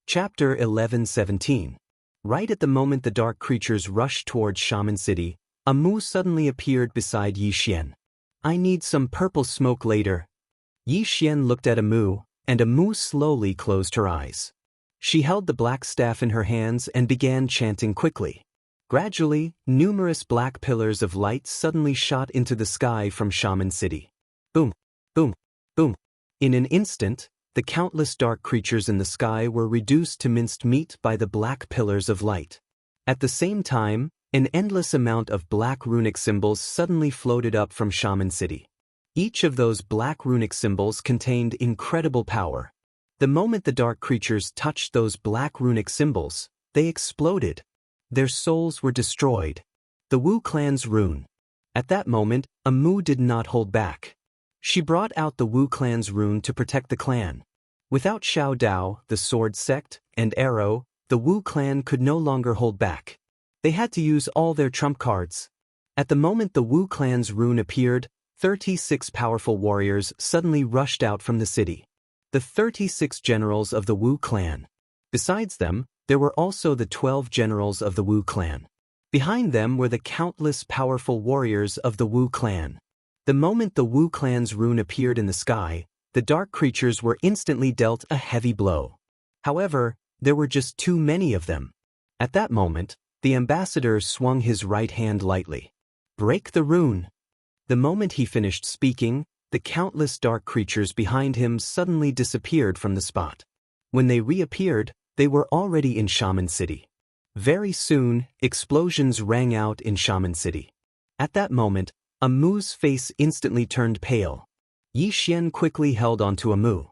Chapter 11:17. Right at the moment the dark creatures rushed towards Shaman City, a Mu suddenly appeared beside Yi Xian. I need some purple smoke later. Yi Xian looked at a Mu, and a Mu slowly closed her eyes. She held the black staff in her hands and began chanting quickly. Gradually, numerous black pillars of light suddenly shot into the sky from Shaman City. Boom, boom, boom. In an instant, the countless dark creatures in the sky were reduced to minced meat by the black pillars of light. At the same time, an endless amount of black runic symbols suddenly floated up from Shaman City. Each of those black runic symbols contained incredible power. The moment the dark creatures touched those black runic symbols, they exploded. Their souls were destroyed. The Wu clan's rune. At that moment, a Mu did not hold back. She brought out the Wu clan's rune to protect the clan. Without Xiao Dao, the sword sect, and arrow, the Wu clan could no longer hold back. They had to use all their trump cards. At the moment the Wu clan's rune appeared, 36 powerful warriors suddenly rushed out from the city. The 36 generals of the Wu clan. Besides them, there were also the 12 generals of the Wu clan. Behind them were the countless powerful warriors of the Wu clan. The moment the Wu clan's rune appeared in the sky, the dark creatures were instantly dealt a heavy blow. However, there were just too many of them. At that moment, the ambassador swung his right hand lightly. Break the rune. The moment he finished speaking, the countless dark creatures behind him suddenly disappeared from the spot. When they reappeared, they were already in Shaman City. Very soon, explosions rang out in Shaman City. At that moment, a Mu's face instantly turned pale. Yi Xian quickly held onto a Mu.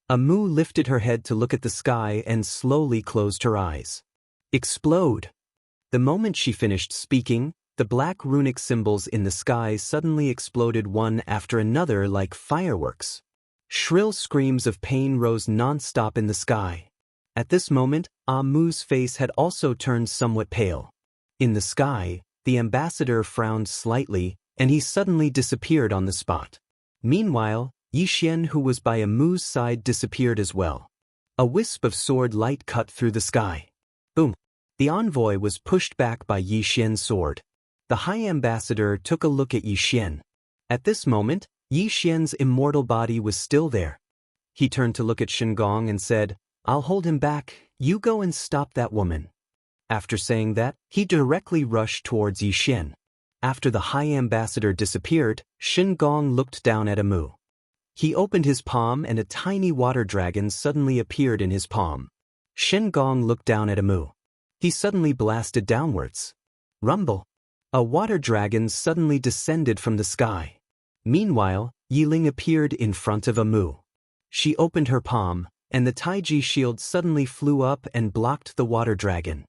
A Mu lifted her head to look at the sky and slowly closed her eyes. Explode! The moment she finished speaking, the black runic symbols in the sky suddenly exploded one after another like fireworks. Shrill screams of pain rose non-stop in the sky. At this moment, A Mu's face had also turned somewhat pale. In the sky, the ambassador frowned slightly, and he suddenly disappeared on the spot. Meanwhile, Yi Xian, who was by a Mu's side, disappeared as well. A wisp of sword light cut through the sky. Boom! The envoy was pushed back by Yi Xian's sword. The High Ambassador took a look at Yi Xian. At this moment, Yi Xian's immortal body was still there. He turned to look at Shen Gong and said, "I'll hold him back, you go and stop that woman." After saying that, he directly rushed towards Yi Xian. After the High Ambassador disappeared, Shen Gong looked down at a Mu. He opened his palm and a tiny water dragon suddenly appeared in his palm. Shen Gong looked down at a Mu. He suddenly blasted downwards. Rumble! A water dragon suddenly descended from the sky. Meanwhile, Yiling appeared in front of a Mu. She opened her palm, and the Taiji shield suddenly flew up and blocked the water dragon.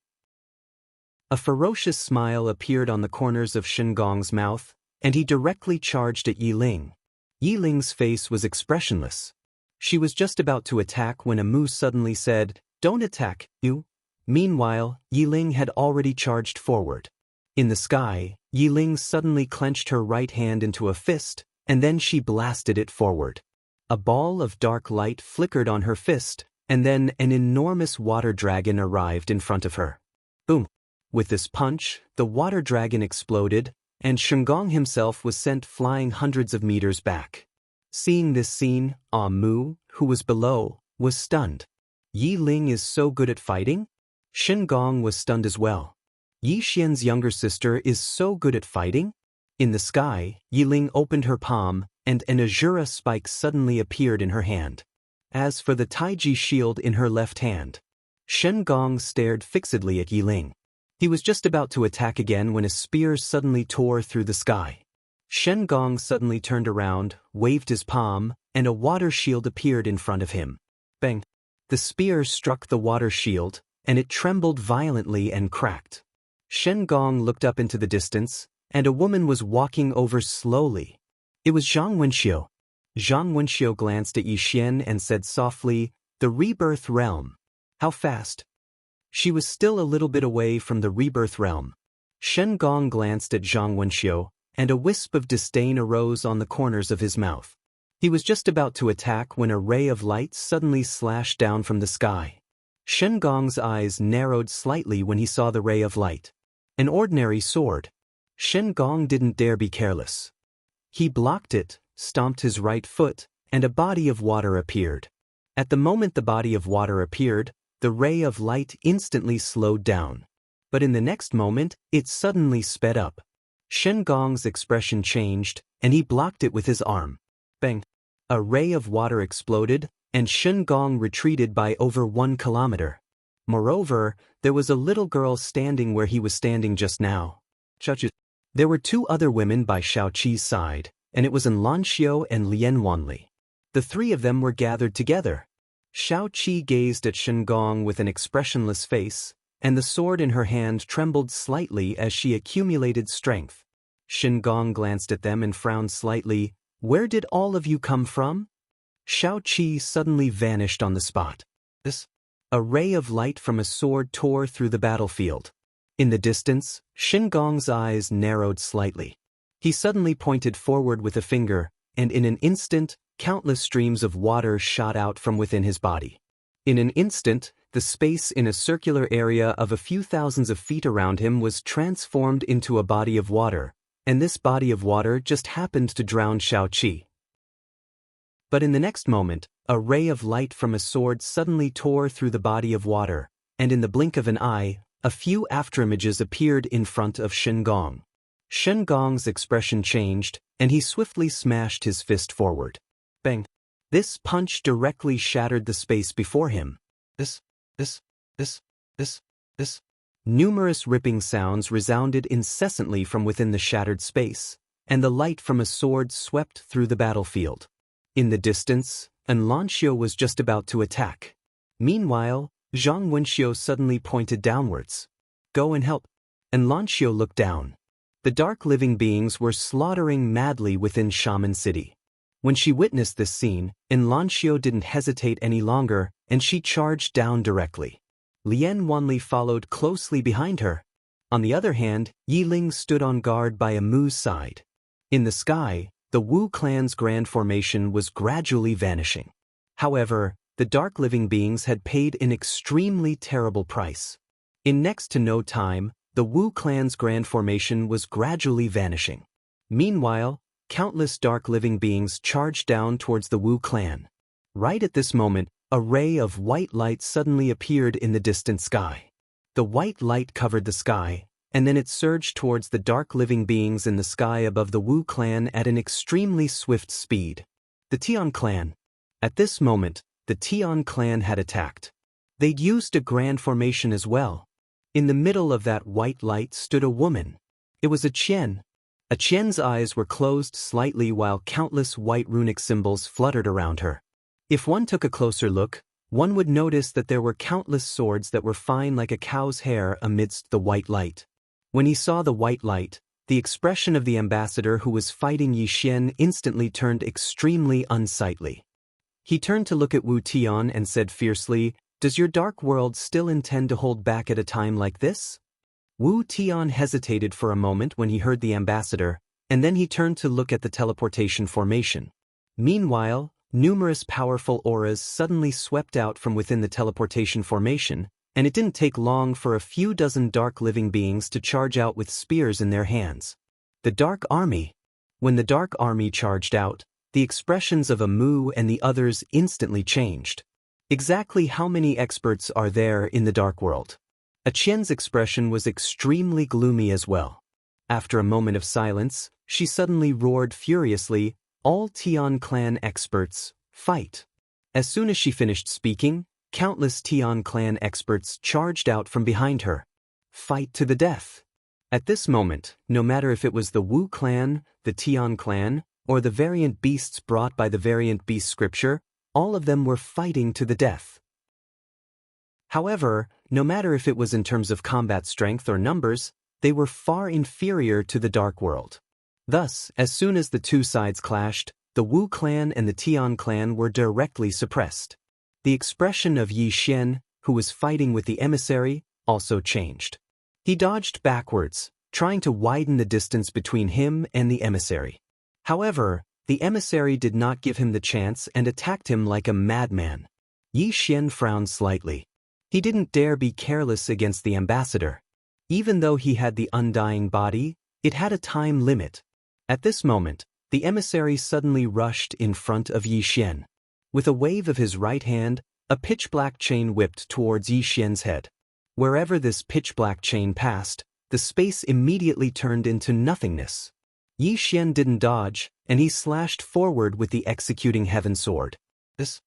A ferocious smile appeared on the corners of Shen Gong's mouth, and he directly charged at Yiling. Yiling's face was expressionless. She was just about to attack when a Mu suddenly said, "Don't attack, you." Meanwhile, Yiling had already charged forward. In the sky, Yiling suddenly clenched her right hand into a fist, and then she blasted it forward. A ball of dark light flickered on her fist, and then an enormous water dragon arrived in front of her. Boom! With this punch, the water dragon exploded, and Shen Gong himself was sent flying hundreds of meters back. Seeing this scene, A Mu, who was below, was stunned. Yiling is so good at fighting? Shen Gong was stunned as well. Yi Xian's younger sister is so good at fighting? In the sky, Yiling opened her palm, and an Azura spike suddenly appeared in her hand. As for the Taiji shield in her left hand, Shen Gong stared fixedly at Yiling. He was just about to attack again when a spear suddenly tore through the sky. Shen Gong suddenly turned around, waved his palm, and a water shield appeared in front of him. Bang! The spear struck the water shield, and it trembled violently and cracked. Shen Gong looked up into the distance, and a woman was walking over slowly. It was Zhang Wenxiu. Zhang Wenxiu glanced at Yi Xian and said softly, "The rebirth realm. How fast?" She was still a little bit away from the rebirth realm. Shen Gong glanced at Zhang Wenxiu, and a wisp of disdain arose on the corners of his mouth. He was just about to attack when a ray of light suddenly slashed down from the sky. Shen Gong's eyes narrowed slightly when he saw the ray of light. An ordinary sword. Shen Gong didn't dare be careless. He blocked it, stomped his right foot, and a body of water appeared. At the moment the body of water appeared, the ray of light instantly slowed down. But in the next moment, it suddenly sped up. Shen Gong's expression changed, and he blocked it with his arm. Bang! A ray of water exploded, and Shen Gong retreated by over 1 kilometer. Moreover, there was a little girl standing where he was standing just now. There were 2 other women by Xiaoqi's side, and it was Xianxia and Wang Lin. The 3 of them were gathered together. Xiaoqi gazed at Shen Gong with an expressionless face, and the sword in her hand trembled slightly as she accumulated strength. Shen Gong glanced at them and frowned slightly. "Where did all of you come from?" Xiaoqi suddenly vanished on the spot. A ray of light from a sword tore through the battlefield. In the distance, Shen Gong's eyes narrowed slightly. He suddenly pointed forward with a finger, and in an instant, countless streams of water shot out from within his body. In an instant, the space in a circular area of a few thousands of feet around him was transformed into a body of water, and this body of water just happened to drown Xiaoqi. But in the next moment, a ray of light from a sword suddenly tore through the body of water, and in the blink of an eye, a few afterimages appeared in front of Shen Gong. Shen Gong's expression changed, and he swiftly smashed his fist forward. Bang! This punch directly shattered the space before him. This. Numerous ripping sounds resounded incessantly from within the shattered space, and the light from a sword swept through the battlefield. In the distance, Xianxia was just about to attack. Meanwhile, Zhang Wenxiu suddenly pointed downwards. "Go and help." Xianxia looked down. The dark living beings were slaughtering madly within Shaman City. When she witnessed this scene, Xianxia didn't hesitate any longer, and she charged down directly. Wanli followed closely behind her. On the other hand, Yiling stood on guard by Amu's side. In the sky, the Wu clan's grand formation was gradually vanishing. However, the dark living beings had paid an extremely terrible price. In next to no time, the Wu clan's grand formation was gradually vanishing. Meanwhile, countless dark living beings charged down towards the Wu clan. Right at this moment, a ray of white light suddenly appeared in the distant sky. The white light covered the sky, and then it surged towards the dark living beings in the sky above the Wu clan at an extremely swift speed. The Tian clan. At this moment, the Tian clan had attacked. They'd used a grand formation as well. In the middle of that white light stood a woman. It was a Qian. A Qian's eyes were closed slightly while countless white runic symbols fluttered around her. If one took a closer look, one would notice that there were countless swords that were fine like a cow's hair amidst the white light. When he saw the white light, the expression of the ambassador who was fighting Yi Xian instantly turned extremely unsightly. He turned to look at Wu Tian and said fiercely, "Does your dark world still intend to hold back at a time like this?" Wu Tian hesitated for a moment when he heard the ambassador, and then he turned to look at the teleportation formation. Meanwhile, numerous powerful auras suddenly swept out from within the teleportation formation, and it didn't take long for a few dozen dark living beings to charge out with spears in their hands. The Dark Army. When the Dark Army charged out, the expressions of Amu and the others instantly changed. Exactly how many experts are there in the dark world? A Qian's expression was extremely gloomy as well. After a moment of silence, she suddenly roared furiously, "All Tian clan experts, fight!" As soon as she finished speaking, countless Tian clan experts charged out from behind her. Fight to the death. At this moment, no matter if it was the Wu clan, the Tian clan, or the variant beasts brought by the variant beast scripture, all of them were fighting to the death. However, no matter if it was in terms of combat strength or numbers, they were far inferior to the Dark World. Thus, as soon as the two sides clashed, the Wu clan and the Tian clan were directly suppressed. The expression of Yi Xian, who was fighting with the emissary, also changed. He dodged backwards, trying to widen the distance between him and the emissary. However, the emissary did not give him the chance and attacked him like a madman. Yi Xian frowned slightly. He didn't dare be careless against the ambassador. Even though he had the undying body, it had a time limit. At this moment, the emissary suddenly rushed in front of Yi Xian. With a wave of his right hand, a pitch-black chain whipped towards Yi Xian's head. Wherever this pitch-black chain passed, the space immediately turned into nothingness. Yi Xian didn't dodge, and he slashed forward with the executing heaven sword. This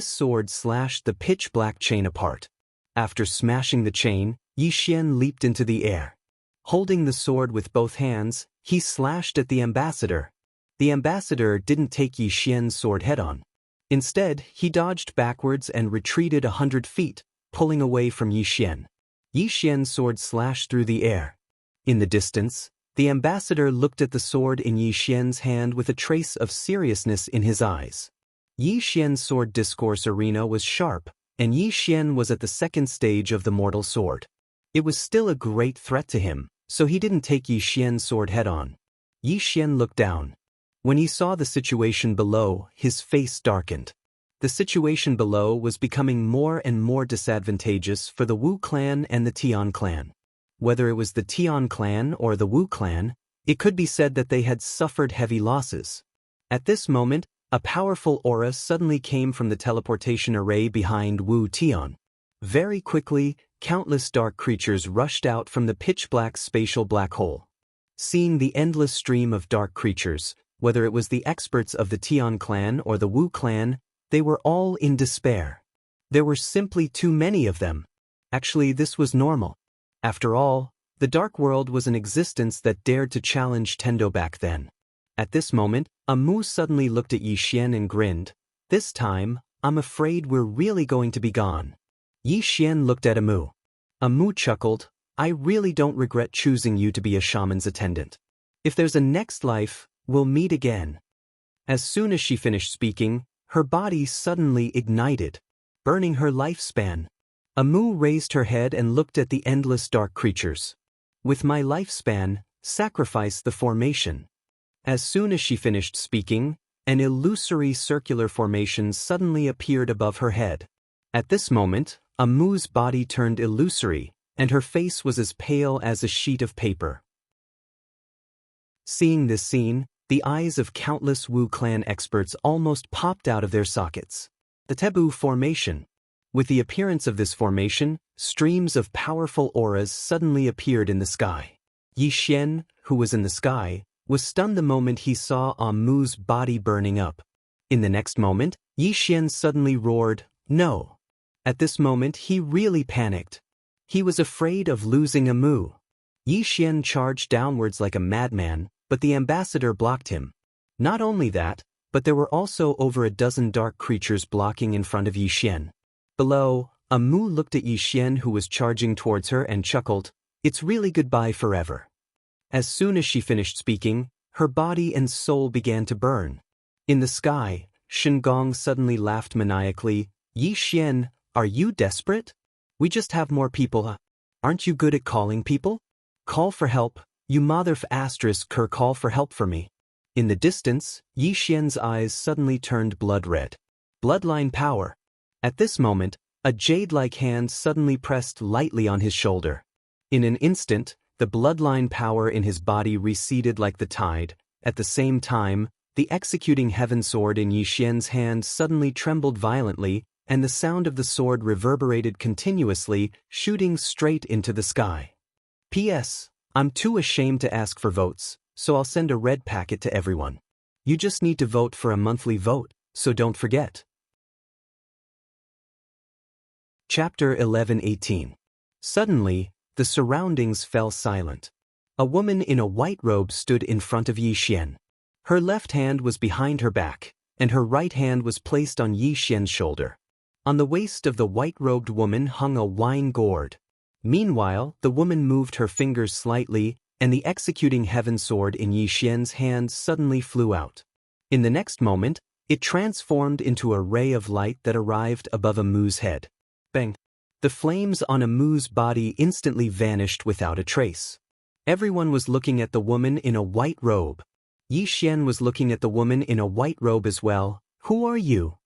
sword slashed the pitch-black chain apart. After smashing the chain, Yi Xian leaped into the air. Holding the sword with both hands, he slashed at the ambassador. The ambassador didn't take Yi Xian's sword head-on. Instead, he dodged backwards and retreated 100 feet, pulling away from Yi Xian. Yi Xian's sword slashed through the air. In the distance, the ambassador looked at the sword in Yi Xian's hand with a trace of seriousness in his eyes. Yi Xian's sword discourse arena was sharp, and Yi Xian was at the second stage of the mortal sword. It was still a great threat to him, so he didn't take Yi Xian's sword head-on. Yi Xian looked down. When he saw the situation below, his face darkened. The situation below was becoming more and more disadvantageous for the Wu clan and the Tian clan. Whether it was the Tian clan or the Wu clan, it could be said that they had suffered heavy losses. At this moment, a powerful aura suddenly came from the teleportation array behind Wu Tian. Very quickly, countless dark creatures rushed out from the pitch-black spatial black hole. Seeing the endless stream of dark creatures, whether it was the experts of the Tian clan or the Wu clan, they were all in despair. There were simply too many of them. Actually, this was normal. After all, the dark world was an existence that dared to challenge Tendo back then. At this moment, Amu suddenly looked at Yi Xian and grinned. This time, I'm afraid we're really going to be gone. Yi Xian looked at Amu. Amu chuckled, I really don't regret choosing you to be a shaman's attendant. If there's a next life, we'll meet again. As soon as she finished speaking, her body suddenly ignited, burning her lifespan. Amu raised her head and looked at the endless dark creatures. With my lifespan, sacrifice the formation. As soon as she finished speaking, an illusory circular formation suddenly appeared above her head. At this moment, Amu's body turned illusory, and her face was as pale as a sheet of paper. Seeing this scene, the eyes of countless Wu clan experts almost popped out of their sockets. The Tebu formation. With the appearance of this formation, streams of powerful auras suddenly appeared in the sky. Yi Xian, who was in the sky, was stunned the moment he saw Amu's body burning up. In the next moment, Yi Xian suddenly roared, no. At this moment he really panicked. He was afraid of losing Amu. Yi Xian charged downwards like a madman, but the ambassador blocked him. Not only that, but there were also over a dozen dark creatures blocking in front of Yi Xian. Below, Amu looked at Yi Xian who was charging towards her and chuckled, it's really goodbye forever. As soon as she finished speaking, her body and soul began to burn. In the sky, Shengong suddenly laughed maniacally, Yi Xian, are you desperate? We just have more people. Aren't you good at calling people? Call for help, you call for help for me. In the distance, Yi Xian's eyes suddenly turned blood red. Bloodline power. At this moment, a jade-like hand suddenly pressed lightly on his shoulder. In an instant, the bloodline power in his body receded like the tide. At the same time, the executing heaven sword in Yi Xian's hand suddenly trembled violently, and the sound of the sword reverberated continuously, shooting straight into the sky. P.S. I'm too ashamed to ask for votes, so I'll send a red packet to everyone. You just need to vote for a monthly vote, so don't forget. Chapter 11:18. Suddenly, the surroundings fell silent. A woman in a white robe stood in front of Yi Xian. Her left hand was behind her back, and her right hand was placed on Yi Xian's shoulder. On the waist of the white-robed woman hung a wine gourd. Meanwhile, the woman moved her fingers slightly, and the executing heaven sword in Yi Xian's hand suddenly flew out. In the next moment, it transformed into a ray of light that arrived above Amu's head. Bang! The flames on Amu's body instantly vanished without a trace. Everyone was looking at the woman in a white robe. Yi Xian was looking at the woman in a white robe as well. Who are you?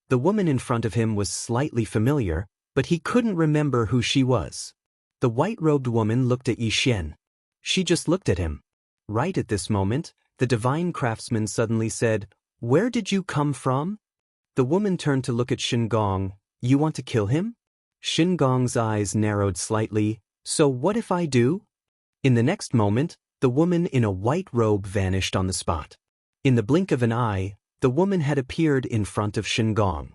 The woman in front of him was slightly familiar, but he couldn't remember who she was. The white-robed woman looked at Yixian. She just looked at him. Right at this moment, the divine craftsman suddenly said, "Where did you come from?" The woman turned to look at Shengong. "You want to kill him?" Shengong's eyes narrowed slightly. "So what if I do?" In the next moment, the woman in a white robe vanished on the spot. In the blink of an eye, the woman had appeared in front of Shengong.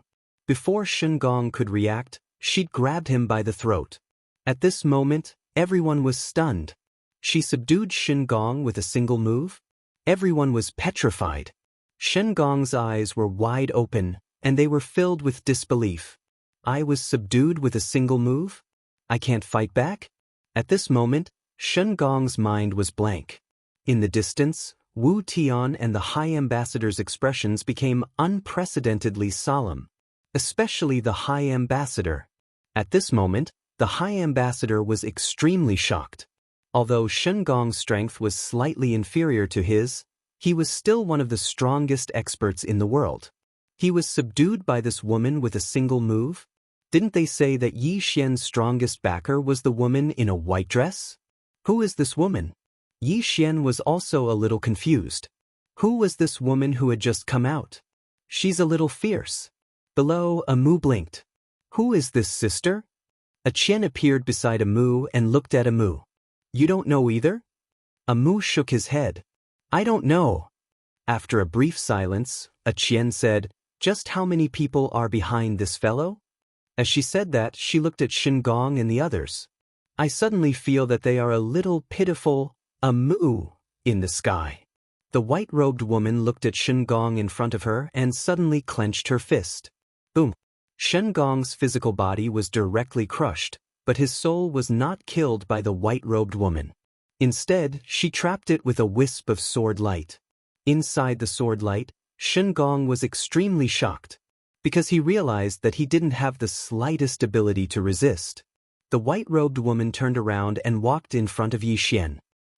Before Shengong could react, she'd grabbed him by the throat. At this moment, everyone was stunned. She subdued Shengong with a single move. Everyone was petrified. Shengong's eyes were wide open, and they were filled with disbelief. I was subdued with a single move? I can't fight back? At this moment, Shengong's mind was blank. In the distance, Wu Tian and the High Ambassador's expressions became unprecedentedly solemn. Especially the High Ambassador. At this moment, the High Ambassador was extremely shocked. Although Shengong's strength was slightly inferior to his, he was still one of the strongest experts in the world. He was subdued by this woman with a single move? Didn't they say that Yixian's strongest backer was the woman in a white dress? Who is this woman? Yixian was also a little confused. Who was this woman who had just come out? She's a little fierce. Below, Amu blinked. Who is this sister? A Qian appeared beside Amu and looked at Amu. You don't know either? Amu shook his head. I don't know. After a brief silence, a Qian said, Just how many people are behind this fellow? As she said that, she looked at Shengong and the others. I suddenly feel that they are a little pitiful, Amu, in the sky. The white-robed woman looked at Shengong in front of her and suddenly clenched her fist. Boom. Shengong's physical body was directly crushed, but his soul was not killed by the white-robed woman. Instead, she trapped it with a wisp of sword light. Inside the sword light, Shengong was extremely shocked, because he realized that he didn't have the slightest ability to resist. The white-robed woman turned around and walked in front of Yixian.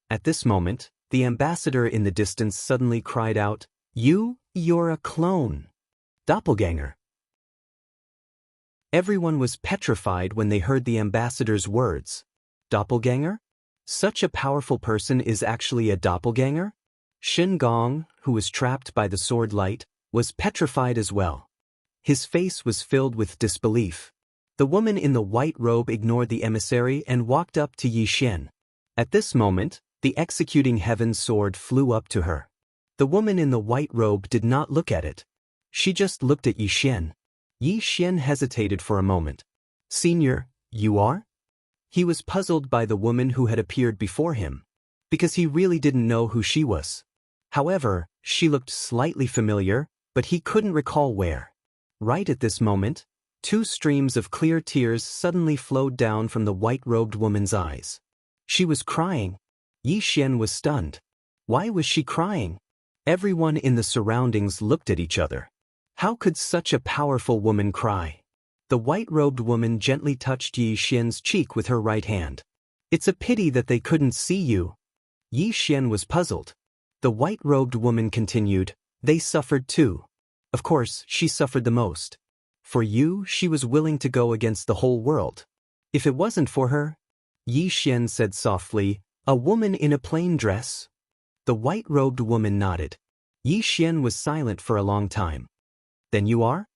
At this moment, the ambassador in the distance suddenly cried out, You're a clone. Doppelganger. Everyone was petrified when they heard the ambassador's words. Doppelganger? Such a powerful person is actually a doppelganger? Shengong, who was trapped by the sword light, was petrified as well. His face was filled with disbelief. The woman in the white robe ignored the emissary and walked up to Yixian. At this moment, the executing heaven's sword flew up to her. The woman in the white robe did not look at it. She just looked at Yixian. Yixian hesitated for a moment. Senior, you are? He was puzzled by the woman who had appeared before him, because he really didn't know who she was. However, she looked slightly familiar, but he couldn't recall where. Right at this moment, 2 streams of clear tears suddenly flowed down from the white-robed woman's eyes. She was crying. Yixian was stunned. Why was she crying? Everyone in the surroundings looked at each other. How could such a powerful woman cry? The white-robed woman gently touched Yixian's cheek with her right hand. It's a pity that they couldn't see you. Yixian was puzzled. The white-robed woman continued, They suffered too. Of course, she suffered the most. For you, she was willing to go against the whole world. If it wasn't for her, Yixian said softly, a woman in a plain dress? The white-robed woman nodded. Yixian was silent for a long time. Then you are?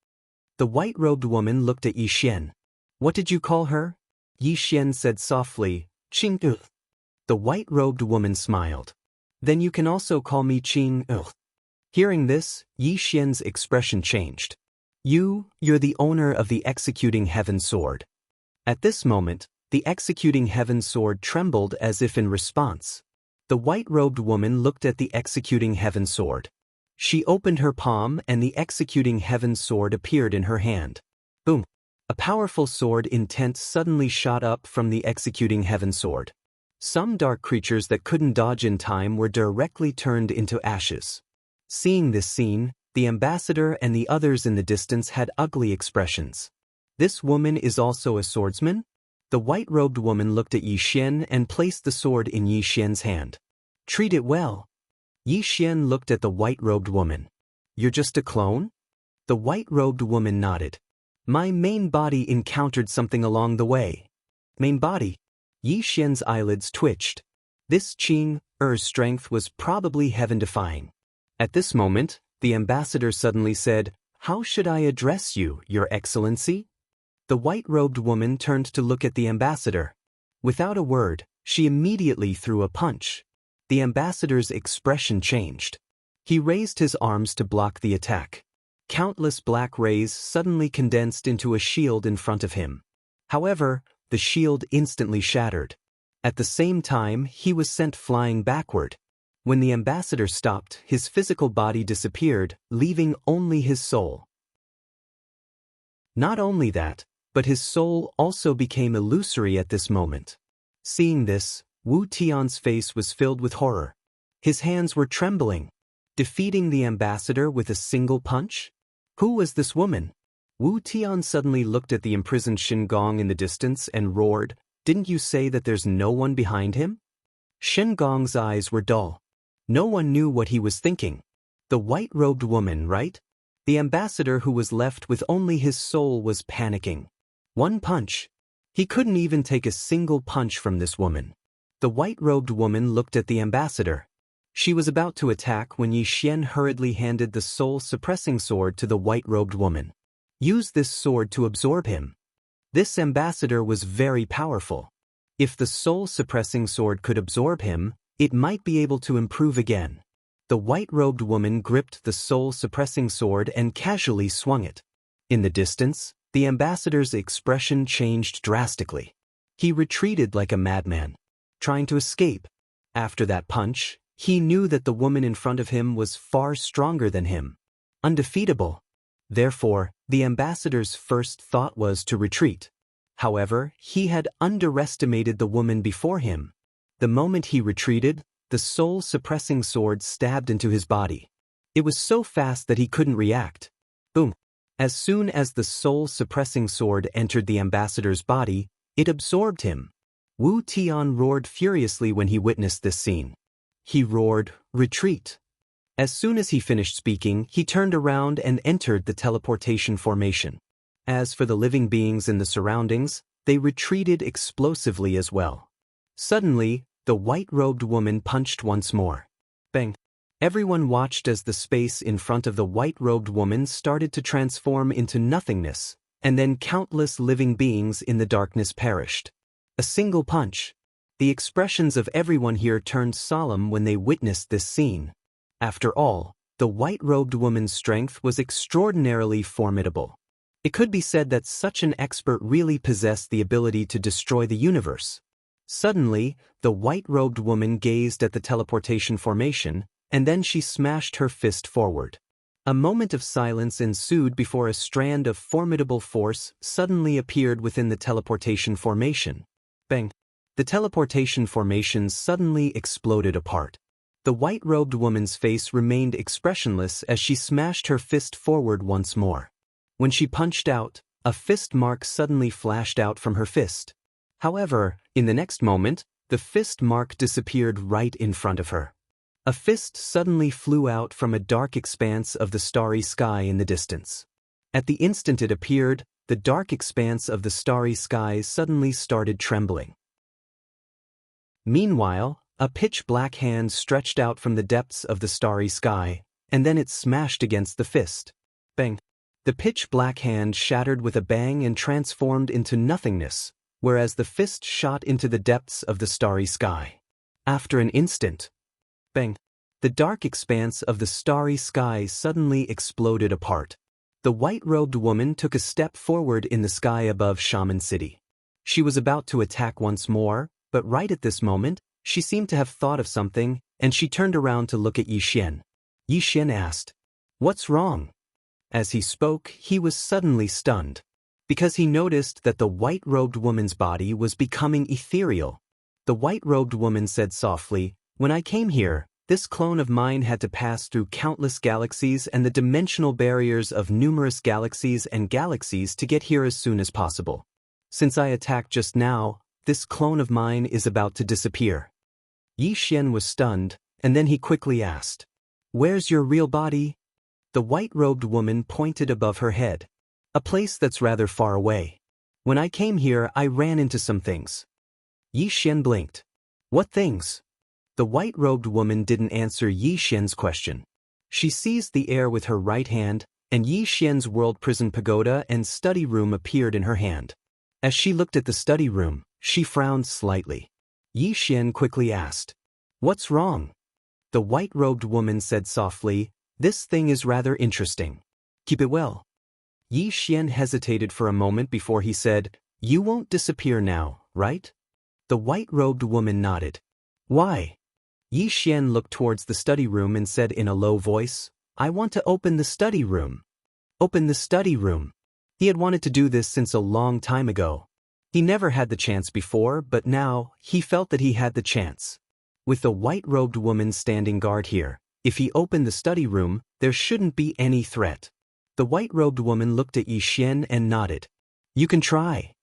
The white-robed woman looked at Yixian. What did you call her? Yixian said softly, Qing. The white-robed woman smiled. Then you can also call me Qing. Hearing this, Yixian's expression changed. You're the owner of the executing heaven sword. At this moment, the executing heaven sword trembled as if in response. The white-robed woman looked at the executing heaven sword. She opened her palm and the executing heaven sword appeared in her hand. Boom! A powerful sword intent suddenly shot up from the executing heaven sword. Some dark creatures that couldn't dodge in time were directly turned into ashes. Seeing this scene, the ambassador and the others in the distance had ugly expressions. This woman is also a swordsman? The white-robed woman looked at Yixian and placed the sword in Yixian's hand. Treat it well. Yixian looked at the white-robed woman. You're just a clone? The white-robed woman nodded. My main body encountered something along the way. Main body? Yi Xian's eyelids twitched. This Qing's strength was probably heaven-defying. At this moment, the ambassador suddenly said, "How should I address you, Your Excellency?" The white-robed woman turned to look at the ambassador. Without a word, she immediately threw a punch. The ambassador's expression changed. He raised his arms to block the attack. Countless black rays suddenly condensed into a shield in front of him. However, the shield instantly shattered. At the same time, he was sent flying backward. When the ambassador stopped, his physical body disappeared, leaving only his soul. Not only that, but his soul also became illusory at this moment. Seeing this, Wu Tian's face was filled with horror. His hands were trembling. Defeating the ambassador with a single punch? Who was this woman? Wu Tian suddenly looked at the imprisoned Shengong in the distance and roared, "Didn't you say that there's no one behind him?" Shengong's eyes were dull. No one knew what he was thinking. The white-robed woman, right? The ambassador who was left with only his soul was panicking. One punch. He couldn't even take a single punch from this woman. The white-robed woman looked at the ambassador. She was about to attack when Yi Xian hurriedly handed the soul-suppressing sword to the white-robed woman. Use this sword to absorb him. This ambassador was very powerful. If the soul-suppressing sword could absorb him, it might be able to improve again. The white-robed woman gripped the soul-suppressing sword and casually swung it. In the distance, the ambassador's expression changed drastically. He retreated like a madman, trying to escape. After that punch, he knew that the woman in front of him was far stronger than him. Undefeatable. Therefore, the ambassador's first thought was to retreat. However, he had underestimated the woman before him. The moment he retreated, the soul-suppressing sword stabbed into his body. It was so fast that he couldn't react. Boom. As soon as the soul-suppressing sword entered the ambassador's body, it absorbed him. Wu Tian roared furiously when he witnessed this scene. He roared, "Retreat!" As soon as he finished speaking, he turned around and entered the teleportation formation. As for the living beings in the surroundings, they retreated explosively as well. Suddenly, the white-robed woman punched once more. Bang! Everyone watched as the space in front of the white-robed woman started to transform into nothingness, and then countless living beings in the darkness perished. A single punch. The expressions of everyone here turned solemn when they witnessed this scene. After all, the white-robed woman's strength was extraordinarily formidable. It could be said that such an expert really possessed the ability to destroy the universe. Suddenly, the white-robed woman gazed at the teleportation formation, and then she smashed her fist forward. A moment of silence ensued before a strand of formidable force suddenly appeared within the teleportation formation. Bang! The teleportation formation suddenly exploded apart. The white-robed woman's face remained expressionless as she smashed her fist forward once more. When she punched out, a fist mark suddenly flashed out from her fist. However, in the next moment, the fist mark disappeared right in front of her. A fist suddenly flew out from a dark expanse of the starry sky in the distance. At the instant it appeared, the dark expanse of the starry sky suddenly started trembling. Meanwhile, a pitch-black hand stretched out from the depths of the starry sky, and then it smashed against the fist. Bang! The pitch-black hand shattered with a bang and transformed into nothingness, whereas the fist shot into the depths of the starry sky. After an instant, bang! The dark expanse of the starry sky suddenly exploded apart. The white-robed woman took a step forward in the sky above Shaman City. She was about to attack once more, but right at this moment, she seemed to have thought of something, and she turned around to look at Yi Xian. Yi Xian asked, "What's wrong?" As he spoke, he was suddenly stunned, because he noticed that the white-robed woman's body was becoming ethereal. The white-robed woman said softly, "When I came here, this clone of mine had to pass through countless galaxies and the dimensional barriers of numerous galaxies and galaxies to get here as soon as possible. Since I attacked just now, this clone of mine is about to disappear." Yi Xian was stunned, and then he quickly asked, "Where's your real body?" The white-robed woman pointed above her head. A place that's rather far away. When I came here, I ran into some things. Yi Xian blinked. What things? The white-robed woman didn't answer Yi Xian's question. She seized the air with her right hand, and Yi Xian's world prison pagoda and study room appeared in her hand. As she looked at the study room, she frowned slightly. Yi Xian quickly asked, "What's wrong?" The white-robed woman said softly, "This thing is rather interesting. Keep it well." Yi Xian hesitated for a moment before he said, "You won't disappear now, right?" The white-robed woman nodded. "Why?" Yi Xian looked towards the study room and said in a low voice, "I want to open the study room." Open the study room. He had wanted to do this since a long time ago. He never had the chance before, but now, he felt that he had the chance. With the white-robed woman standing guard here, if he opened the study room, there shouldn't be any threat. The white-robed woman looked at Yi Xian and nodded. "You can try."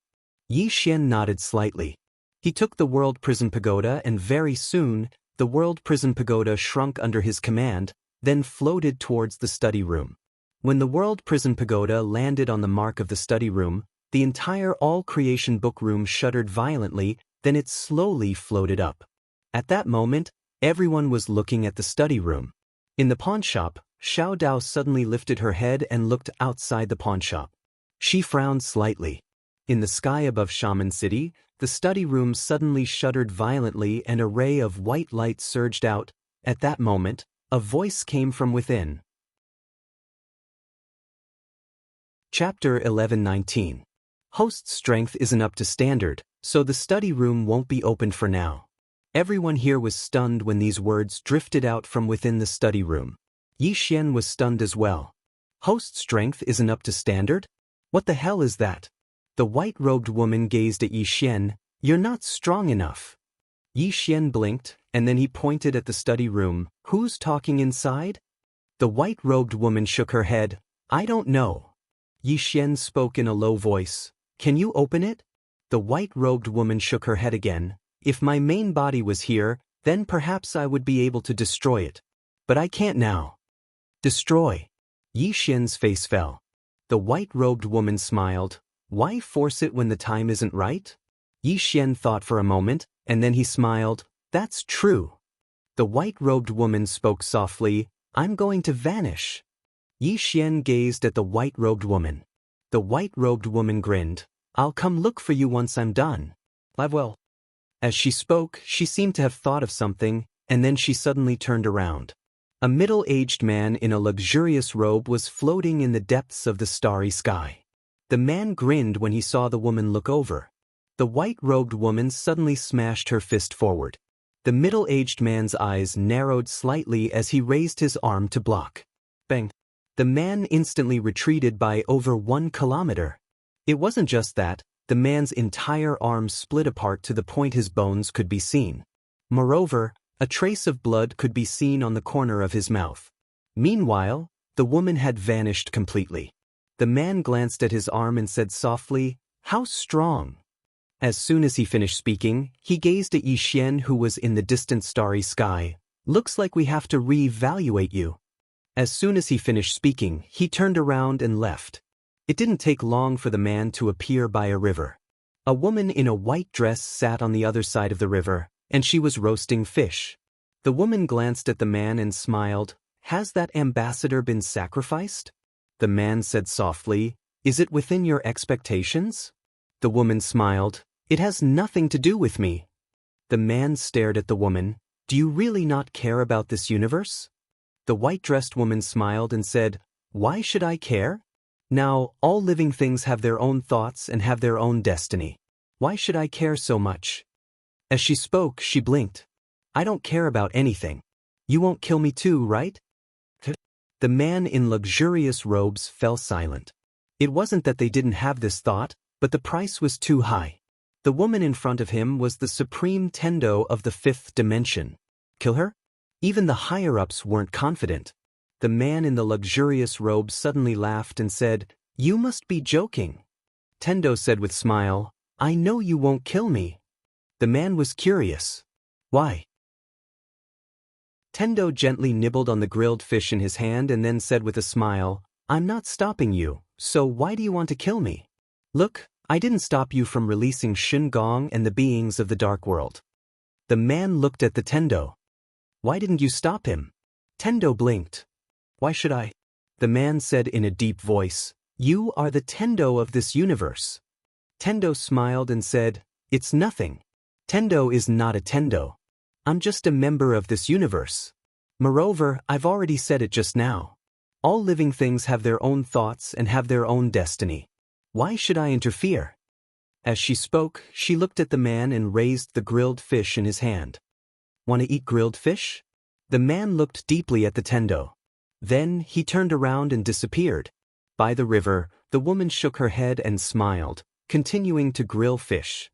Yi Xian nodded slightly. He took the World Prison Pagoda and very soon, the World Prison Pagoda shrunk under his command, then floated towards the study room. When the World Prison Pagoda landed on the mark of the study room, the entire all-creation book room shuddered violently, then it slowly floated up. At that moment, everyone was looking at the study room. In the pawnshop, Xiao Dao suddenly lifted her head and looked outside the pawnshop. She frowned slightly. In the sky above Shaman City, the study room suddenly shuddered violently and a ray of white light surged out. At that moment, a voice came from within. Chapter 11:19. Host's strength isn't up to standard, so the study room won't be opened for now. Everyone here was stunned when these words drifted out from within the study room. Yi Xian was stunned as well. Host strength isn't up to standard? What the hell is that? The white-robed woman gazed at Yi Xian. "You're not strong enough." Yi Xian blinked, and then he pointed at the study room. "Who's talking inside?" The white-robed woman shook her head. "I don't know." Yi Xian spoke in a low voice. "Can you open it?" The white-robed woman shook her head again. "If my main body was here, then perhaps I would be able to destroy it. But I can't now." "Destroy." Yi Xian's face fell. The white-robed woman smiled. "Why force it when the time isn't right?" Yi Xian thought for a moment, and then he smiled. "That's true." The white-robed woman spoke softly. "I'm going to vanish." Yi Xian gazed at the white-robed woman. The white-robed woman grinned. "I'll come look for you once I'm done. Live well." As she spoke, she seemed to have thought of something, and then she suddenly turned around. A middle-aged man in a luxurious robe was floating in the depths of the starry sky. The man grinned when he saw the woman look over. The white-robed woman suddenly smashed her fist forward. The middle-aged man's eyes narrowed slightly as he raised his arm to block. Bang! The man instantly retreated by over 1 kilometer. It wasn't just that, the man's entire arm split apart to the point his bones could be seen. Moreover, a trace of blood could be seen on the corner of his mouth. Meanwhile, the woman had vanished completely. The man glanced at his arm and said softly, "How strong?" As soon as he finished speaking, he gazed at Yi Xian who was in the distant starry sky. "Looks like we have to re-evaluate you." As soon as he finished speaking, he turned around and left. It didn't take long for the man to appear by a river. A woman in a white dress sat on the other side of the river, and she was roasting fish. The woman glanced at the man and smiled. "Has that ambassador been sacrificed?" The man said softly, "Is it within your expectations?" The woman smiled. "It has nothing to do with me." The man stared at the woman. "Do you really not care about this universe?" The white-dressed woman smiled and said, "Why should I care? Now, all living things have their own thoughts and have their own destiny. Why should I care so much?" As she spoke, she blinked. "I don't care about anything. You won't kill me too, right?" The man in luxurious robes fell silent. It wasn't that they didn't have this thought, but the price was too high. The woman in front of him was the supreme Tendo of the 5th dimension. Kill her? Even the higher-ups weren't confident. The man in the luxurious robe suddenly laughed and said, "You must be joking." Tendo said with smile, "I know you won't kill me." The man was curious. "Why?" Tendo gently nibbled on the grilled fish in his hand and then said with a smile, "I'm not stopping you, So why do you want to kill me? Look, I didn't stop you from releasing Shen Gong and the beings of the dark world. The man looked at the Tendo. Why didn't you stop him? Tendo blinked. Why should I? The man said in a deep voice, You are the Tendo of this universe. Tendo smiled and said, It's nothing. Tendo is not a Tendo. I'm just a member of this universe. Moreover, I've already said it just now. All living things have their own thoughts and have their own destiny. Why should I interfere? As she spoke, she looked at the man and raised the grilled fish in his hand. Want to eat grilled fish? The man looked deeply at the Tendo. Then he turned around and disappeared. By the river, the woman shook her head and smiled, continuing to grill fish.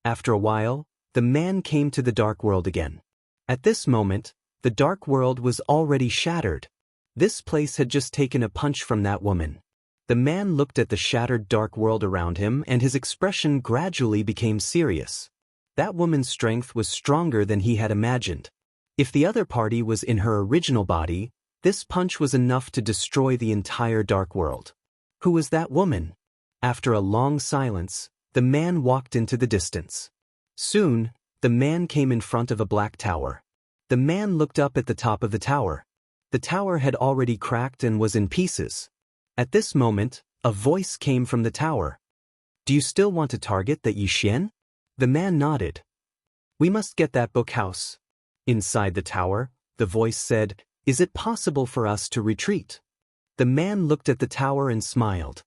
After a while, the man came to the dark world again. At this moment, the dark world was already shattered. This place had just taken a punch from that woman. The man looked at the shattered dark world around him and his expression gradually became serious. That woman's strength was stronger than he had imagined. If the other party was in her original body, this punch was enough to destroy the entire dark world. Who was that woman? After a long silence, the man walked into the distance. Soon, the man came in front of a black tower. The man looked up at the top of the tower. The tower had already cracked and was in pieces. At this moment, a voice came from the tower. Do you still want to target the Yixian? The man nodded. We must get that book house. Inside the tower, the voice said, Is it possible for us to retreat? The man looked at the tower and smiled.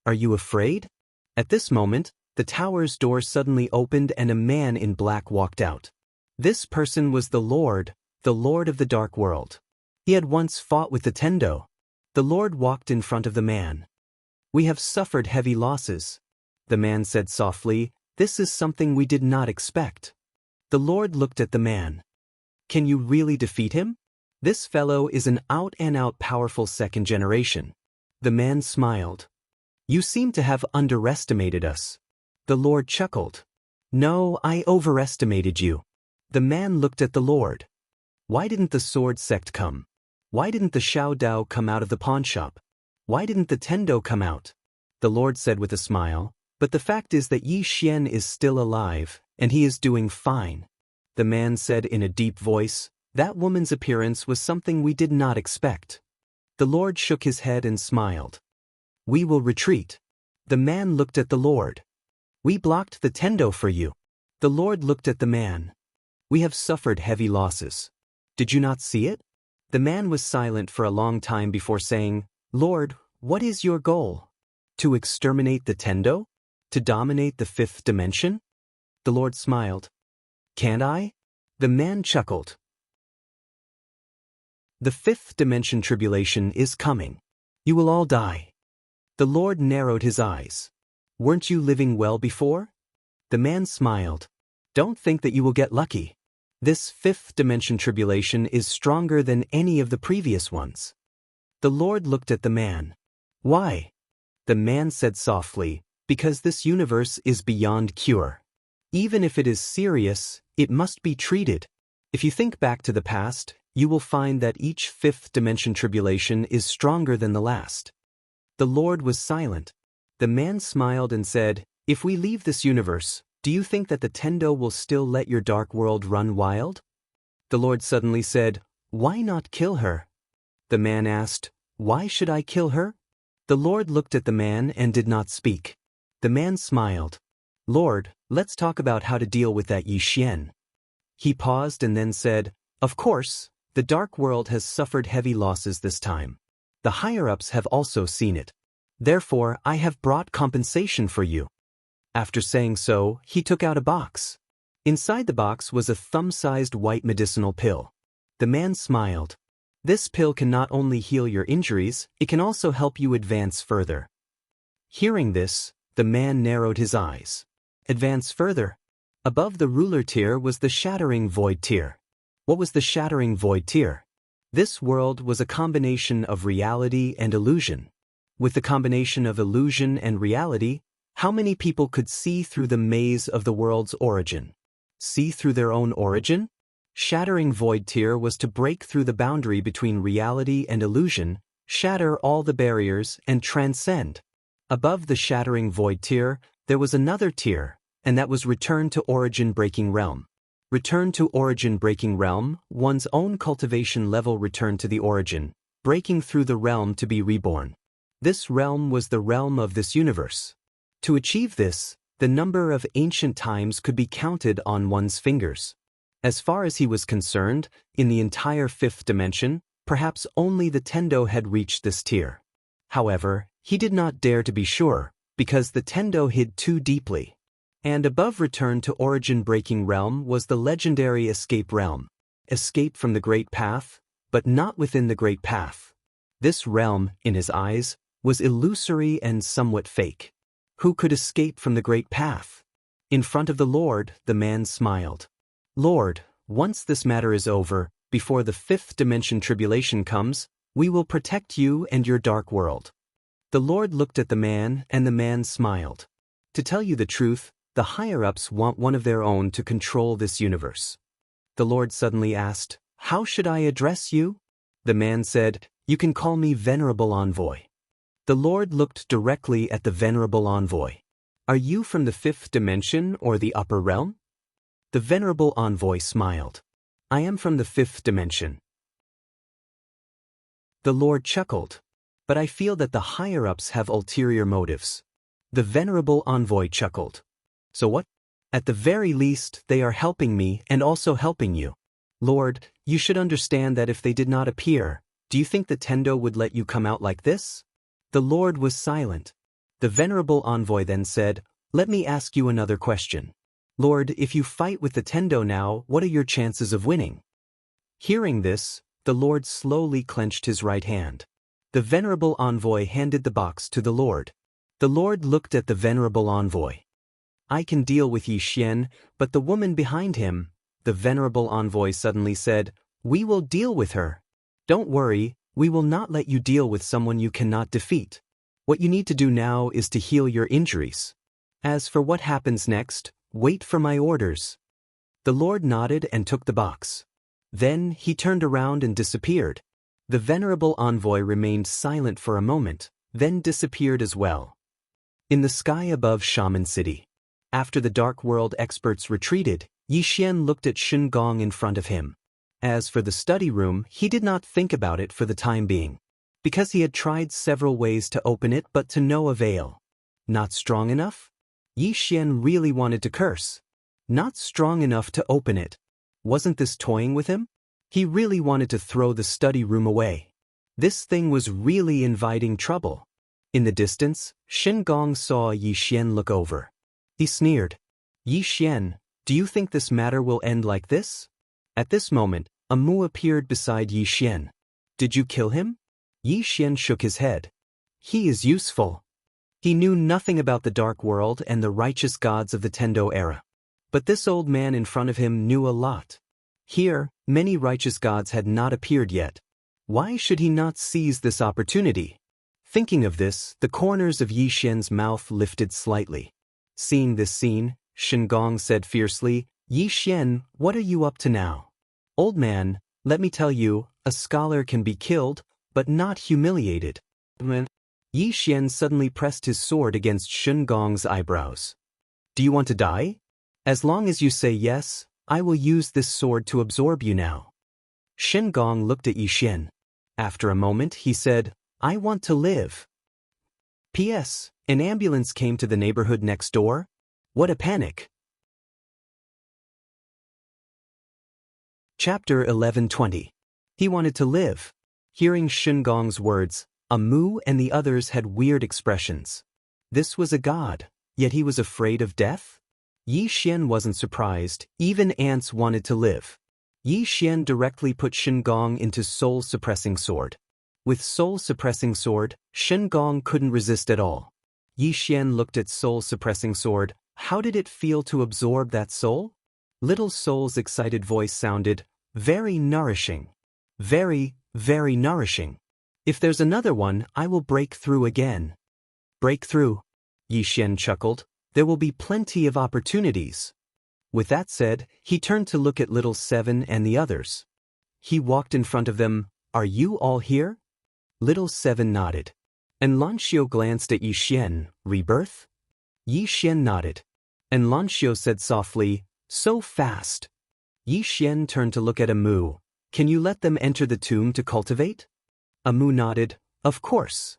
Are you afraid? At this moment, the tower's door suddenly opened and a man in black walked out. This person was the Lord of the dark world. He had once fought with the Tendo. The Lord walked in front of the man. We have suffered heavy losses. The man said softly, This is something we did not expect. The Lord looked at the man. Can you really defeat him? This fellow is an out-and-out powerful second generation. The man smiled. You seem to have underestimated us. The Lord chuckled. No, I overestimated you. The man looked at the Lord. Why didn't the sword sect come? Why didn't the Xiao Dao come out of the pawnshop? Why didn't the Tendo come out? The Lord said with a smile, But the fact is that Yi Xian is still alive, and he is doing fine. The man said in a deep voice, That woman's appearance was something we did not expect. The Lord shook his head and smiled. We will retreat. The man looked at the Lord. We blocked the Tendo for you. The Lord looked at the man. We have suffered heavy losses. Did you not see it? The man was silent for a long time before saying, Lord, what is your goal? To exterminate the Tendo? To dominate the fifth dimension? The Lord smiled. Can't I? The man chuckled. The fifth dimension tribulation is coming. You will all die. The Lord narrowed his eyes. Weren't you living well before? The man smiled. Don't think that you will get lucky. This fifth dimension tribulation is stronger than any of the previous ones. The Lord looked at the man. Why? The man said softly, Because this universe is beyond cure. Even if it is serious, it must be treated. If you think back to the past, you will find that each fifth dimension tribulation is stronger than the last. The Lord was silent. The man smiled and said, If we leave this universe, do you think that the Tendo will still let your dark world run wild? The Lord suddenly said, Why not kill her? The man asked, Why should I kill her? The Lord looked at the man and did not speak. The man smiled. Lord, let's talk about how to deal with that Yi Xian. He paused and then said, Of course, the dark world has suffered heavy losses this time. The higher-ups have also seen it. Therefore, I have brought compensation for you. After saying so, he took out a box. Inside the box was a thumb-sized white medicinal pill. The man smiled. This pill can not only heal your injuries, it can also help you advance further. Hearing this, the man narrowed his eyes. Advance further. Above the ruler tier was the shattering void tier. What was the shattering void tier? This world was a combination of reality and illusion. With the combination of illusion and reality, how many people could see through the maze of the world's origin? See through their own origin? Shattering void tier was to break through the boundary between reality and illusion, shatter all the barriers and transcend. Above the shattering void tier, there was another tier, and that was return to origin breaking realm. Return to origin breaking realm, one's own cultivation level return to the origin, breaking through the realm to be reborn. This realm was the realm of this universe. To achieve this, the number of ancient times could be counted on one's fingers. As far as he was concerned, in the entire fifth dimension, perhaps only the Tendo had reached this tier. However, he did not dare to be sure, because the Tendo hid too deeply. And above return to origin breaking realm was the legendary escape realm. Escape from the great path, but not within the great path. This realm, in his eyes, was illusory and somewhat fake. Who could escape from the great path? In front of the Lord, the man smiled. Lord, once this matter is over, before the fifth dimension tribulation comes, we will protect you and your dark world. The Lord looked at the man, and the man smiled. To tell you the truth, the higher-ups want one of their own to control this universe. The Lord suddenly asked, How should I address you? The man said, You can call me Venerable Envoy. The Lord looked directly at the Venerable Envoy. Are you from the fifth dimension or the upper realm? The Venerable Envoy smiled. I am from the fifth dimension. The Lord chuckled. But I feel that the higher-ups have ulterior motives. The Venerable Envoy chuckled. So what? At the very least, they are helping me and also helping you. Lord, you should understand that if they did not appear, do you think the Tendo would let you come out like this? The Lord was silent. The Venerable Envoy then said, Let me ask you another question. Lord, if you fight with the Tendo now, what are your chances of winning? Hearing this, the Lord slowly clenched his right hand. The Venerable Envoy handed the box to the Lord. The Lord looked at the Venerable Envoy. I can deal with Yi Xian, but the woman behind him, the Venerable Envoy suddenly said, We will deal with her. Don't worry, we will not let you deal with someone you cannot defeat. What you need to do now is to heal your injuries. As for what happens next, wait for my orders. The Lord nodded and took the box. Then he turned around and disappeared. The Venerable Envoy remained silent for a moment, then disappeared as well. In the sky above Shaman City. After the Dark World experts retreated, Yi Xian looked at Shen Gong in front of him. As for the study room, he did not think about it for the time being. Because he had tried several ways to open it but to no avail. Not strong enough? Yi Xian really wanted to curse. Not strong enough to open it. Wasn't this toying with him? He really wanted to throw the study room away. This thing was really inviting trouble. In the distance, Shen Gong saw Yi Xian look over. He sneered. Yi Xian, do you think this matter will end like this? At this moment, a Mu appeared beside Yi Xian. Did you kill him? Yi Xian shook his head. He is useful. He knew nothing about the dark world and the righteous gods of the Tendo era. But this old man in front of him knew a lot. Here, many righteous gods had not appeared yet. Why should he not seize this opportunity? Thinking of this, the corners of Yi Xian's mouth lifted slightly. Seeing this scene, Shen Gong said fiercely, Yi Xian, what are you up to now? Old man, let me tell you, a scholar can be killed, but not humiliated. Yi Xian suddenly pressed his sword against Shen Gong's eyebrows. Do you want to die? As long as you say yes, I will use this sword to absorb you now. Shen Gong looked at Yi Xian. After a moment, he said, I want to live. P.S. An ambulance came to the neighborhood next door. What a panic. Chapter 11:20. He wanted to live. Hearing Shen Gong's words, Mu and the others had weird expressions. This was a god, yet he was afraid of death? Yi Xian wasn't surprised, even ants wanted to live. Yi Xian directly put Shen Gong into soul-suppressing sword. With soul-suppressing sword, Shen Gong couldn't resist at all. Yi Xian looked at soul-suppressing sword. How did it feel to absorb that soul? Little Soul's excited voice sounded, very nourishing. Very, very nourishing. If there's another one, I will break through again. Break through? Yi Xian chuckled. There will be plenty of opportunities. With that said, he turned to look at Little Seven and the others. He walked in front of them. Are you all here? Little Seven nodded. And Lanxiu glanced at Yixian. Rebirth? Yixian nodded. And Lanxiu said softly, so fast. Yixian turned to look at Amu. Can you let them enter the tomb to cultivate? Amu nodded, of course.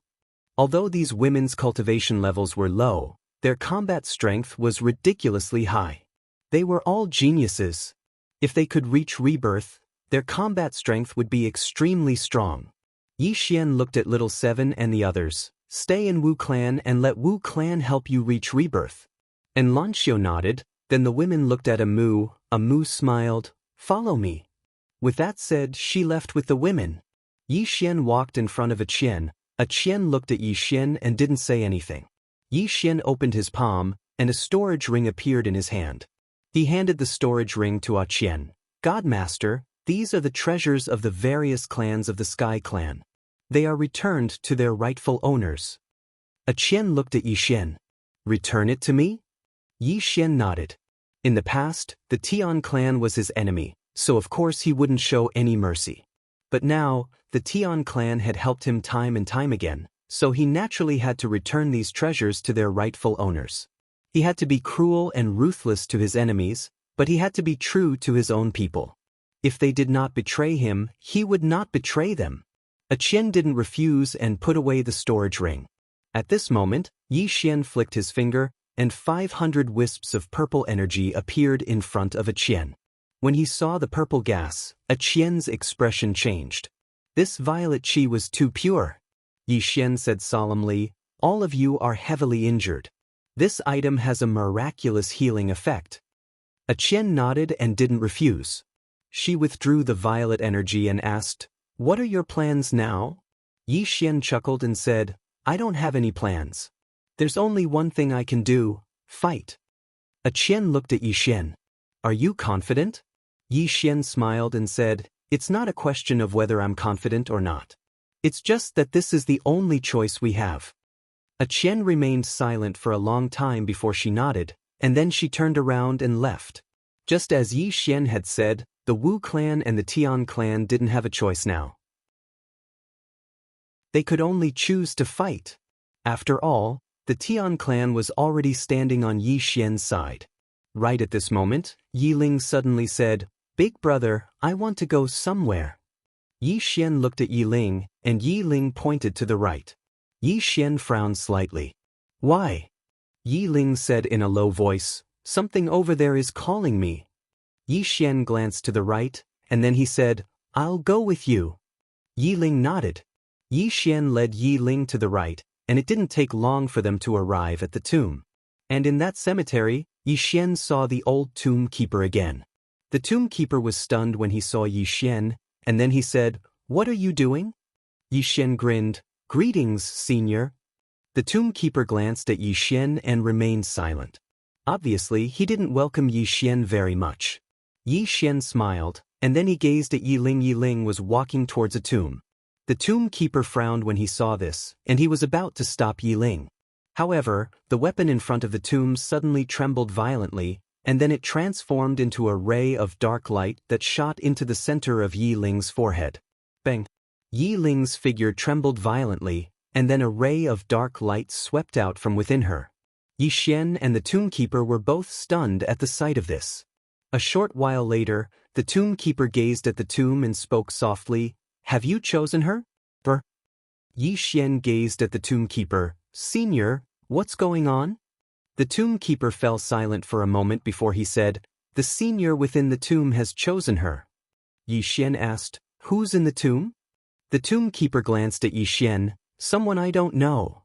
Although these women's cultivation levels were low, their combat strength was ridiculously high. They were all geniuses. If they could reach rebirth, their combat strength would be extremely strong. Yixian looked at Little Seven and the others. Stay in Wu Clan and let Wu Clan help you reach rebirth. And Lanxiu nodded. Then the women looked at Amu. Amu smiled. Follow me. With that said, she left with the women. Yixian walked in front of Qian. Qian looked at Yixian and didn't say anything. Yixian opened his palm, and a storage ring appeared in his hand. He handed the storage ring to Qian. Godmaster, these are the treasures of the various clans of the Sky Clan. They are returned to their rightful owners. Qian looked at Yixian. Return it to me? Yixian nodded. In the past, the Tian clan was his enemy, so of course he wouldn't show any mercy. But now, the Tian clan had helped him time and time again, so he naturally had to return these treasures to their rightful owners. He had to be cruel and ruthless to his enemies, but he had to be true to his own people. If they did not betray him, he would not betray them. Qian didn't refuse and put away the storage ring. At this moment, Yixian flicked his finger, and 500 wisps of purple energy appeared in front of Qian. When he saw the purple gas, Qian's expression changed. This violet qi was too pure. Yixian said solemnly, all of you are heavily injured. This item has a miraculous healing effect. Qian nodded and didn't refuse. She withdrew the violet energy and asked, what are your plans now? Yixian chuckled and said, I don't have any plans. There's only one thing I can do, fight. Qian looked at Yixian. Are you confident? Yixian smiled and said, it's not a question of whether I'm confident or not. It's just that this is the only choice we have. Qian remained silent for a long time before she nodded, and then she turned around and left. Just as Yixian had said, the Wu clan and the Tian clan didn't have a choice now. They could only choose to fight. After all, the Tian clan was already standing on Yixian's side. Right at this moment, Yiling suddenly said, Big brother, I want to go somewhere. Yixian looked at Yiling, and Yiling pointed to the right. Yixian frowned slightly. Why? Yiling said in a low voice, something over there is calling me. Yixian glanced to the right, and then he said, I'll go with you. Yiling nodded. Yixian led Yiling to the right, and it didn't take long for them to arrive at the tomb. And in that cemetery, Yixian saw the old tomb keeper again. The tomb keeper was stunned when he saw Yixian, and then he said, What are you doing? Yixian grinned, Greetings, senior. The tomb keeper glanced at Yixian and remained silent. Obviously, he didn't welcome Yixian very much. Yixian smiled, and then he gazed at Yiling. Yiling was walking towards a tomb. The tomb keeper frowned when he saw this, and he was about to stop Yiling. However, the weapon in front of the tomb suddenly trembled violently, and then it transformed into a ray of dark light that shot into the center of Yiling's forehead. Bang! Yiling's figure trembled violently, and then a ray of dark light swept out from within her. Yixian and the tomb keeper were both stunned at the sight of this. A short while later, the tomb keeper gazed at the tomb and spoke softly, Have you chosen her? Yixian gazed at the tomb keeper. Senior, what's going on? The tomb keeper fell silent for a moment before he said, The senior within the tomb has chosen her. Yixian asked, Who's in the tomb? The tomb keeper glanced at Yixian, Someone I don't know.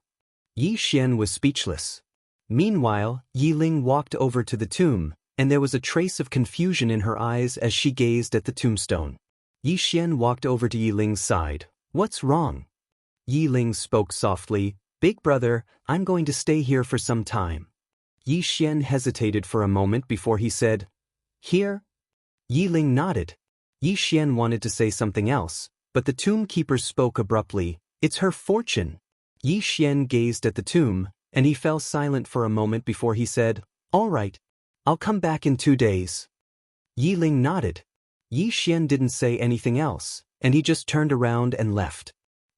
Yixian was speechless. Meanwhile, Yiling walked over to the tomb, and there was a trace of confusion in her eyes as she gazed at the tombstone. Yixian walked over to Yiling's side. What's wrong? Yiling spoke softly, Big brother, I'm going to stay here for some time. Yixian hesitated for a moment before he said, Here? Yiling nodded. Yixian wanted to say something else, but the tomb keeper spoke abruptly, It's her fortune. Yixian gazed at the tomb, and he fell silent for a moment before he said, All right. I'll come back in 2 days. Yiling nodded. Yixian didn't say anything else, and he just turned around and left.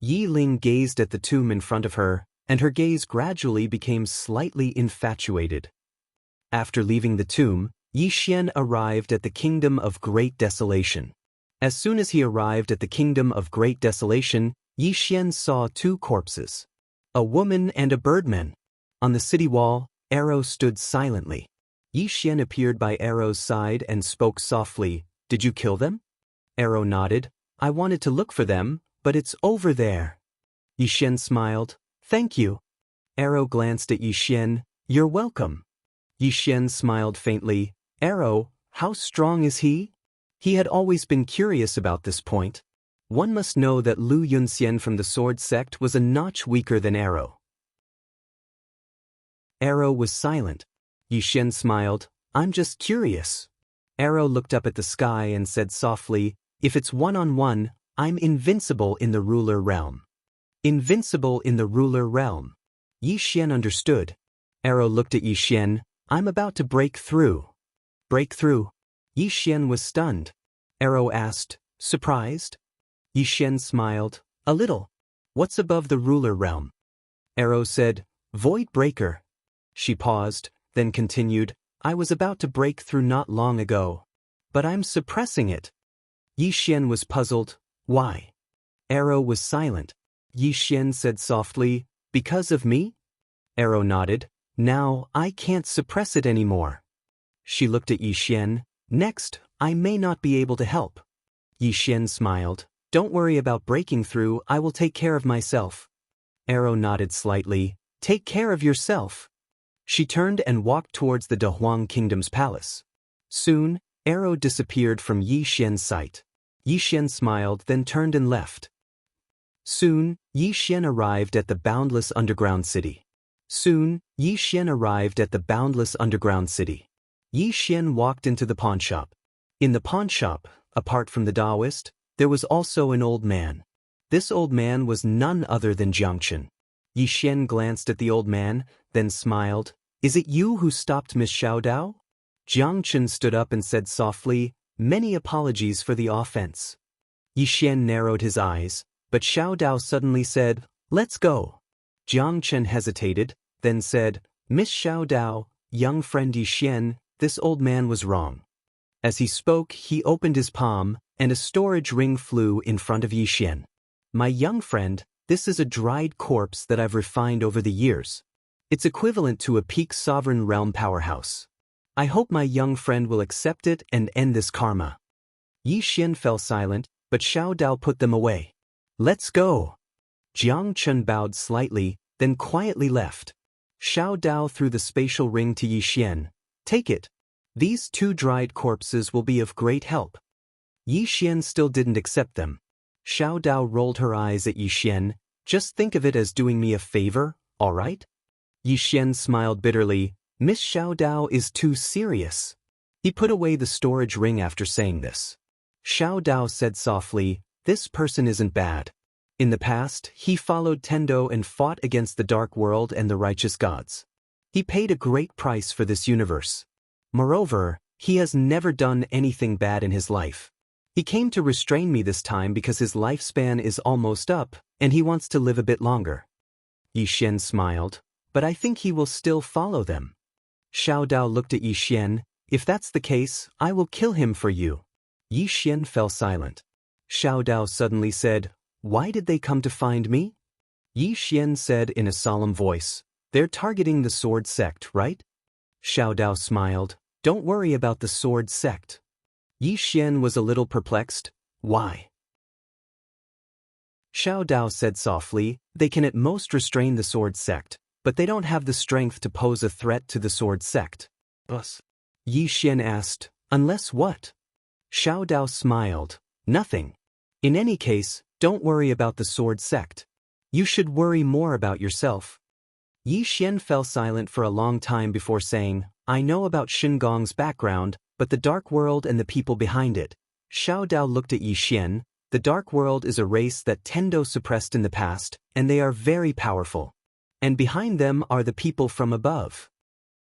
Yi Ling gazed at the tomb in front of her, and her gaze gradually became slightly infatuated. After leaving the tomb, Yi Xian arrived at the Kingdom of Great Desolation. As soon as he arrived at the Kingdom of Great Desolation, Yi Xian saw two corpses, a woman and a birdman. On the city wall, Arrow stood silently. Yi Xian appeared by Arrow's side and spoke softly, "Did you kill them?" Arrow nodded, "I wanted to look for them, but it's over there." Yi Xian smiled, "Thank you." Arrow glanced at Yi Xian, "You're welcome." Yi Xian smiled faintly, "Arrow, how strong is he?" He had always been curious about this point. One must know that Lu Yunxian from the Sword Sect was a notch weaker than Arrow. Arrow was silent. Yi Xian smiled, "I'm just curious." Arrow looked up at the sky and said softly, "If it's one-on-one, I'm invincible in the ruler realm." Invincible in the ruler realm. Yi Xian understood. Arrow looked at Yi Xian, "I'm about to break through." Break through? Yi Xian was stunned. Arrow asked, "Surprised?" Yi Xian smiled, "A little. What's above the ruler realm?" Arrow said, "Void breaker." She paused, then continued, "I was about to break through not long ago. But I'm suppressing it." Yi Xian was puzzled. Why? Arrow was silent. Yi Xian said softly, "Because of me?" Arrow nodded. "Now, I can't suppress it anymore." She looked at Yi Xian. "Next, I may not be able to help." Yi Xian smiled. "Don't worry about breaking through, I will take care of myself." Arrow nodded slightly. "Take care of yourself." She turned and walked towards the Dahuang Kingdom's palace. Soon, Arrow disappeared from Yi Xian's sight. Yi Xian smiled, then turned and left. Soon, Yi Xian arrived at the boundless underground city. Soon, Yi Xian arrived at the boundless underground city. Yi Xian walked into the pawnshop. In the pawnshop, apart from the Daoist, there was also an old man. This old man was none other than Jiangchen. Yi Xian glanced at the old man, then smiled. "Is it you who stopped Miss Xiaodao?" Jiangchen stood up and said softly, "Many apologies for the offense." Yi Xian narrowed his eyes, but Xiaodao suddenly said, "Let's go." Jiangchen hesitated, then said, "Miss Xiaodao, young friend Yi Xian, this old man was wrong." As he spoke, he opened his palm, and a storage ring flew in front of Yi Xian. "My young friend, this is a dried corpse that I've refined over the years. It's equivalent to a peak sovereign realm powerhouse. I hope my young friend will accept it and end this karma." Yi Xian fell silent, but Xiaodao put them away. "Let's go." Jiangchen bowed slightly, then quietly left. Xiaodao threw the spatial ring to Yi Xian. "Take it. These two dried corpses will be of great help." Yi Xian still didn't accept them. Xiaodao rolled her eyes at Yi Xian. "Just think of it as doing me a favor, all right?" Yi Xian smiled bitterly. "Miss Xiaodao is too serious." He put away the storage ring after saying this. Xiaodao said softly, "This person isn't bad. In the past, he followed Tendo and fought against the dark world and the righteous gods. He paid a great price for this universe. Moreover, he has never done anything bad in his life. He came to restrain me this time because his lifespan is almost up, and he wants to live a bit longer." Yi Xian smiled, "But I think he will still follow them." Xiaodao looked at Yi Xian. "If that's the case, I will kill him for you." Yi Xian fell silent. Xiaodao suddenly said, "Why did they come to find me?" Yi Xian said in a solemn voice, "They're targeting the Sword Sect, right?" Xiaodao smiled. "Don't worry about the Sword Sect." Yi Xian was a little perplexed. "Why?" Xiaodao said softly, "They can at most restrain the Sword Sect, but they don't have the strength to pose a threat to the Sword Sect." Us. Yi Xian asked, "Unless what?" Xiaodao smiled. "Nothing. In any case, don't worry about the Sword Sect. You should worry more about yourself." Yi Xian fell silent for a long time before saying, "I know about Shingong's background, but the Dark World and the people behind it." Xiaodao looked at Yi Xian. "The Dark World is a race that Tendo suppressed in the past, and they are very powerful. And behind them are the people from above."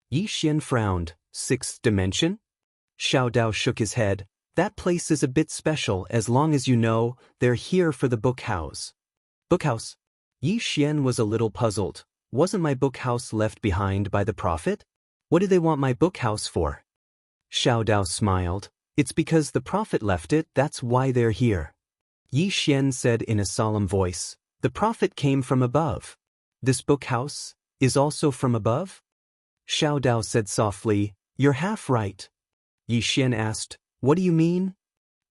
Yi Xian frowned. "Sixth dimension?" Xiaodao shook his head. "That place is a bit special as long as you know they're here for the book house." Bookhouse. Yi Xian was a little puzzled. Wasn't my bookhouse left behind by the prophet? What do they want my bookhouse for? Xiao Dao smiled. It's because the prophet left it, that's why they're here. Yi Xian said in a solemn voice, the prophet came from above. This bookhouse is also from above? Xiao Dao said softly, you're half right. Yi Xian asked, what do you mean?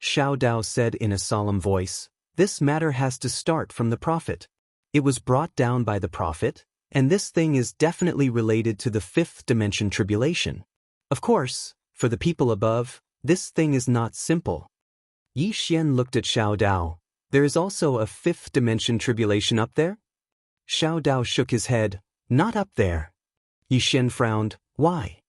Xiao Dao said in a solemn voice, this matter has to start from the prophet. It was brought down by the prophet, and this thing is definitely related to the fifth dimension tribulation. Of course, for the people above, this thing is not simple. Yi Xian looked at Xiao Dao. There is also a fifth dimension tribulation up there? Xiao Dao shook his head. Not up there. Yi Xian frowned. Why?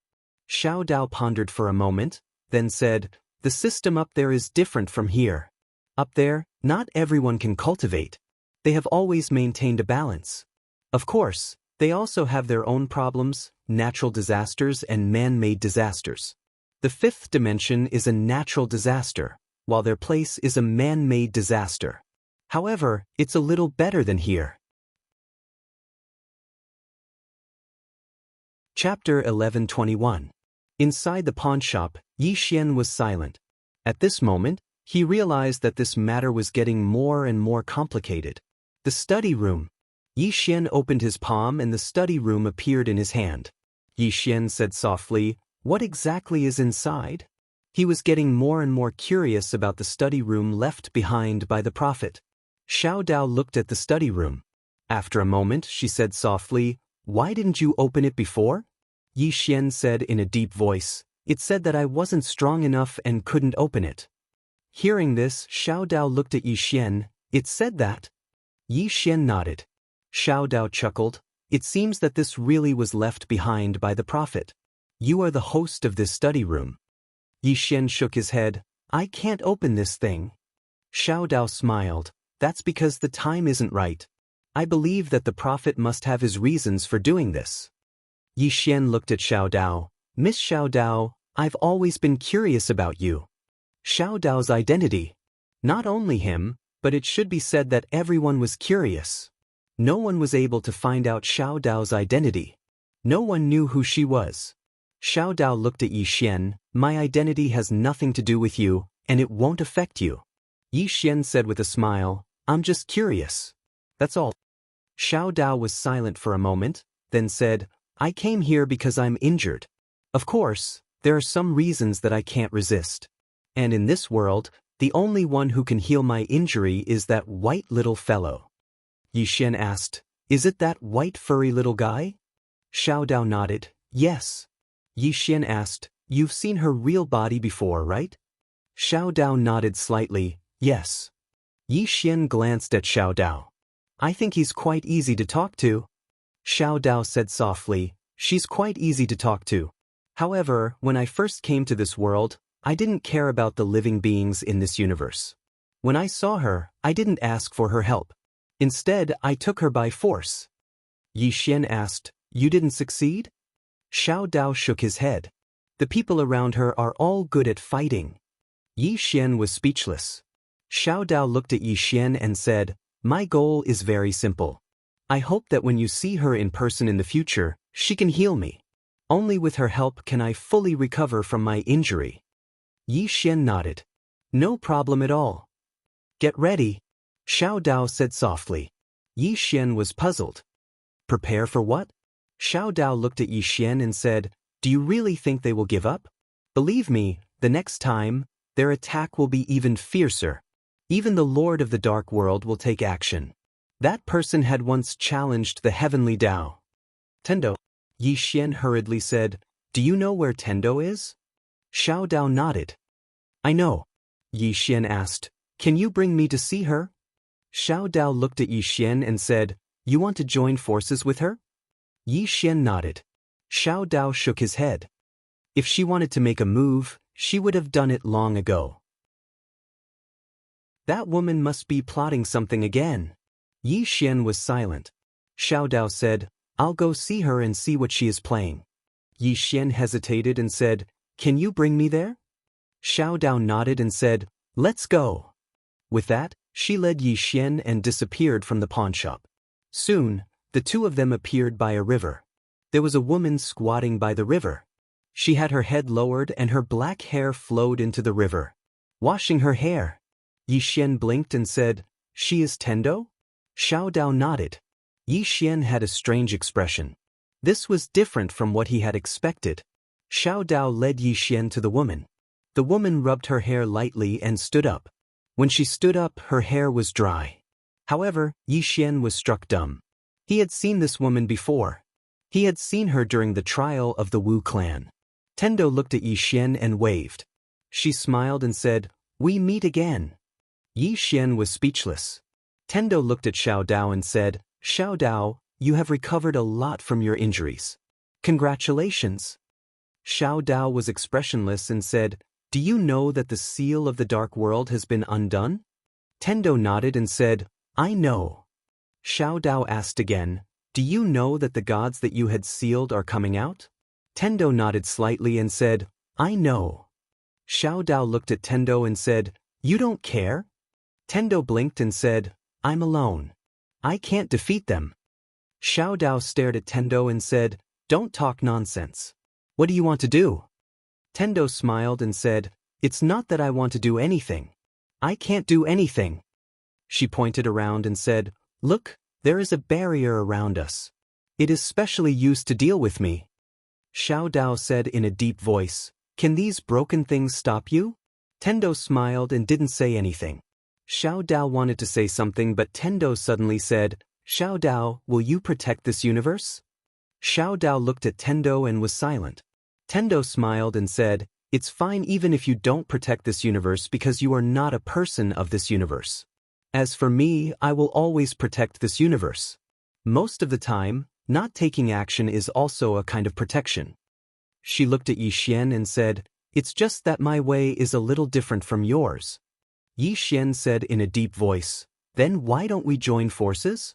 Xiao Dao pondered for a moment, then said, the system up there is different from here. Up there, not everyone can cultivate. They have always maintained a balance. Of course, they also have their own problems, natural disasters and man-made disasters. The fifth dimension is a natural disaster, while their place is a man-made disaster. However, it's a little better than here. Chapter 1121. Inside the pawnshop, Yi Xian was silent. At this moment, he realized that this matter was getting more and more complicated. The study room. Yi Xian opened his palm and the study room appeared in his hand. Yi Xian said softly, what exactly is inside? He was getting more and more curious about the study room left behind by the prophet. Xiao Dao looked at the study room. After a moment, she said softly, why didn't you open it before? Yi Xian said in a deep voice, it said that I wasn't strong enough and couldn't open it. Hearing this, Xiao Dao looked at Yi Xian. It said that? Yi Xian nodded. Xiao Dao chuckled. It seems that this really was left behind by the prophet. You are the host of this study room. Yi Xian shook his head. I can't open this thing. Xiao Dao smiled. That's because the time isn't right. I believe that the prophet must have his reasons for doing this. Yi Xian looked at Xiao Dao. Miss Xiao Dao, I've always been curious about you. Xiao Dao's identity. Not only him, but it should be said that everyone was curious. No one was able to find out Xiao Dao's identity. No one knew who she was. Xiao Dao looked at Yi Xian. My identity has nothing to do with you, and it won't affect you. Yi Xian said with a smile, I'm just curious. That's all. Xiao Dao was silent for a moment, then said, I came here because I'm injured. Of course, there are some reasons that I can't resist. And in this world, the only one who can heal my injury is that white little fellow. Yi Xian asked, is it that white furry little guy? Xiao Dao nodded, yes. Yi Xian asked, you've seen her real body before, right? Xiao Dao nodded slightly, yes. Yi Xian glanced at Xiao Dao. I think he's quite easy to talk to. Xiao Dao said softly, she's quite easy to talk to. However, when I first came to this world, I didn't care about the living beings in this universe. When I saw her, I didn't ask for her help. Instead, I took her by force. Yi Xian asked, you didn't succeed? Xiao Dao shook his head. The people around her are all good at fighting. Yi Xian was speechless. Xiao Dao looked at Yi Xian and said, my goal is very simple. I hope that when you see her in person in the future, she can heal me. Only with her help can I fully recover from my injury. Yi Xian nodded. No problem at all. Get ready. Xiao Dao said softly. Yi Xian was puzzled. Prepare for what? Xiao Dao looked at Yi Xian and said, do you really think they will give up? Believe me, the next time, their attack will be even fiercer. Even the Lord of the Dark World will take action. That person had once challenged the heavenly Dao. Tendo. Yi Xian hurriedly said, do you know where Tendo is? Xiao Dao nodded. I know. Yi Xian asked, can you bring me to see her? Xiao Dao looked at Yi Xian and said, you want to join forces with her? Yi Xian nodded. Xiao Dao shook his head. If she wanted to make a move, she would have done it long ago. That woman must be plotting something again. Yi Xian was silent. Xiao Dao said, I'll go see her and see what she is playing. Yi Xian hesitated and said, can you bring me there? Xiao Dao nodded and said, let's go. With that, She led Yi Xian and disappeared from the pawnshop. Soon, the two of them appeared by a river. There was a woman squatting by the river. She had her head lowered and her black hair flowed into the river. Washing her hair. Yi Xian blinked and said, "She is Tendo?" Xiao Dao nodded. Yi Xian had a strange expression. This was different from what he had expected. Xiao Dao led Yi Xian to the woman. The woman rubbed her hair lightly and stood up. When she stood up, her hair was dry. However, Yi Xian was struck dumb. He had seen this woman before. He had seen her during the trial of the Wu clan. Tendo looked at Yi Xian and waved. She smiled and said, "We meet again." Yi Xian was speechless. Tendo looked at Xiao Dao and said, "Xiao Dao, you have recovered a lot from your injuries. Congratulations." Xiao Dao was expressionless and said, "Do you know that the seal of the dark world has been undone?" Tendo nodded and said, "I know." Xiao Dao asked again, "Do you know that the gods that you had sealed are coming out?" Tendo nodded slightly and said, "I know." Xiao Dao looked at Tendo and said, "You don't care?" Tendo blinked and said, "I'm alone. I can't defeat them." Xiao Dao stared at Tendo and said, "Don't talk nonsense. What do you want to do?" Tendo smiled and said, "It's not that I want to do anything. I can't do anything." She pointed around and said, "Look, there is a barrier around us. It is specially used to deal with me." Xiao Dao said in a deep voice, "Can these broken things stop you?" Tendo smiled and didn't say anything. Xiao Dao wanted to say something, but Tendo suddenly said, "Xiao Dao, will you protect this universe?" Xiao Dao looked at Tendo and was silent. Tendo smiled and said, "It's fine even if you don't protect this universe because you are not a person of this universe. As for me, I will always protect this universe. Most of the time, not taking action is also a kind of protection." She looked at Yi Xian and said, "It's just that my way is a little different from yours." Yi Xian said in a deep voice, "Then why don't we join forces?"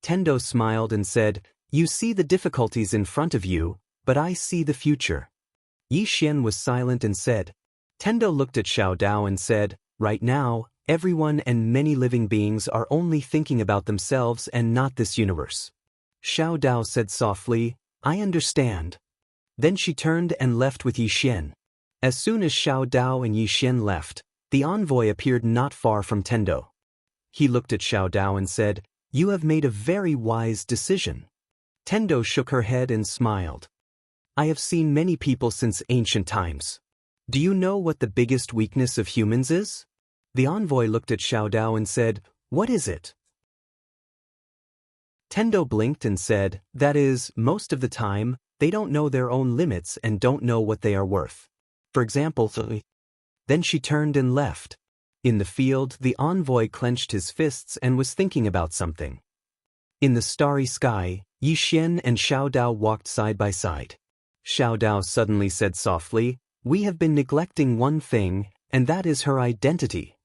Tendo smiled and said, "You see the difficulties in front of you, but I see the future." Yi Xian was silent and said. Tendo looked at Xiao Dao and said, "Right now, everyone and many living beings are only thinking about themselves and not this universe." Xiao Dao said softly, "I understand." Then she turned and left with Yi Xian. As soon as Xiao Dao and Yi Xian left, the envoy appeared not far from Tendo. He looked at Xiao Dao and said, "You have made a very wise decision." Tendo shook her head and smiled. "I have seen many people since ancient times. Do you know what the biggest weakness of humans is?" The envoy looked at Xiao Dao and said, "What is it?" Tendo blinked and said, "That is, most of the time, they don't know their own limits and don't know what they are worth. For example, Then she turned and left. In the field, the envoy clenched his fists and was thinking about something. In the starry sky, Yi Xian and Xiao Dao walked side by side. Xiao Dao suddenly said softly, "We have been neglecting one thing, and that is her identity."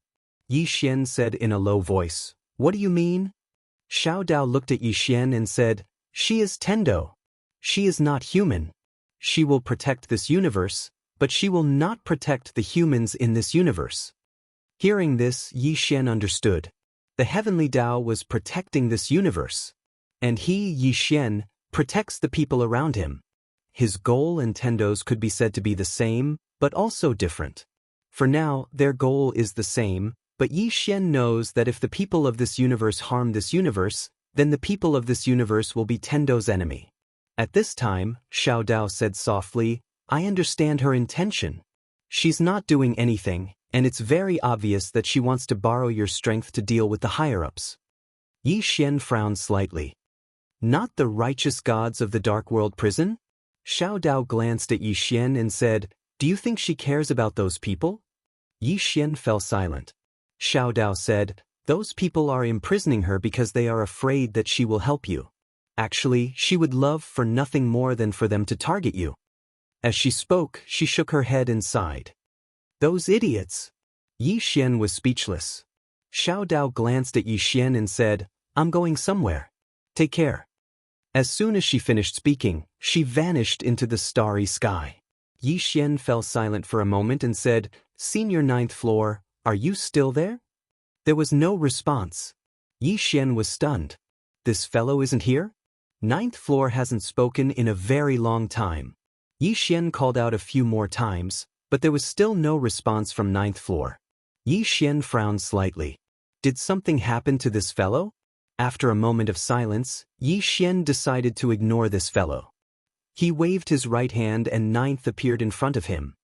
Yi Xian said in a low voice, "What do you mean?" Xiao Dao looked at Yi Xian and said, "She is Tendo. She is not human. She will protect this universe, but she will not protect the humans in this universe." Hearing this, Yi Xian understood. The heavenly Dao was protecting this universe. And he, Yi Xian, protects the people around him. His goal and Tendo's could be said to be the same, but also different. For now, their goal is the same, but Yi Xian knows that if the people of this universe harm this universe, then the people of this universe will be Tendo's enemy. At this time, Xiao Dao said softly, "I understand her intention. She's not doing anything, and it's very obvious that she wants to borrow your strength to deal with the higher-ups." Yi Xian frowned slightly. "Not the righteous gods of the Dark World prison?" Xiao Dao glanced at Yi Xian and said, "Do you think she cares about those people?" Yi Xian fell silent. Xiao Dao said, "Those people are imprisoning her because they are afraid that she will help you. Actually, she would love for nothing more than for them to target you." As she spoke, she shook her head and sighed. "Those idiots!" Yi Xian was speechless. Xiao Dao glanced at Yi Xian and said, "I'm going somewhere. Take care." As soon as she finished speaking, she vanished into the starry sky. Yi Xian fell silent for a moment and said, "Senior ninth floor, are you still there?" There was no response. Yi Xian was stunned. This fellow isn't here? Ninth floor hasn't spoken in a very long time. Yi Xian called out a few more times, but there was still no response from ninth floor. Yi Xian frowned slightly. Did something happen to this fellow? After a moment of silence, Yi Xian decided to ignore this fellow. He waved his right hand and ninth appeared in front of him.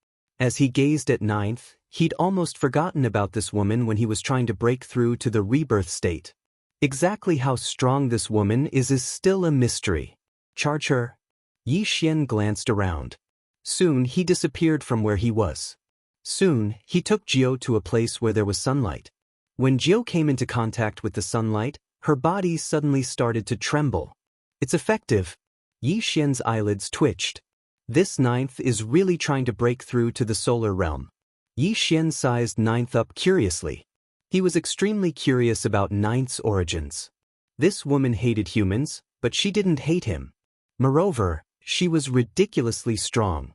As he gazed at ninth, he'd almost forgotten about this woman when he was trying to break through to the rebirth state. Exactly how strong this woman is still a mystery. Charge her. Yi Xian glanced around. Soon he disappeared from where he was. Soon he took Jiao to a place where there was sunlight. When Jiao came into contact with the sunlight, her body suddenly started to tremble. It's effective. Yi Xian's eyelids twitched. This ninth is really trying to break through to the solar realm. Yi Xian sized ninth up curiously. He was extremely curious about ninth's origins. This woman hated humans, but she didn't hate him. Moreover, she was ridiculously strong.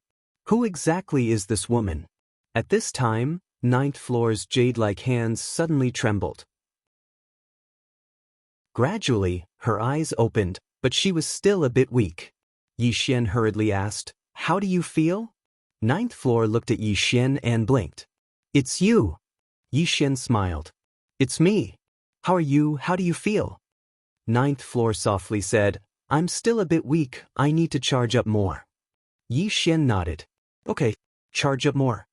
Who exactly is this woman? At this time, ninth floor's jade-like hands suddenly trembled. Gradually, her eyes opened, but she was still a bit weak. Yi Xian hurriedly asked, "How do you feel?" Ninth floor looked at Yi Xian and blinked. "It's you." Yi Xian smiled. "It's me. How are you? How do you feel?" Ninth floor softly said, "I'm still a bit weak, I need to charge up more." Yi Xian nodded. "Okay, charge up more."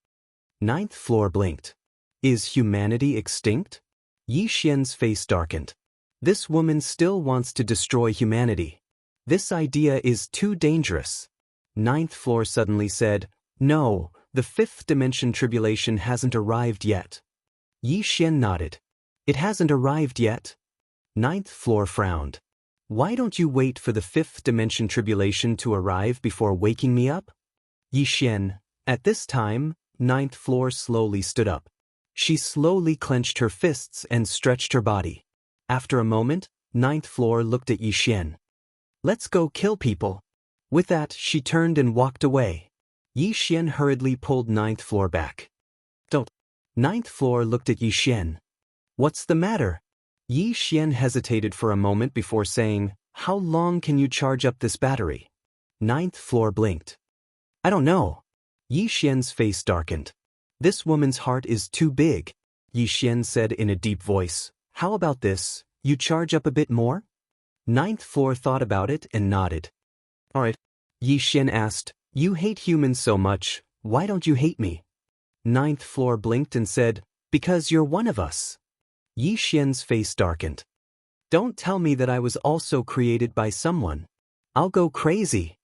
Ninth floor blinked. "Is humanity extinct?" Yi Xian's face darkened. This woman still wants to destroy humanity. This idea is too dangerous. Ninth floor suddenly said, "No, the fifth dimension tribulation hasn't arrived yet." Yi Xian nodded. "It hasn't arrived yet?" Ninth floor frowned. "Why don't you wait for the fifth dimension tribulation to arrive before waking me up?" Yi Xian. At this time, ninth floor slowly stood up. She slowly clenched her fists and stretched her body. After a moment, ninth floor looked at Yi Xian. "Let's go kill people." With that, she turned and walked away. Yi Xian hurriedly pulled ninth floor back. "Don't." Ninth floor looked at Yi Xian. "What's the matter?" Yi Xian hesitated for a moment before saying, "How long can you charge up this battery?" Ninth floor blinked. "I don't know." Yi Xian's face darkened. "This woman's heart is too big," Yi Xian said in a deep voice. "How about this, you charge up a bit more?" Ninth floor thought about it and nodded. "All right." Yi Xian asked, "You hate humans so much, why don't you hate me?" Ninth floor blinked and said, "Because you're one of us." Yi Xian's face darkened. "Don't tell me that I was also created by someone. I'll go crazy.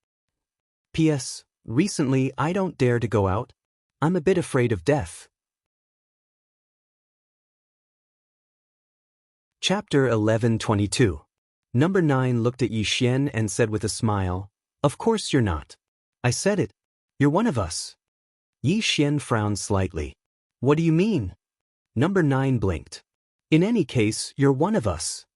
P.S. Recently I don't dare to go out. I'm a bit afraid of death." Chapter 11:22. Number 9 looked at Yi Xian and said with a smile, "Of course you're not. I said it. You're one of us." Yi Xian frowned slightly. "What do you mean?" Number 9 blinked. "In any case, you're one of us."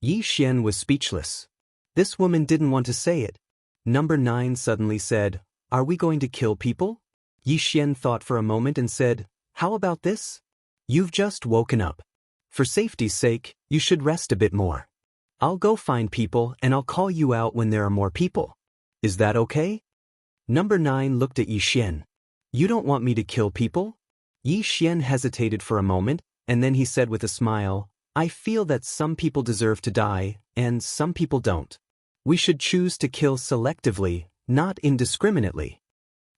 Yi Xian was speechless. This woman didn't want to say it. Number 9 suddenly said, "Are we going to kill people?" Yi Xian thought for a moment and said, "How about this? You've just woken up. For safety's sake, you should rest a bit more. I'll go find people and I'll call you out when there are more people. Is that okay?" Number 9 looked at Yi Xian. "You don't want me to kill people?" Yi Xian hesitated for a moment, and then he said with a smile, "I feel that some people deserve to die, and some people don't. We should choose to kill selectively, not indiscriminately."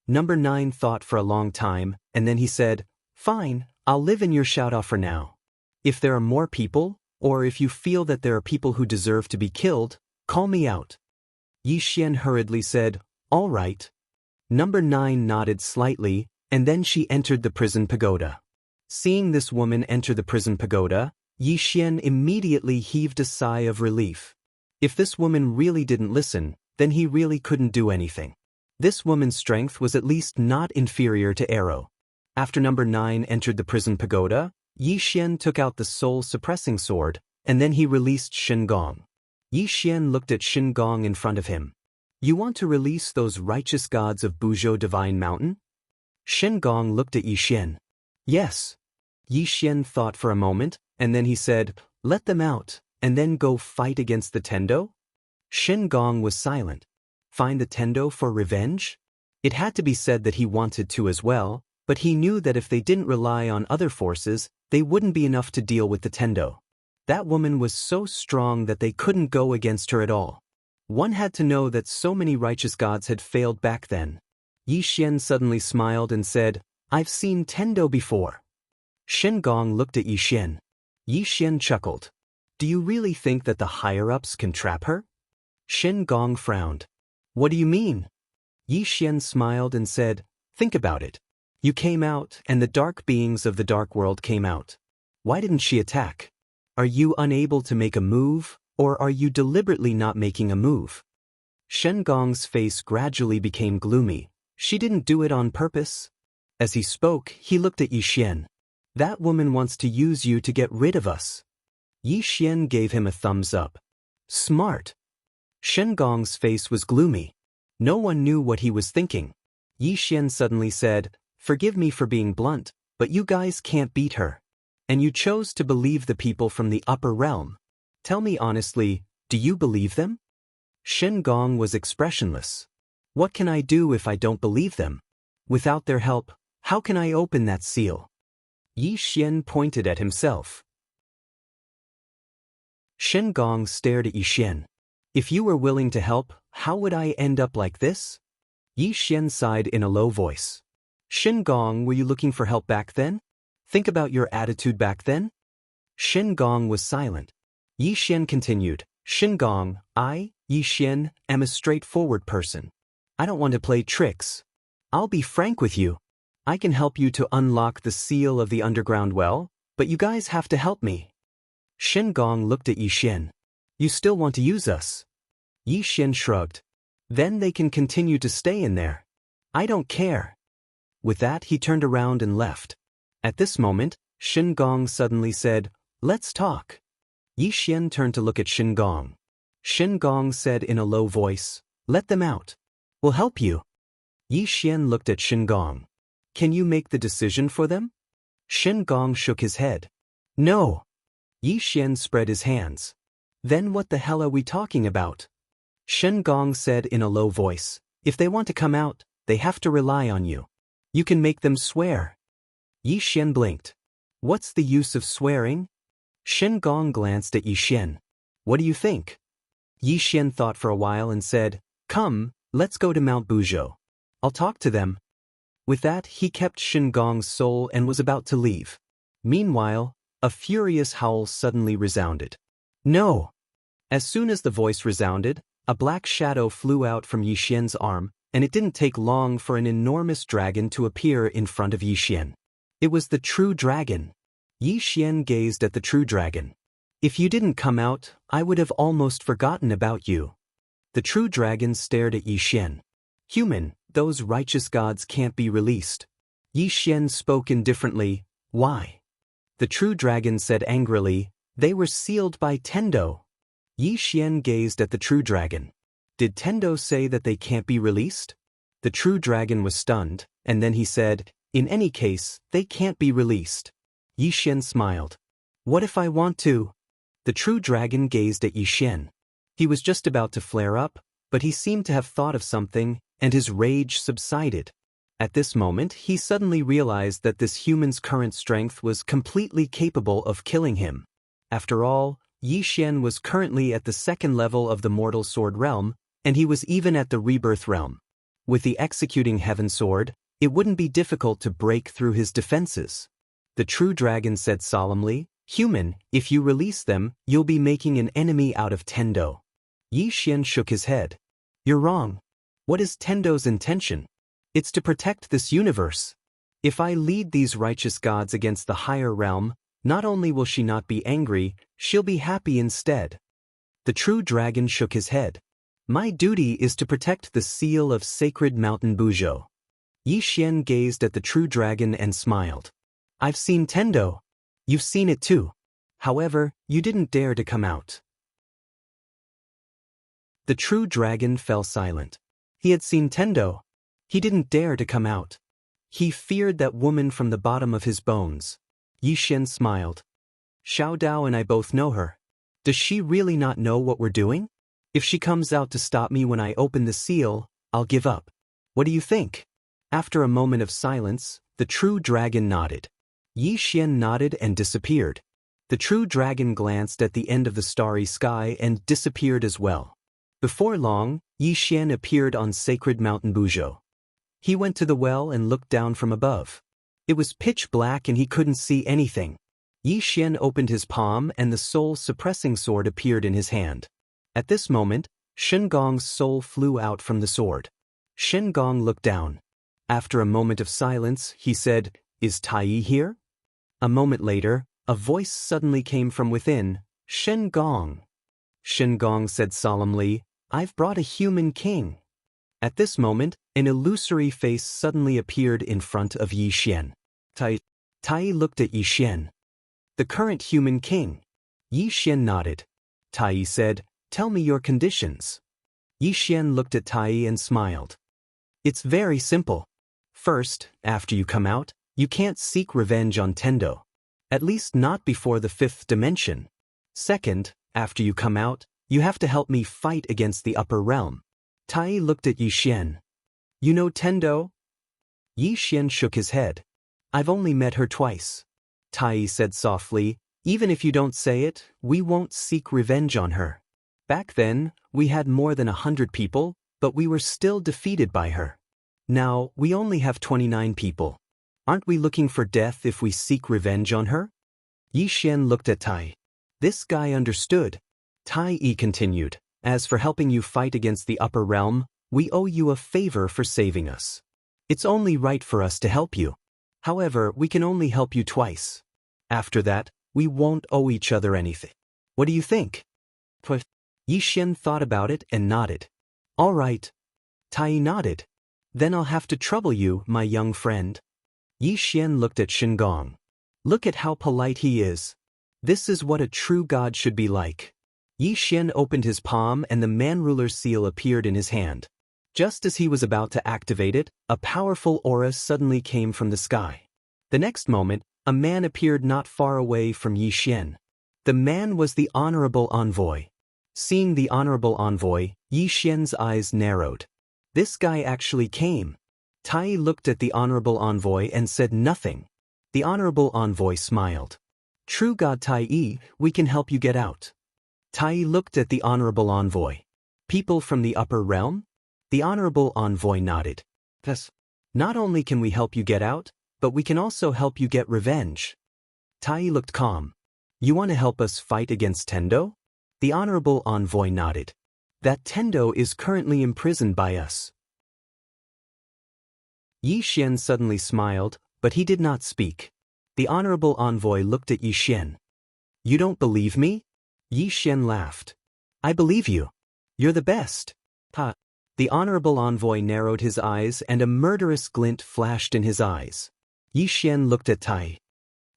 Number 9 thought for a long time, and then he said, "Fine, I'll live in your shout-off for now. If there are more people, or if you feel that there are people who deserve to be killed, call me out." Yi Xian hurriedly said, "All right." Number 9 nodded slightly, and then she entered the prison pagoda. Seeing this woman enter the prison pagoda, Yi Xian immediately heaved a sigh of relief. If this woman really didn't listen, then he really couldn't do anything. This woman's strength was at least not inferior to Arrow. After number 9 entered the prison pagoda, Yi Xian took out the soul-suppressing sword, and then he released Shen Gong. Yi Xian looked at Shen Gong in front of him. "You want to release those righteous gods of Buzhou Divine Mountain?" Shen Gong looked at Yi Xian. "Yes." Yi Xian thought for a moment, and then he said, "Let them out, and then go fight against the Tendo?" Shen Gong was silent. Find the Tendo for revenge? It had to be said that he wanted to as well, but he knew that if they didn't rely on other forces, they wouldn't be enough to deal with the Tendo. That woman was so strong that they couldn't go against her at all. One had to know that so many righteous gods had failed back then. Yi Xian suddenly smiled and said, "I've seen Tendo before." Shen Gong looked at Yi Xian. Yi Xian chuckled. "Do you really think that the higher-ups can trap her?" Shen Gong frowned. "What do you mean?" Yi Xian smiled and said, "Think about it. You came out, and the dark beings of the dark world came out. Why didn't she attack? Are you unable to make a move, or are you deliberately not making a move?" Shen Gong's face gradually became gloomy. She didn't do it on purpose. As he spoke, he looked at Yi Xian. "That woman wants to use you to get rid of us." Yi Xian gave him a thumbs up. "Smart." Shen Gong's face was gloomy. No one knew what he was thinking. Yi Xian suddenly said, "Forgive me for being blunt, but you guys can't beat her. And you chose to believe the people from the upper realm. Tell me honestly, do you believe them?" Shen Gong was expressionless. "What can I do if I don't believe them? Without their help, how can I open that seal?" Yi Xian pointed at himself. Shen Gong stared at Yi Xian. "If you were willing to help, how would I end up like this?" Yi Xian sighed in a low voice. "Shen Gong, were you looking for help back then? Think about your attitude back then." Shen Gong was silent. Yi Xian continued, "Shen Gong, I, Yi Xian, am a straightforward person. I don't want to play tricks. I'll be frank with you. I can help you to unlock the seal of the underground well, but you guys have to help me." Shen Gong looked at Yi Xian. "You still want to use us?" Yi Xian shrugged. "Then they can continue to stay in there. I don't care." With that, he turned around and left. At this moment, Shen Gong suddenly said, "Let's talk." Yi Xian turned to look at Shen Gong. Shen Gong said in a low voice, "Let them out. We'll help you." Yi Xian looked at Shen Gong. "Can you make the decision for them?" Shen Gong shook his head. "No." Yi Xian spread his hands. "Then what the hell are we talking about?" Shen Gong said in a low voice, "If they want to come out, they have to rely on you. You can make them swear." Yi Xian blinked. "What's the use of swearing?" Shen Gong glanced at Yi Xian. "What do you think?" Yi Xian thought for a while and said, "Come, let's go to Mount Buzhou. I'll talk to them." With that, he kept Shen Gong's soul and was about to leave. Meanwhile, a furious howl suddenly resounded. "No!" As soon as the voice resounded, a black shadow flew out from Yi Xian's arm, and it didn't take long for an enormous dragon to appear in front of Yi Xian. It was the true dragon. Yi Xian gazed at the true dragon. "If you didn't come out, I would have almost forgotten about you." The true dragon stared at Yi Xian. "Human, those righteous gods can't be released." Yi Xian spoke indifferently, "Why?" The true dragon said angrily, "They were sealed by Tendo." Yi Xian gazed at the true dragon. "Did Tendo say that they can't be released?" The true dragon was stunned, and then he said, "In any case, they can't be released." Yi Xian smiled. "What if I want to?" The true dragon gazed at Yi Xian. He was just about to flare up, but he seemed to have thought of something, and his rage subsided. At this moment, he suddenly realized that this human's current strength was completely capable of killing him. After all, Yi Xian was currently at the second level of the mortal sword realm, and he was even at the rebirth realm. With the executing heaven sword, it wouldn't be difficult to break through his defenses. The true dragon said solemnly, "Human, if you release them, you'll be making an enemy out of Tendo." Yi Xian shook his head. "You're wrong. What is Tendo's intention? It's to protect this universe. If I lead these righteous gods against the higher realm, not only will she not be angry, she'll be happy instead." The true dragon shook his head. "My duty is to protect the seal of sacred Mountain Buzhou." Yi Xian gazed at the true dragon and smiled. "I've seen Tendo. You've seen it too. However, you didn't dare to come out." The true dragon fell silent. He had seen Tendo. He didn't dare to come out. He feared that woman from the bottom of his bones. Yi Xian smiled. Xiao Dao and I both know her. Does she really not know what we're doing? If she comes out to stop me when I open the seal, I'll give up. What do you think? After a moment of silence, the true dragon nodded. Yi Xian nodded and disappeared. The true dragon glanced at the end of the starry sky and disappeared as well. Before long, Yi Xian appeared on sacred mountain Buzhou. He went to the well and looked down from above. It was pitch black and he couldn't see anything. Yi Xian opened his palm and the soul-suppressing sword appeared in his hand. At this moment, Shen Gong's soul flew out from the sword. Shen Gong looked down. After a moment of silence, he said, "Is Tai Yi here?" A moment later, a voice suddenly came from within, "Shen Gong." Shen Gong said solemnly, "I've brought a human king." At this moment, an illusory face suddenly appeared in front of Yi Xian. Tai Yi looked at Yi Xian. "The current human king." Yi Xian nodded. Tai Yi said, "Tell me your conditions." Yi Xian looked at Tai Yi and smiled. "It's very simple. First, after you come out, you can't seek revenge on Tendo. At least not before the 5th dimension. Second, after you come out, you have to help me fight against the upper realm." Tai Yi looked at Yi Xian. "You know Tendo?" Yi Xian shook his head. "I've only met her twice." Tai Yi said softly, "Even if you don't say it, we won't seek revenge on her. Back then, we had more than 100 people, but we were still defeated by her. Now, we only have 29 people. Aren't we looking for death if we seek revenge on her?" Yi Xian looked at Tai Yi. This guy understood. Tai Yi continued, "As for helping you fight against the upper realm, we owe you a favor for saving us. It's only right for us to help you. However, we can only help you twice. After that, we won't owe each other anything. What do you think?" Yi Xian thought about it and nodded. "All right." Tai Yi nodded. "Then I'll have to trouble you, my young friend." Yi Xian looked at Shen Gong. "Look at how polite he is. This is what a true god should be like." Yi Xian opened his palm and the man-ruler's seal appeared in his hand. Just as he was about to activate it, a powerful aura suddenly came from the sky. The next moment, a man appeared not far away from Yi Xian. The man was the Honorable Envoy. Seeing the Honorable Envoy, Yi Xian's eyes narrowed. This guy actually came. Tai Yi looked at the Honorable Envoy and said nothing. The Honorable Envoy smiled. "True God Tai Yi, we can help you get out." Tai Yi looked at the Honorable Envoy. "People from the upper realm?" The Honorable Envoy nodded. "Yes. Not only can we help you get out, but we can also help you get revenge." Tai Yi looked calm. "You want to help us fight against Tendo?" The Honorable Envoy nodded. "That Tendo is currently imprisoned by us." Yi Xian suddenly smiled, but he did not speak. The Honorable Envoy looked at Yi Xian. "You don't believe me?" Yi Xian laughed. "I believe you. You're the best." Ha! The Honorable Envoy narrowed his eyes and a murderous glint flashed in his eyes. Yi Xian looked at Tai Yi.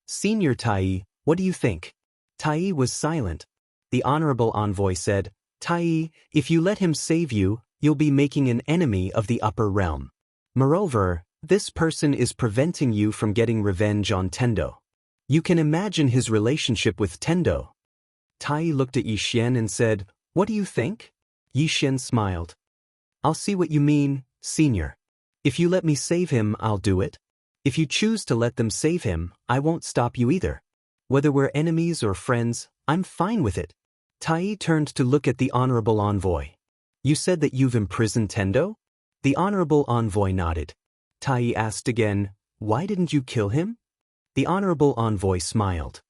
"Senior Tai Yi, what do you think?" Tai Yi was silent. The Honorable Envoy said, "Tai Yi, if you let him save you, you'll be making an enemy of the upper realm. Moreover, this person is preventing you from getting revenge on Tendo. You can imagine his relationship with Tendo." Tai Yi looked at Yi Xian and said, "What do you think?" Yi Xian smiled. "I'll see what you mean, Senior. If you let me save him, I'll do it. If you choose to let them save him, I won't stop you either. Whether we're enemies or friends, I'm fine with it." Tai Yi turned to look at the Honorable Envoy. "You said that you've imprisoned Tendo?" The Honorable Envoy nodded. Tai Yi asked again, "Why didn't you kill him?" The Honorable Envoy smiled.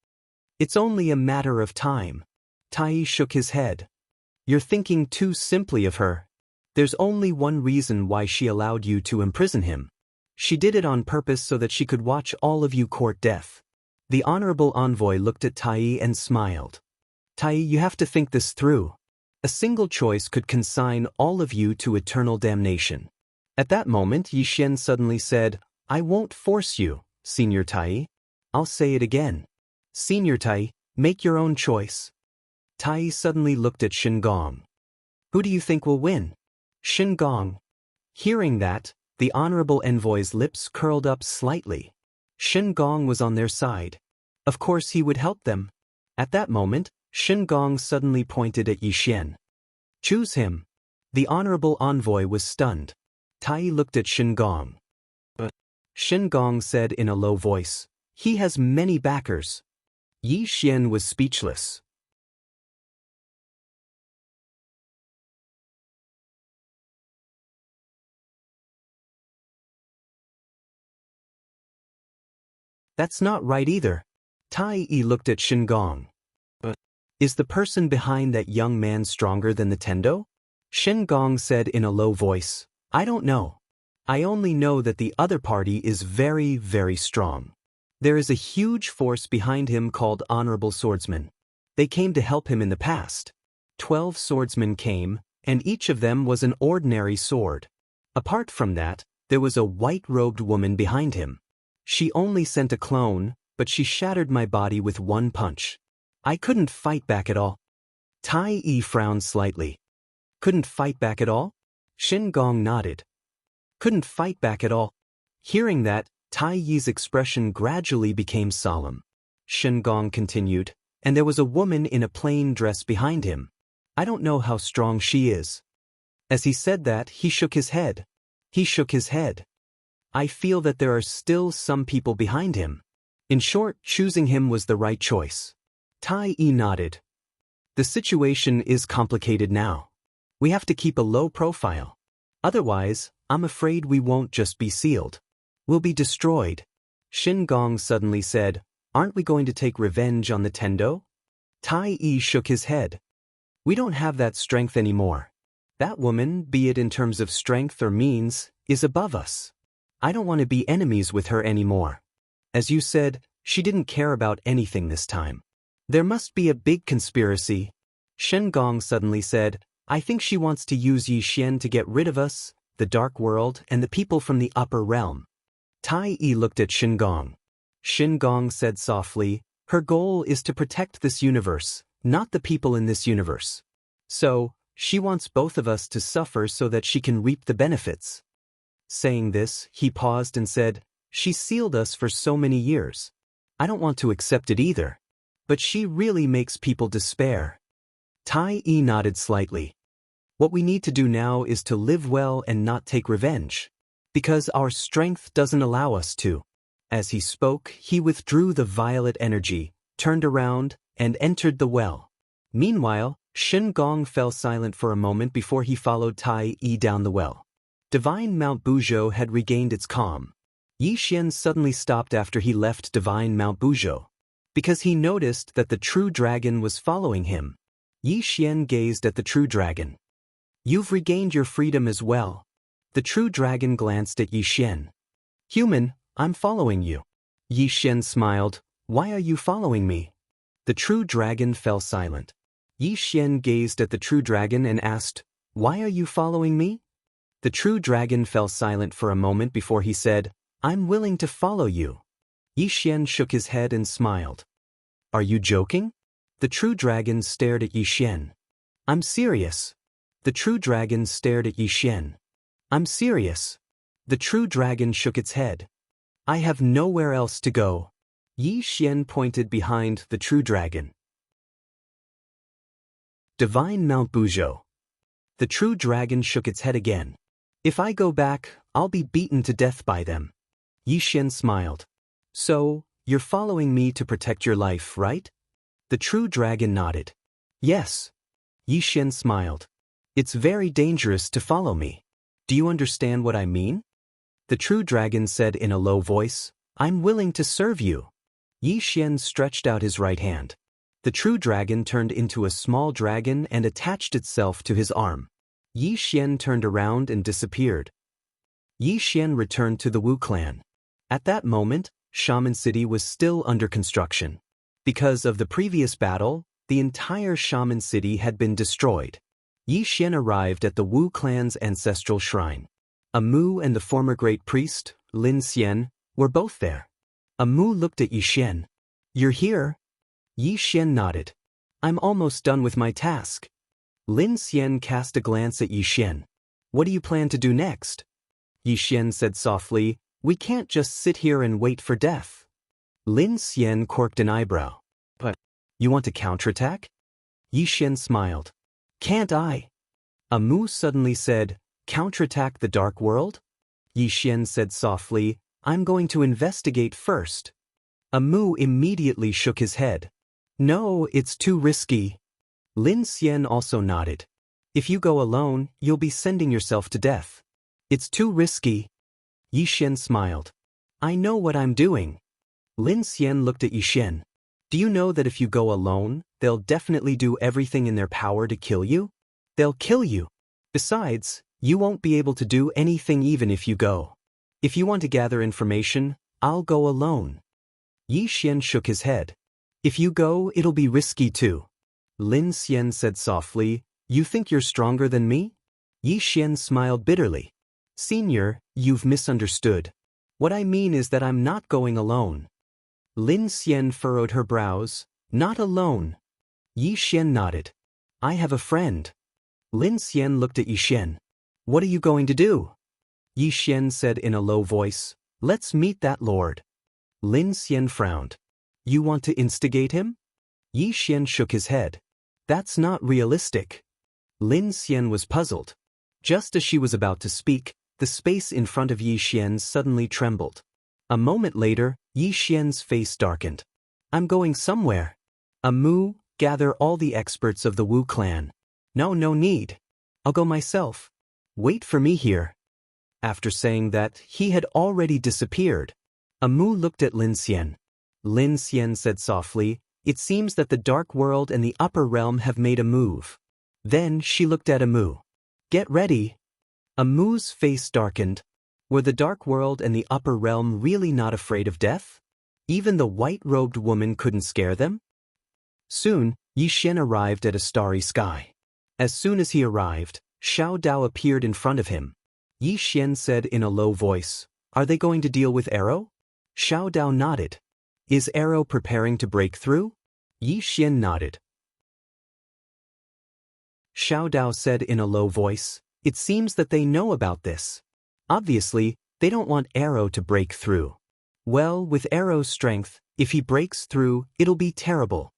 "It's only a matter of time." Tai Yi shook his head. "You're thinking too simply of her. There's only one reason why she allowed you to imprison him. She did it on purpose so that she could watch all of you court death." The Honorable Envoy looked at Tai Yi and smiled. "Tai Yi, you have to think this through. A single choice could consign all of you to eternal damnation." At that moment, Yi Xian suddenly said, "I won't force you, Senior Tai Yi. I'll say it again. Senior Tai Yi, make your own choice." Tai Yi suddenly looked at Shen Gong. "Who do you think will win?" Shen Gong. Hearing that, the Honorable Envoy's lips curled up slightly. Shen Gong was on their side. Of course he would help them. At that moment, Shengong suddenly pointed at Yixian. Choose him. The honorable envoy was stunned. Tai looked at Shengong. But Shengong said in a low voice, he has many backers. Yixian was speechless. That's not right either. Tai looked at Shengong. But is the person behind that young man stronger than the Tendo? Shengong said in a low voice, I don't know. I only know that the other party is very, very strong. There is a huge force behind him called Honorable Swordsmen. They came to help him in the past. 12 swordsmen came, and each of them was an ordinary sword. Apart from that, there was a white-robed woman behind him. She only sent a clone, but she shattered my body with one punch. I couldn't fight back at all. Tai frowned slightly. Couldn't fight back at all? Shengong nodded. Couldn't fight back at all. Hearing that, Tai Yi's expression gradually became solemn. Shengong continued, and there was a woman in a plain dress behind him. I don't know how strong she is. As he said that, he shook his head. He shook his head. I feel that there are still some people behind him. In short, choosing him was the right choice. Tai nodded. The situation is complicated now. We have to keep a low profile. Otherwise, I'm afraid we won't just be sealed. We'll be destroyed. Shengong suddenly said, aren't we going to take revenge on the Tendo? Tai shook his head. We don't have that strength anymore. That woman, be it in terms of strength or means, is above us. I don't want to be enemies with her anymore. As you said, she didn't care about anything this time. There must be a big conspiracy. Shengong suddenly said, I think she wants to use Yixian to get rid of us, the dark world, and the people from the upper realm. Tai looked at Shengong. Shengong said softly, her goal is to protect this universe, not the people in this universe. So, she wants both of us to suffer so that she can reap the benefits. Saying this, he paused and said, she sealed us for so many years. I don't want to accept it either. But she really makes people despair. Tai nodded slightly. What we need to do now is to live well and not take revenge. Because our strength doesn't allow us to. As he spoke, he withdrew the violet energy, turned around, and entered the well. Meanwhile, Shengong fell silent for a moment before he followed Tai down the well. Divine Mount Buzhou had regained its calm. Yixian suddenly stopped after he left Divine Mount Buzhou. Because he noticed that the true dragon was following him. Yixian gazed at the true dragon. You've regained your freedom as well. The true dragon glanced at Yixian. Human, I'm following you. Yixian smiled. Why are you following me? The true dragon fell silent. Yixian gazed at the true dragon and asked, why are you following me? The true dragon fell silent for a moment before he said, I'm willing to follow you. Yixian shook his head and smiled. Are you joking? The true dragon stared at Yixian. I'm serious. The true dragon stared at Yixian. I'm serious. The true dragon shook its head. I have nowhere else to go. Yixian pointed behind the true dragon. Divine Mount Buzhou. The true dragon shook its head again. If I go back, I'll be beaten to death by them. Yixian smiled. So, you're following me to protect your life, right? The true dragon nodded. Yes. Yixian smiled. It's very dangerous to follow me. Do you understand what I mean? The true dragon said in a low voice, I'm willing to serve you. Yixian stretched out his right hand. The true dragon turned into a small dragon and attached itself to his arm. Yixian turned around and disappeared. Yixian returned to the Wu clan. At that moment, Shaman City was still under construction. Because of the previous battle, the entire Shaman City had been destroyed. Yixian arrived at the Wu clan's ancestral shrine. Amu and the former great priest, Lin Xian, were both there. Amu looked at Yixian. You're here? Yixian nodded. I'm almost done with my task. Lin Xian cast a glance at Yixian. What do you plan to do next? Yixian said softly, we can't just sit here and wait for death. Lin Xian quirked an eyebrow. But You want to counterattack? Yixian smiled. Can't I? Amu suddenly said, counterattack the dark world? Yixian said softly, I'm going to investigate first. Amu immediately shook his head. No, it's too risky. Lin Xian also nodded. If you go alone, you'll be sending yourself to death. It's too risky. Yixian smiled. I know what I'm doing. Lin Xian looked at Yixian. Do you know that if you go alone, they'll definitely do everything in their power to kill you? They'll kill you. Besides, you won't be able to do anything even if you go. If you want to gather information, I'll go alone. Yixian shook his head. If you go, it'll be risky too. Lin Xian said softly, You think you're stronger than me? Yixian smiled bitterly. Senior, you've misunderstood. What I mean is that I'm not going alone. Lin Xian furrowed her brows. Not alone. Yixian nodded. I have a friend. Lin Xian looked at Yixian. What are you going to do? Yixian said in a low voice. Let's meet that lord. Lin Xian frowned. You want to instigate him? Yixian shook his head. That's not realistic. Lin Xian was puzzled. Just as she was about to speak, the space in front of Yixian suddenly trembled. A moment later, Yixian's face darkened. I'm going somewhere. Amu, gather all the experts of the Wu clan. No need. I'll go myself. Wait for me here. After saying that, he had already disappeared. Amu looked at Lin Xian. Lin Xian said softly, It seems that the dark world and the upper realm have made a move. Then she looked at Amu. Get ready. Amu's face darkened. Were the dark world and the upper realm really not afraid of death? Even the white-robed woman couldn't scare them? Soon, Yixian arrived at a starry sky. As soon as he arrived, Xiao Dao appeared in front of him. Yixian said in a low voice, Are they going to deal with Arrow? Xiao Dao nodded. Is Arrow preparing to break through? Yixian nodded. Xiao Dao said in a low voice, It seems that they know about this. Obviously, they don't want Arrow to break through. Well, with Arrow's strength, if he breaks through, it'll be terrible.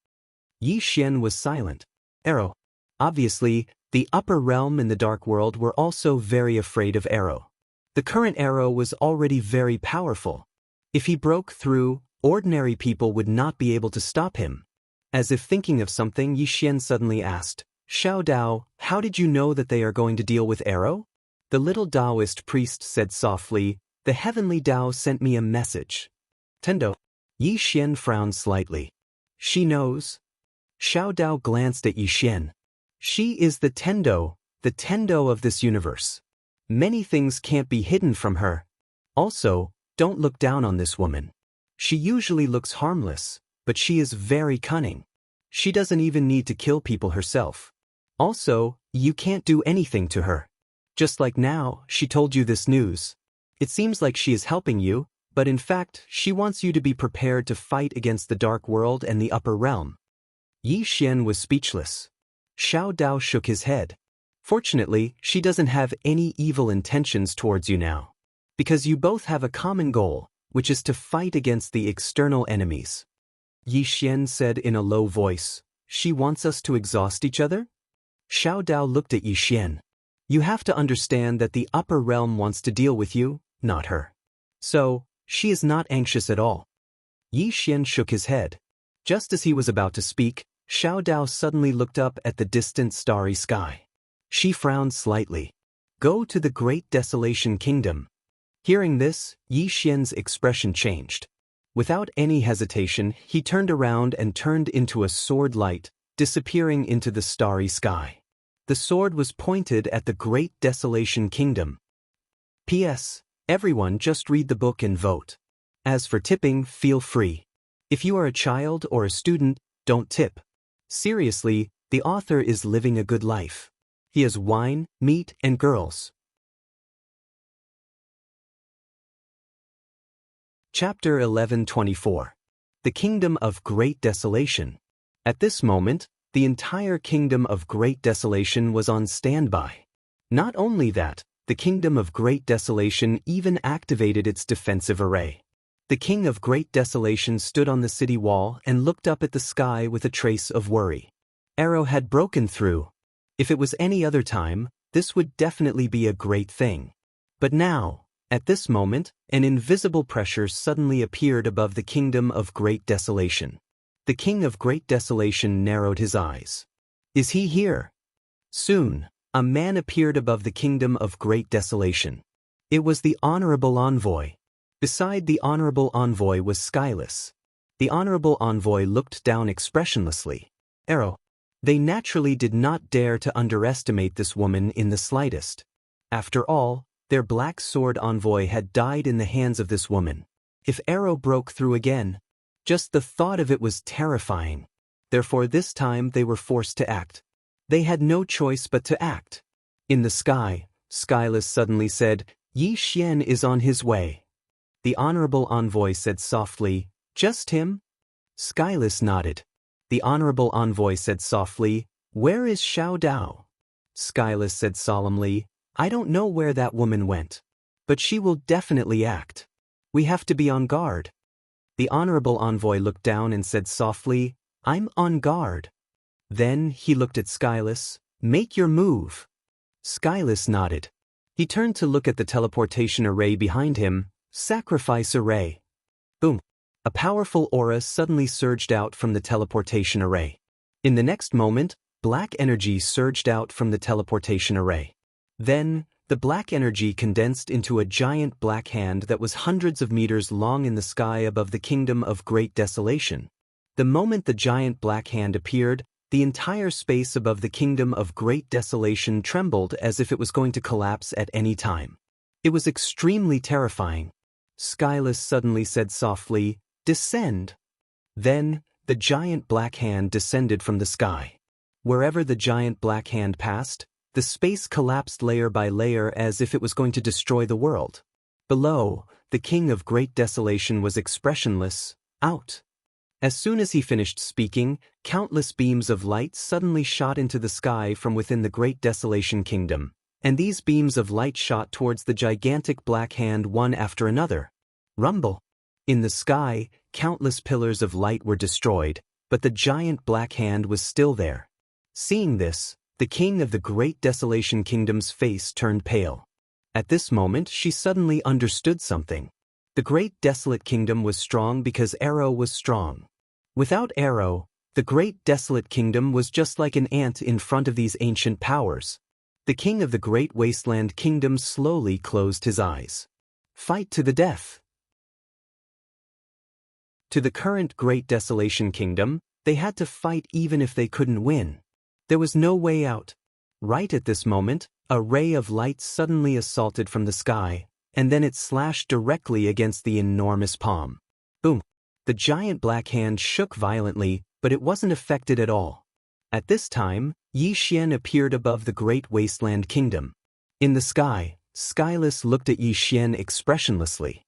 Yixian was silent. Arrow. Obviously, the upper realm and the dark world were also very afraid of Arrow. The current Arrow was already very powerful. If he broke through, ordinary people would not be able to stop him. As if thinking of something, Yixian suddenly asked, Xiao Dao, how did you know that they are going to deal with Arrow? The little Daoist priest said softly, The heavenly Dao sent me a message. Tendo. Yixian frowned slightly. She knows. Xiao Dao glanced at Yixian. She is the Tendo of this universe. Many things can't be hidden from her. Also, don't look down on this woman. She usually looks harmless, but she is very cunning. She doesn't even need to kill people herself. Also, you can't do anything to her. Just like now, she told you this news. It seems like she is helping you, but in fact, she wants you to be prepared to fight against the dark world and the upper realm. Yixian was speechless. Xiao Dao shook his head. Fortunately, she doesn't have any evil intentions towards you now. Because you both have a common goal, which is to fight against the external enemies. Yixian said in a low voice, She wants us to exhaust each other? Xiao Dao looked at Yixian. You have to understand that the upper realm wants to deal with you, not her. So, she is not anxious at all. Yixian shook his head. Just as he was about to speak, Xiao Dao suddenly looked up at the distant starry sky. She frowned slightly. Go to the Great Desolation Kingdom. Hearing this, Yixian's expression changed. Without any hesitation, he turned around and turned into a sword light, disappearing into the starry sky. The sword was pointed at the Great Desolation Kingdom. P.S. Everyone just read the book and vote. As for tipping, feel free. If you are a child or a student, don't tip. Seriously, the author is living a good life. He has wine, meat, and girls. Chapter 11:24. The Kingdom of Great Desolation. At this moment, the entire Kingdom of Great Desolation was on standby. Not only that, the Kingdom of Great Desolation even activated its defensive array. The king of great desolation stood on the city wall and looked up at the sky with a trace of worry. Arrow had broken through. If it was any other time, this would definitely be a great thing. But now, at this moment, an invisible pressure suddenly appeared above the kingdom of great desolation. The king of great desolation narrowed his eyes. Is he here? Soon, a man appeared above the kingdom of great desolation. It was the honorable envoy. Beside the honorable envoy was Skyless. The honorable envoy looked down expressionlessly. Arrow. They naturally did not dare to underestimate this woman in the slightest. After all, their black sword envoy had died in the hands of this woman. If Arrow broke through again, just the thought of it was terrifying. Therefore this time they were forced to act. They had no choice but to act. In the sky, Skyless suddenly said, Yi Xian is on his way. The honorable envoy said softly, Just him? Skyless nodded. The honorable envoy said softly, Where is Xiao Dao? Skyless said solemnly, I don't know where that woman went. But she will definitely act. We have to be on guard. The honorable envoy looked down and said softly, I'm on guard. Then he looked at Skyless, Make your move. Skyless nodded. He turned to look at the teleportation array behind him, Sacrifice array. Boom. A powerful aura suddenly surged out from the teleportation array. In the next moment, black energy surged out from the teleportation array. Then, the black energy condensed into a giant black hand that was hundreds of meters long in the sky above the kingdom of great desolation. The moment the giant black hand appeared, the entire space above the kingdom of great desolation trembled as if it was going to collapse at any time. It was extremely terrifying. Skyless suddenly said softly, Descend. Then, the giant black hand descended from the sky. Wherever the giant black hand passed, the space collapsed layer by layer as if it was going to destroy the world. Below, the king of great desolation was expressionless, out. As soon as he finished speaking, countless beams of light suddenly shot into the sky from within the great desolation kingdom, and these beams of light shot towards the gigantic black hand one after another. Rumble. In the sky, countless pillars of light were destroyed, but the giant black hand was still there. Seeing this, the king of the great desolation kingdom's face turned pale. At this moment she suddenly understood something. The great desolate kingdom was strong because Arrow was strong. Without Arrow, the great desolate kingdom was just like an ant in front of these ancient powers. The king of the great wasteland kingdom slowly closed his eyes. Fight to the death. To the current great desolation kingdom, they had to fight even if they couldn't win. There was no way out. Right at this moment, a ray of light suddenly assaulted from the sky, and then it slashed directly against the enormous palm. Boom! The giant black hand shook violently, but it wasn't affected at all. At this time, Yi Xian appeared above the great wasteland kingdom. In the sky, Skyless looked at Yi Xian expressionlessly.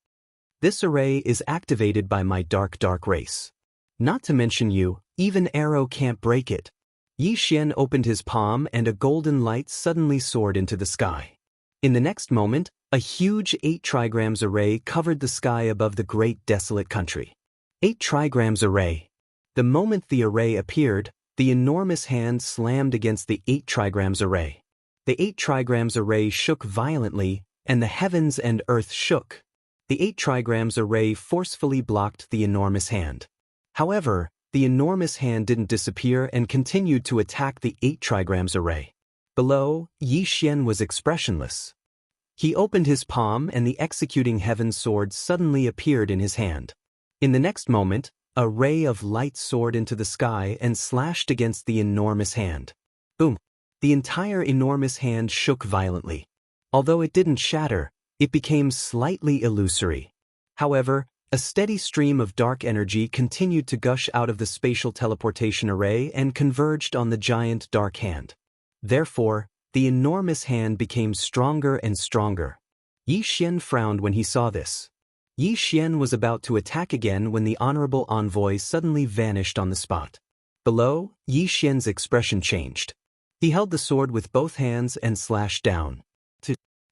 This array is activated by my dark race. Not to mention you, even Arrow can't break it. Yi Xian opened his palm and a golden light suddenly soared into the sky. In the next moment, a huge 8 trigrams array covered the sky above the great desolate country. 8 trigrams array. The moment the array appeared, the enormous hand slammed against the 8 trigrams array. The 8 trigrams array shook violently, and the heavens and earth shook. The 8 trigrams array forcefully blocked the enormous hand. However, the enormous hand didn't disappear and continued to attack the 8 trigrams array. Below, Yi Xian was expressionless. He opened his palm and the executing heaven sword suddenly appeared in his hand. In the next moment, a ray of light soared into the sky and slashed against the enormous hand. Boom! The entire enormous hand shook violently. Although it didn't shatter, it became slightly illusory. However, a steady stream of dark energy continued to gush out of the spatial teleportation array and converged on the giant dark hand. Therefore, the enormous hand became stronger and stronger. Yi Xian frowned when he saw this. Yi Xian was about to attack again when the honorable envoy suddenly vanished on the spot. Below, Yi Xian's expression changed. He held the sword with both hands and slashed down.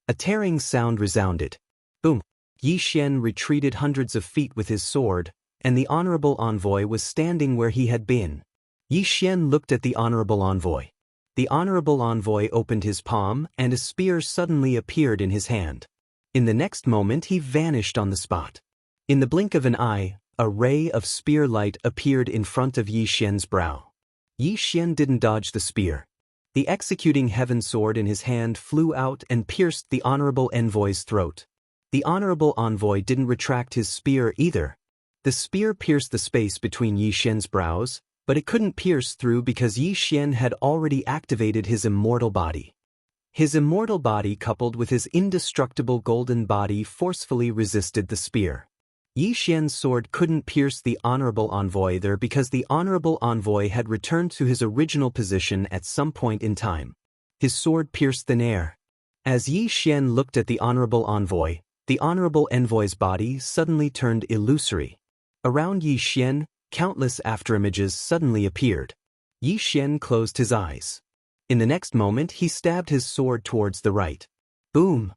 A tearing sound resounded. Boom! Yi Xian retreated hundreds of feet with his sword, and the honorable envoy was standing where he had been. Yi Xian looked at the honorable envoy. The honorable envoy opened his palm, and a spear suddenly appeared in his hand. In the next moment he vanished on the spot. In the blink of an eye, a ray of spear light appeared in front of Yi Xian's brow. Yi Xian didn't dodge the spear. The executing heaven sword in his hand flew out and pierced the honorable envoy's throat. The honorable envoy didn't retract his spear either. The spear pierced the space between Yi Xian's brows, but it couldn't pierce through because Yi Xian had already activated his immortal body. His immortal body coupled with his indestructible golden body forcefully resisted the spear. Yi Xian's sword couldn't pierce the honorable envoy either because the honorable envoy had returned to his original position at some point in time. His sword pierced thin air. As Yi Xian looked at the honorable envoy's body suddenly turned illusory. Around Yi Xian, countless afterimages suddenly appeared. Yi Xian closed his eyes. In the next moment he stabbed his sword towards the right. Boom!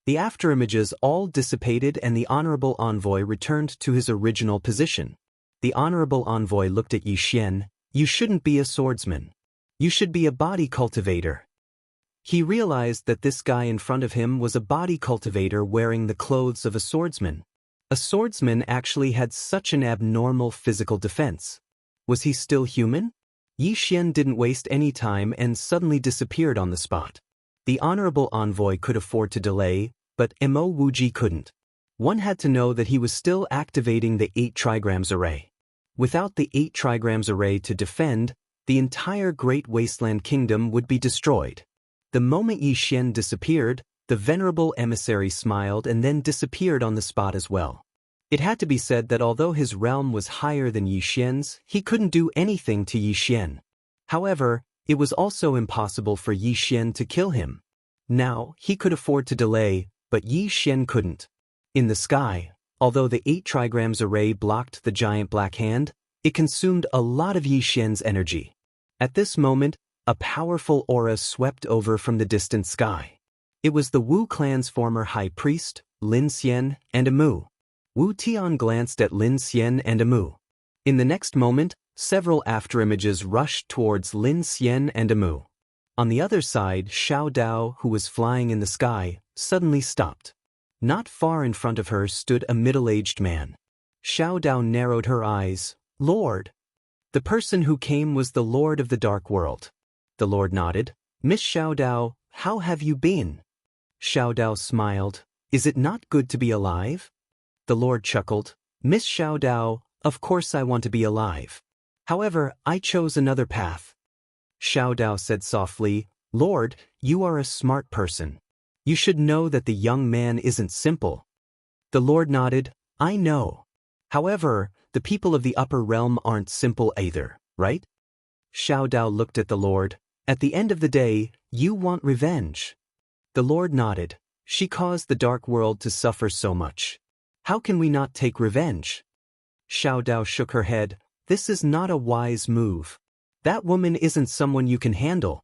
The afterimages all dissipated and the honorable envoy returned to his original position. The honorable envoy looked at Yi Xian. You shouldn't be a swordsman. You should be a body cultivator. He realized that this guy in front of him was a body cultivator wearing the clothes of a swordsman. A swordsman actually had such an abnormal physical defense. Was he still human? Yi Xian didn't waste any time and suddenly disappeared on the spot. The honorable envoy could afford to delay, but Mo Wuji couldn't. One had to know that he was still activating the 8 trigrams array. Without the 8 trigrams array to defend, the entire Great Wasteland Kingdom would be destroyed. The moment Yi Xian disappeared, the venerable emissary smiled and then disappeared on the spot as well. It had to be said that although his realm was higher than Yi Xian's, he couldn't do anything to Yi Xian. However, it was also impossible for Yi Xian to kill him. Now, he could afford to delay, but Yi Xian couldn't. In the sky, although the 8 trigrams array blocked the giant black hand, it consumed a lot of Yi Xian's energy. At this moment, a powerful aura swept over from the distant sky. It was the Wu clan's former high priest, Lin Xian, and Amu. Wu Tian glanced at Lin Xian and Amu. In the next moment, several afterimages rushed towards Lin Xian and Amu. On the other side, Xiao Dao, who was flying in the sky, suddenly stopped. Not far in front of her stood a middle-aged man. Xiao Dao narrowed her eyes. Lord. The person who came was the Lord of the Dark World. The Lord nodded. Miss Xiao Dao, how have you been? Xiao Dao smiled. Is it not good to be alive? The Lord chuckled. Miss Xiao Dao, of course I want to be alive. However, I chose another path. Xiao Dao said softly, Lord, you are a smart person. You should know that the young man isn't simple. The Lord nodded. I know. However, the people of the upper realm aren't simple either, right? Xiao Dao looked at the Lord. At the end of the day, you want revenge. The Lord nodded. She caused the dark world to suffer so much. How can we not take revenge? Xiao Dao shook her head. This is not a wise move. That woman isn't someone you can handle.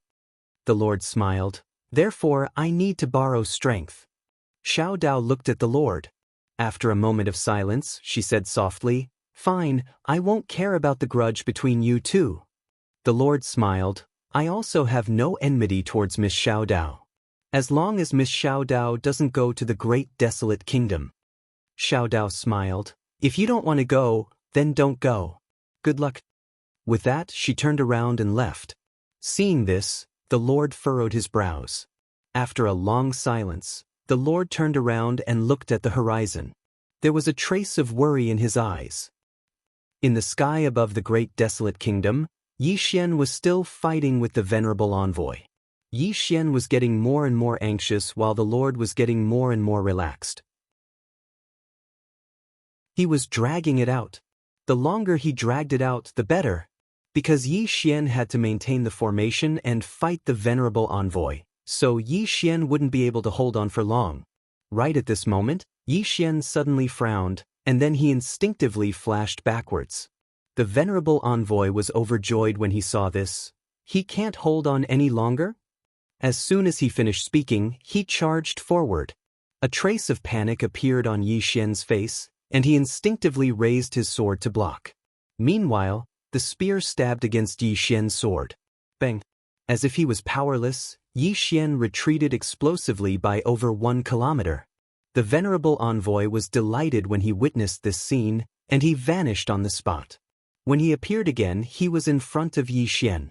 The Lord smiled. Therefore, I need to borrow strength. Xiao Dao looked at the Lord. After a moment of silence, she said softly, Fine, I won't care about the grudge between you two. The Lord smiled. I also have no enmity towards Miss Xiao Dao. As long as Miss Xiao Dao doesn't go to the Great Desolate Kingdom. Xiao Dao smiled. If you don't want to go, then don't go. Good luck. With that, she turned around and left. Seeing this, the Lord furrowed his brows. After a long silence, the Lord turned around and looked at the horizon. There was a trace of worry in his eyes. In the sky above the Great Desolate Kingdom, Yi Xian was still fighting with the venerable envoy. Yi Xian was getting more and more anxious while the Lord was getting more and more relaxed. He was dragging it out. The longer he dragged it out, the better. Because Yi Xian had to maintain the formation and fight the venerable envoy, so Yi Xian wouldn't be able to hold on for long. Right at this moment, Yi Xian suddenly frowned, and then he instinctively flashed backwards. The venerable envoy was overjoyed when he saw this. He can't hold on any longer? As soon as he finished speaking, he charged forward. A trace of panic appeared on Yi Xian's face, and he instinctively raised his sword to block. Meanwhile, the spear stabbed against Yi Xian's sword. Bang! As if he was powerless, Yi Xian retreated explosively by over 1 kilometer. The venerable envoy was delighted when he witnessed this scene, and he vanished on the spot. When he appeared again, he was in front of Yi Xian.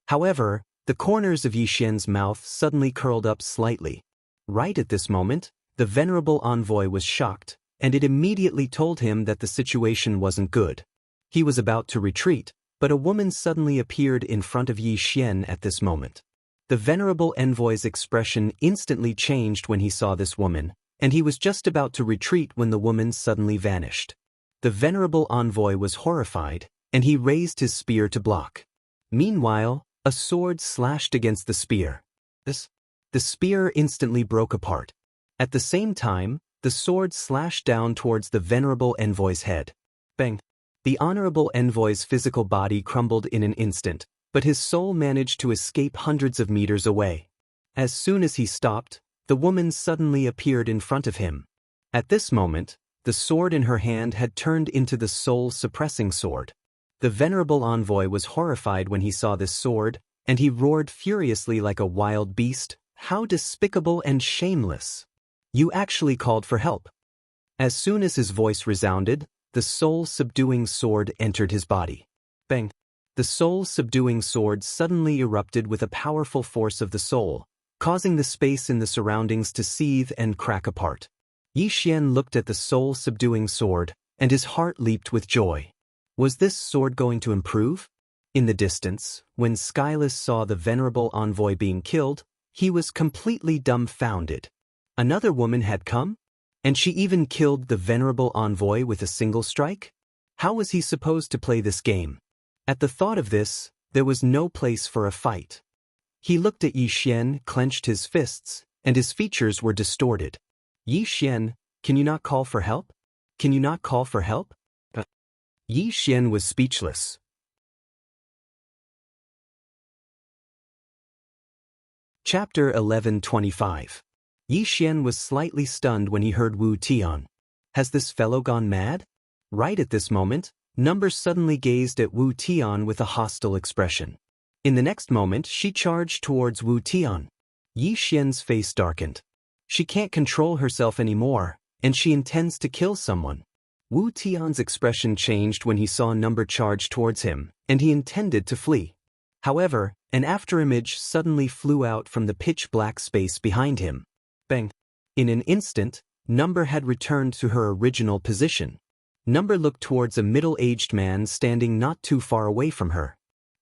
However, the corners of Yi Xian's mouth suddenly curled up slightly. Right at this moment, the venerable envoy was shocked, and it immediately told him that the situation wasn't good. He was about to retreat, but a woman suddenly appeared in front of Yi Xian at this moment. The venerable envoy's expression instantly changed when he saw this woman, and he was just about to retreat when the woman suddenly vanished. The venerable envoy was horrified, and he raised his spear to block. Meanwhile, a sword slashed against the spear. The spear instantly broke apart. At the same time, the sword slashed down towards the venerable envoy's head. Bang! The honorable envoy's physical body crumbled in an instant, but his soul managed to escape hundreds of meters away. As soon as he stopped, the woman suddenly appeared in front of him. At this moment, the sword in her hand had turned into the soul-suppressing sword. The venerable envoy was horrified when he saw this sword, and he roared furiously like a wild beast. How despicable and shameless! You actually called for help. As soon as his voice resounded, the soul-subduing sword entered his body. Bang! The soul-subduing sword suddenly erupted with a powerful force of the soul, causing the space in the surroundings to seethe and crack apart. Yi Xian looked at the soul-subduing sword, and his heart leaped with joy. Was this sword going to improve? In the distance, when Skyless saw the venerable envoy being killed, he was completely dumbfounded. Another woman had come? And she even killed the venerable envoy with a single strike? How was he supposed to play this game? At the thought of this, there was no place for a fight. He looked at Yi Xian, clenched his fists, and his features were distorted. Yi Xian, can you not call for help? Can you not call for help? Yi Xian was speechless. Chapter 1125. Yi Xian was slightly stunned when he heard Wu Tian. Has this fellow gone mad? Right at this moment, Number suddenly gazed at Wu Tian with a hostile expression. In the next moment, she charged towards Wu Tian. Yi Xian's face darkened. She can't control herself anymore, and she intends to kill someone. Wu Tian's expression changed when he saw Number charge towards him, and he intended to flee. However, an afterimage suddenly flew out from the pitch-black space behind him. Bang! In an instant, Number had returned to her original position. Number looked towards a middle-aged man standing not too far away from her.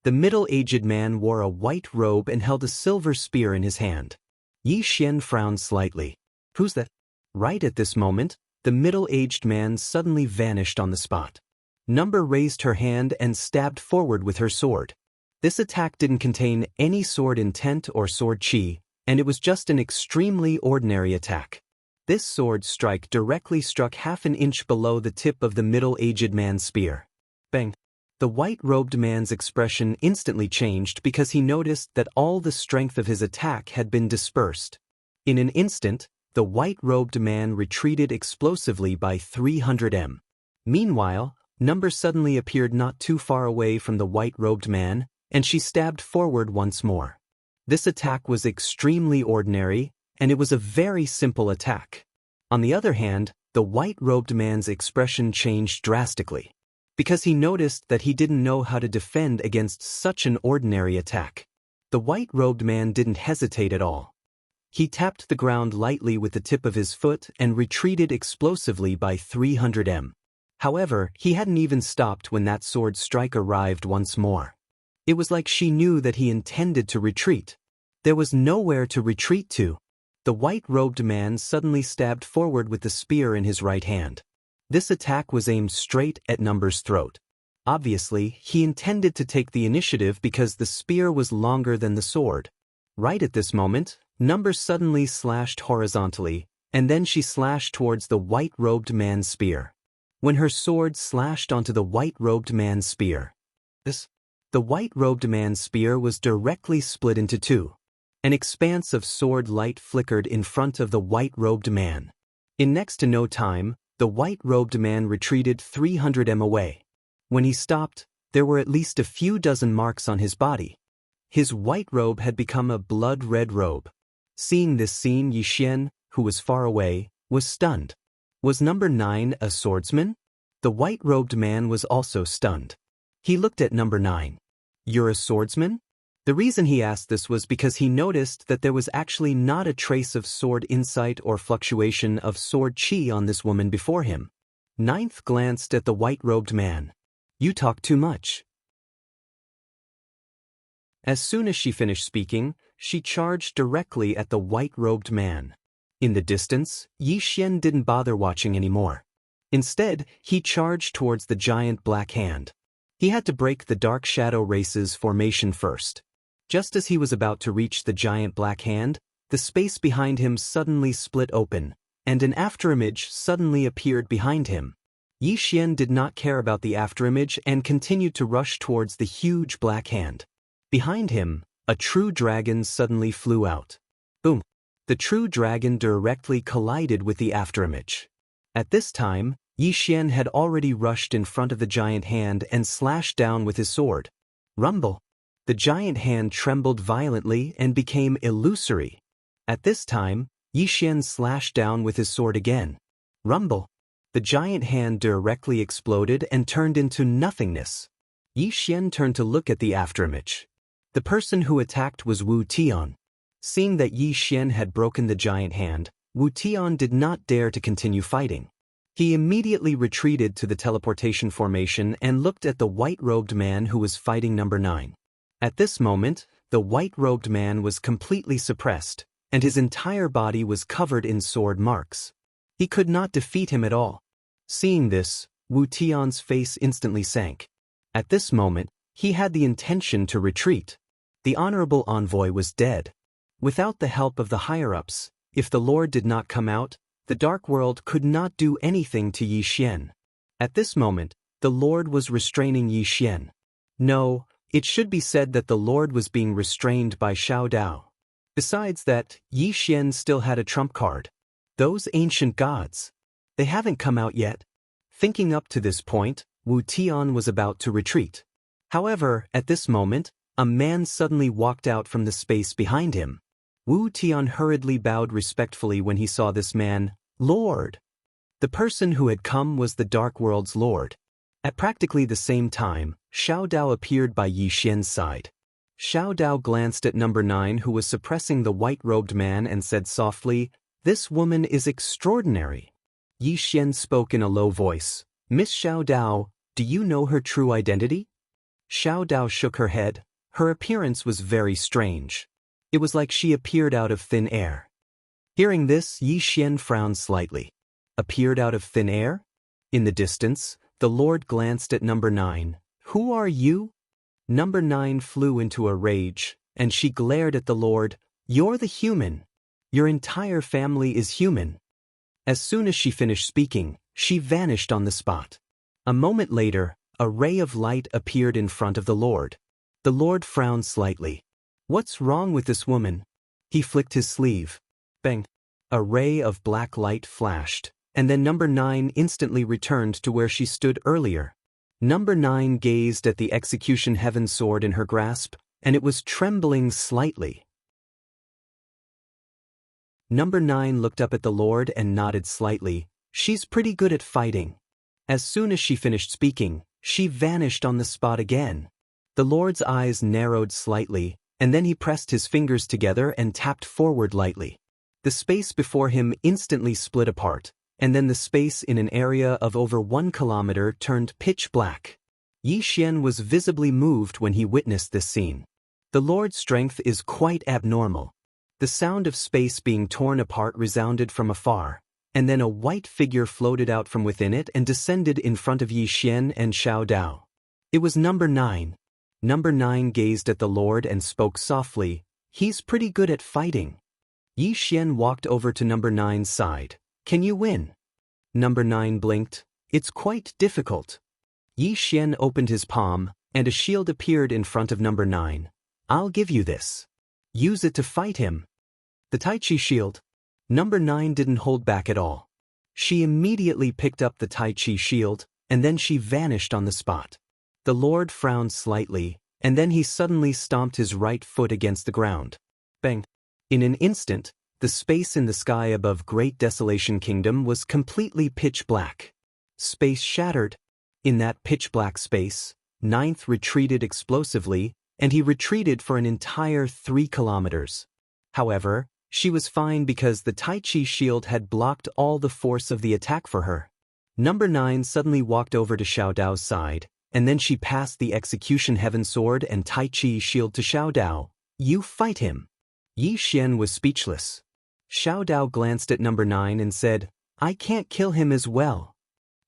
The middle-aged man wore a white robe and held a silver spear in his hand. Yi Xian frowned slightly. Who's that? Right at this moment, the middle-aged man suddenly vanished on the spot. Number raised her hand and stabbed forward with her sword. This attack didn't contain any sword intent or sword chi, and it was just an extremely ordinary attack. This sword strike directly struck half an inch below the tip of the middle-aged man's spear. Bang! The white-robed man's expression instantly changed because he noticed that all the strength of his attack had been dispersed. In an instant, the white-robed man retreated explosively by 300 m. Meanwhile, Number suddenly appeared not too far away from the white-robed man, and she stabbed forward once more. This attack was extremely ordinary, and it was a very simple attack. On the other hand, the white-robed man's expression changed drastically, because he noticed that he didn't know how to defend against such an ordinary attack. The white-robed man didn't hesitate at all. He tapped the ground lightly with the tip of his foot and retreated explosively by 300 m. However, he hadn't even stopped when that sword strike arrived once more. It was like she knew that he intended to retreat. There was nowhere to retreat to. The white-robed man suddenly stabbed forward with the spear in his right hand. This attack was aimed straight at Number's throat. Obviously, he intended to take the initiative because the spear was longer than the sword. Right at this moment, Number suddenly slashed horizontally, and then she slashed towards the white-robed man's spear. When her sword slashed onto the white-robed man's spear, the white-robed man's spear was directly split into two. An expanse of sword light flickered in front of the white-robed man. In next to no time, the white-robed man retreated 300 m away. When he stopped, there were at least a few dozen marks on his body. His white robe had become a blood-red robe. Seeing this scene, Yixian, who was far away, was stunned. Was number 9 a swordsman? The white-robed man was also stunned. He looked at number 9. You're a swordsman? The reason he asked this was because he noticed that there was actually not a trace of sword insight or fluctuation of sword chi on this woman before him. Ninth glanced at the white-robed man. You talk too much. As soon as she finished speaking, she charged directly at the white-robed man. In the distance, Yixian didn't bother watching anymore. Instead, he charged towards the giant black hand. He had to break the dark shadow race's formation first. Just as he was about to reach the giant black hand, the space behind him suddenly split open, and an afterimage suddenly appeared behind him. Yixian did not care about the afterimage and continued to rush towards the huge black hand. Behind him, a true dragon suddenly flew out. Boom! The true dragon directly collided with the afterimage. At this time, Yixian had already rushed in front of the giant hand and slashed down with his sword. Rumble! The giant hand trembled violently and became illusory. At this time, Yixian slashed down with his sword again. Rumble! The giant hand directly exploded and turned into nothingness. Yixian turned to look at the afterimage. The person who attacked was Wu Tian. Seeing that Yixian had broken the giant hand, Wu Tian did not dare to continue fighting. He immediately retreated to the teleportation formation and looked at the white-robed man who was fighting number 9. At this moment, the white-robed man was completely suppressed, and his entire body was covered in sword marks. He could not defeat him at all. Seeing this, Wu Tian's face instantly sank. At this moment, he had the intention to retreat. The honorable envoy was dead. Without the help of the higher-ups, if the Lord did not come out, the Dark World could not do anything to Yixian. At this moment, the Lord was restraining Yixian. No, it should be said that the Lord was being restrained by Xiao Dao. Besides that, Yixian still had a trump card. Those ancient gods. They haven't come out yet. Thinking up to this point, Wu Tian was about to retreat. However, at this moment, a man suddenly walked out from the space behind him. Wu Tian hurriedly bowed respectfully when he saw this man. Lord! The person who had come was the Dark World's Lord. At practically the same time, Xiao Dao appeared by Yixian's side. Xiao Dao glanced at number 9 who was suppressing the white-robed man and said softly, "This woman is extraordinary." Yixian spoke in a low voice. "Miss Xiao Dao, do you know her true identity?" Xiao Dao shook her head. Her appearance was very strange. It was like she appeared out of thin air. Hearing this, Yixian frowned slightly. Appeared out of thin air? In the distance, the Lord glanced at number 9. "Who are you?" Number 9 flew into a rage, and she glared at the Lord. "You're the human. Your entire family is human." As soon as she finished speaking, she vanished on the spot. A moment later, a ray of light appeared in front of the Lord. The Lord frowned slightly. "What's wrong with this woman?" He flicked his sleeve. Bang! A ray of black light flashed, and then number 9 instantly returned to where she stood earlier. Number 9 gazed at the execution heaven sword in her grasp, and it was trembling slightly. Number 9 looked up at the Lord and nodded slightly. "She's pretty good at fighting." As soon as she finished speaking, she vanished on the spot again. The Lord's eyes narrowed slightly, and then he pressed his fingers together and tapped forward lightly. The space before him instantly split apart, and then the space in an area of over 1 kilometer turned pitch black. Yixian was visibly moved when he witnessed this scene. The Lord's strength is quite abnormal. The sound of space being torn apart resounded from afar, and then a white figure floated out from within it and descended in front of Yixian and Xiao Dao. It was number 9. Number 9 gazed at the Lord and spoke softly. "He's pretty good at fighting." Yixian walked over to number 9's side. "Can you win?" Number 9 blinked. "It's quite difficult." Yixian opened his palm, and a shield appeared in front of number 9. "I'll give you this. Use it to fight him." The Tai Chi shield. Number 9 didn't hold back at all. She immediately picked up the Tai Chi shield, and then she vanished on the spot. The Lord frowned slightly, and then he suddenly stomped his right foot against the ground. Bang! In an instant, the space in the sky above Great Desolation Kingdom was completely pitch black. Space shattered. In that pitch-black space, Ninth retreated explosively, and he retreated for an entire 3 kilometers. However, she was fine because the Tai Chi shield had blocked all the force of the attack for her. Number 9 suddenly walked over to Xiao Dao's side, and then she passed the Execution Heaven Sword and Tai Chi shield to Xiao Dao. You fight him. Yi Xian was speechless. Xiao Dao glanced at Number 9 and said, I can't kill him as well.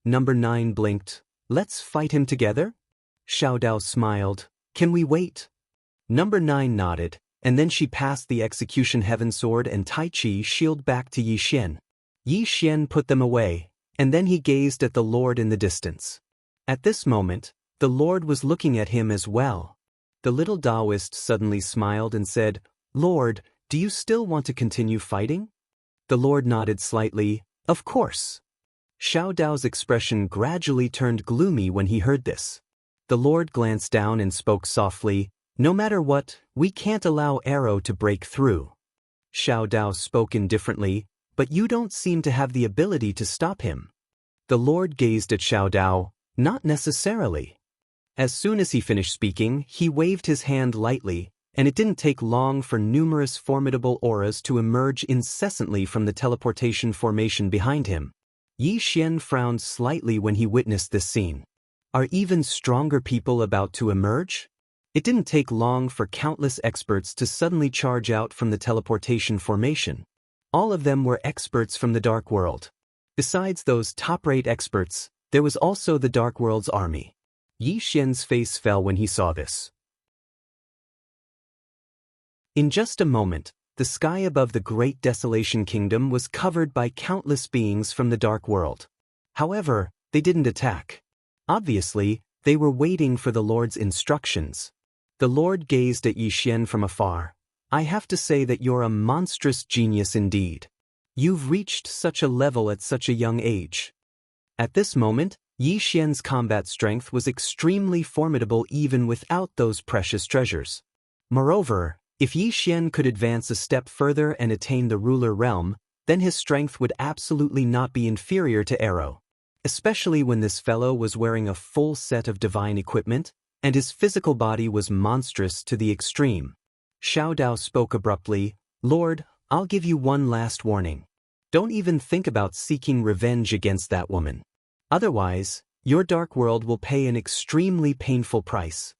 Number 9 blinked. Let's fight him together? Xiao Dao smiled. Can we wait? Number 9 nodded, and then she passed the Execution Heaven Sword and Tai Chi shield back to Yi Xian. Yi Xian put them away, and then he gazed at the Lord in the distance. At this moment, the Lord was looking at him as well. The little Daoist suddenly smiled and said, Lord, do you still want to continue fighting? The Lord nodded slightly. Of course. Xiao Dao's expression gradually turned gloomy when he heard this. The Lord glanced down and spoke softly, No matter what, we can't allow Arrow to break through. Xiao Dao spoke indifferently, But you don't seem to have the ability to stop him. The Lord gazed at Xiao Dao, Not necessarily. As soon as he finished speaking, he waved his hand lightly, and it didn't take long for numerous formidable auras to emerge incessantly from the teleportation formation behind him. Yi Xian frowned slightly when he witnessed this scene. Are even stronger people about to emerge? It didn't take long for countless experts to suddenly charge out from the teleportation formation. All of them were experts from the Dark World. Besides those top-rate experts, there was also the Dark World's army. Yi Xian's face fell when he saw this. In just a moment, the sky above the Great Desolation Kingdom was covered by countless beings from the Dark World. However, they didn't attack. Obviously, they were waiting for the Lord's instructions. The Lord gazed at Yi Xian from afar. I have to say that you're a monstrous genius indeed. You've reached such a level at such a young age. At this moment, Yi Xian's combat strength was extremely formidable even without those precious treasures. Moreover, if Yi Xian could advance a step further and attain the ruler realm, then his strength would absolutely not be inferior to Arrow. Especially when this fellow was wearing a full set of divine equipment, and his physical body was monstrous to the extreme. Xiao Dao spoke abruptly, Lord, I'll give you one last warning. Don't even think about seeking revenge against that woman. Otherwise, your Dark World will pay an extremely painful price.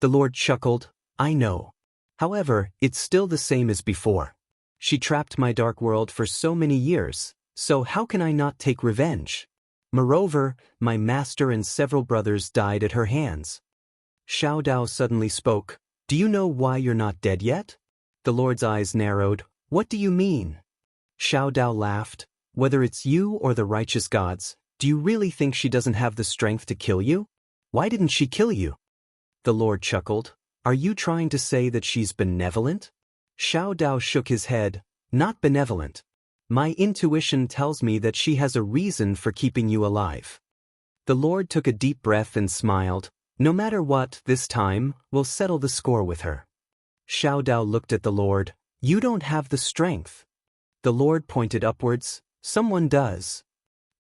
The Lord chuckled, I know. However, it's still the same as before. She trapped my Dark World for so many years, so how can I not take revenge? Moreover, my master and several brothers died at her hands. Xiao Dao suddenly spoke, Do you know why you're not dead yet? The Lord's eyes narrowed, What do you mean? Xiao Dao laughed, Whether it's you or the righteous gods, do you really think she doesn't have the strength to kill you? Why didn't she kill you? The Lord chuckled, Are you trying to say that she's benevolent? Xiao Dao shook his head, Not benevolent. My intuition tells me that she has a reason for keeping you alive. The Lord took a deep breath and smiled, No matter what, this time, we'll settle the score with her. Xiao Dao looked at the Lord, You don't have the strength. The Lord pointed upwards, Someone does.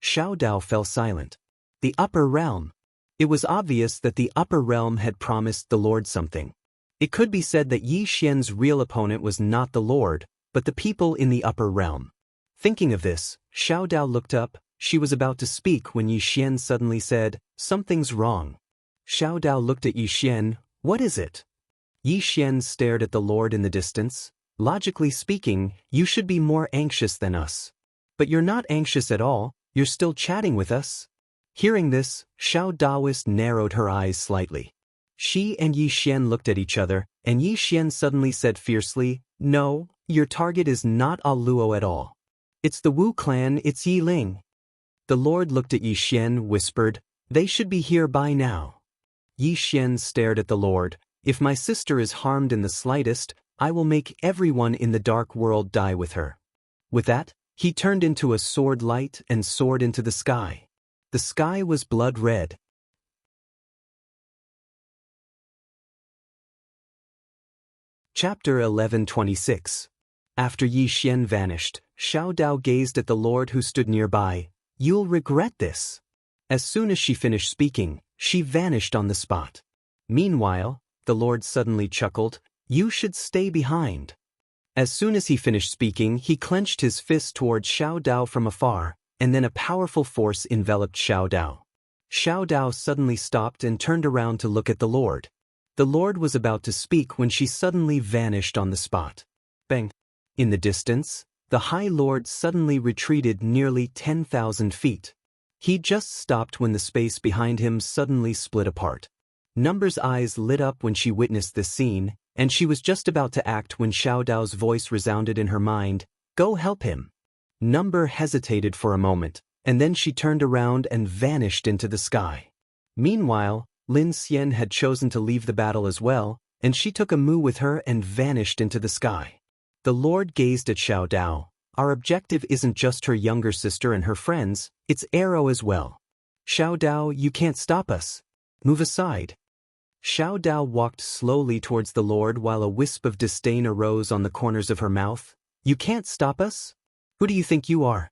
Xiao Dao fell silent. The upper realm. It was obvious that the upper realm had promised the Lord something. It could be said that Yi Xian's real opponent was not the Lord, but the people in the upper realm. Thinking of this, Xiao Dao looked up. She was about to speak when Yi Xian suddenly said, Something's wrong. Xiao Dao looked at Yi Xian, What is it? Yi Xian stared at the Lord in the distance. Logically speaking, you should be more anxious than us. But you're not anxious at all, you're still chatting with us. Hearing this, Xiao Daoist narrowed her eyes slightly. She and Yi Xian looked at each other, and Yi Xian suddenly said fiercely, No, your target is not A Luo at all. It's the Wu clan, it's Yi Ling. The Lord looked at Yi Xian, whispered, They should be here by now. Yi Xian stared at the Lord, If my sister is harmed in the slightest, I will make everyone in the Dark World die with her. With that, He turned into a sword light and soared into the sky. The sky was blood red. Chapter 11:26. After Yi Xian vanished, Xiao Dao gazed at the Lord who stood nearby. "You'll regret this." As soon as she finished speaking, she vanished on the spot. Meanwhile, the Lord suddenly chuckled, "You should stay behind." As soon as he finished speaking, he clenched his fist towards Xiao Dao from afar, and then a powerful force enveloped Xiao Dao. Xiao Dao suddenly stopped and turned around to look at the Lord. The Lord was about to speak when she suddenly vanished on the spot. Bang! In the distance, the High Lord suddenly retreated nearly 10,000 feet. He just stopped when the space behind him suddenly split apart. Number's eyes lit up when she witnessed this scene, and she was just about to act when Xiao Dao's voice resounded in her mind, "Go help him." Number hesitated for a moment, and then she turned around and vanished into the sky. Meanwhile, Lin Xian had chosen to leave the battle as well, and she took a mu with her and vanished into the sky. The Lord gazed at Xiao Dao. "Our objective isn't just her younger sister and her friends, it's Arrow as well. Xiao Dao, you can't stop us. Move aside." Xiao Dao walked slowly towards the Lord while a wisp of disdain arose on the corners of her mouth. "You can't stop us? Who do you think you are?"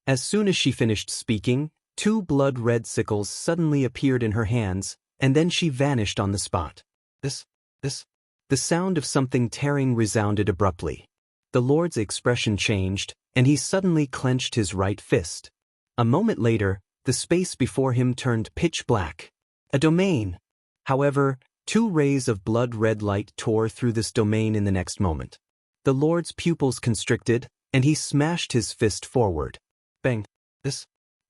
As soon as she finished speaking, 2 blood-red sickles suddenly appeared in her hands, and then she vanished on the spot. The sound of something tearing resounded abruptly. The Lord's expression changed, and he suddenly clenched his right fist. A moment later, the space before him turned pitch black. A domain! However, 2 rays of blood-red light tore through this domain in the next moment. The Lord's pupils constricted, and he smashed his fist forward. Bang!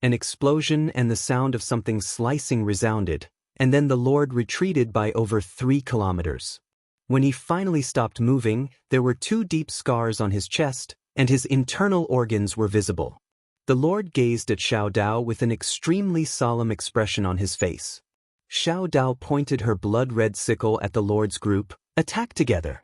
An explosion and the sound of something slicing resounded, and then the Lord retreated by over 3 kilometers. When he finally stopped moving, there were 2 deep scars on his chest, and his internal organs were visible. The Lord gazed at Xiao Dao with an extremely solemn expression on his face. Xiao Dao pointed her blood-red sickle at the Lord's group. "Attack together."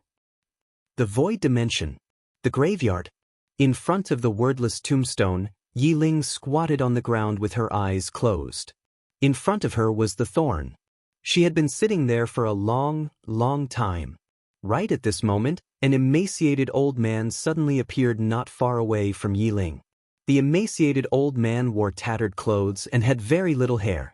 The void dimension. The graveyard. In front of the wordless tombstone, Yi Ling squatted on the ground with her eyes closed. In front of her was the thorn. She had been sitting there for a long, long time. Right at this moment, an emaciated old man suddenly appeared not far away from Yi Ling. The emaciated old man wore tattered clothes and had very little hair.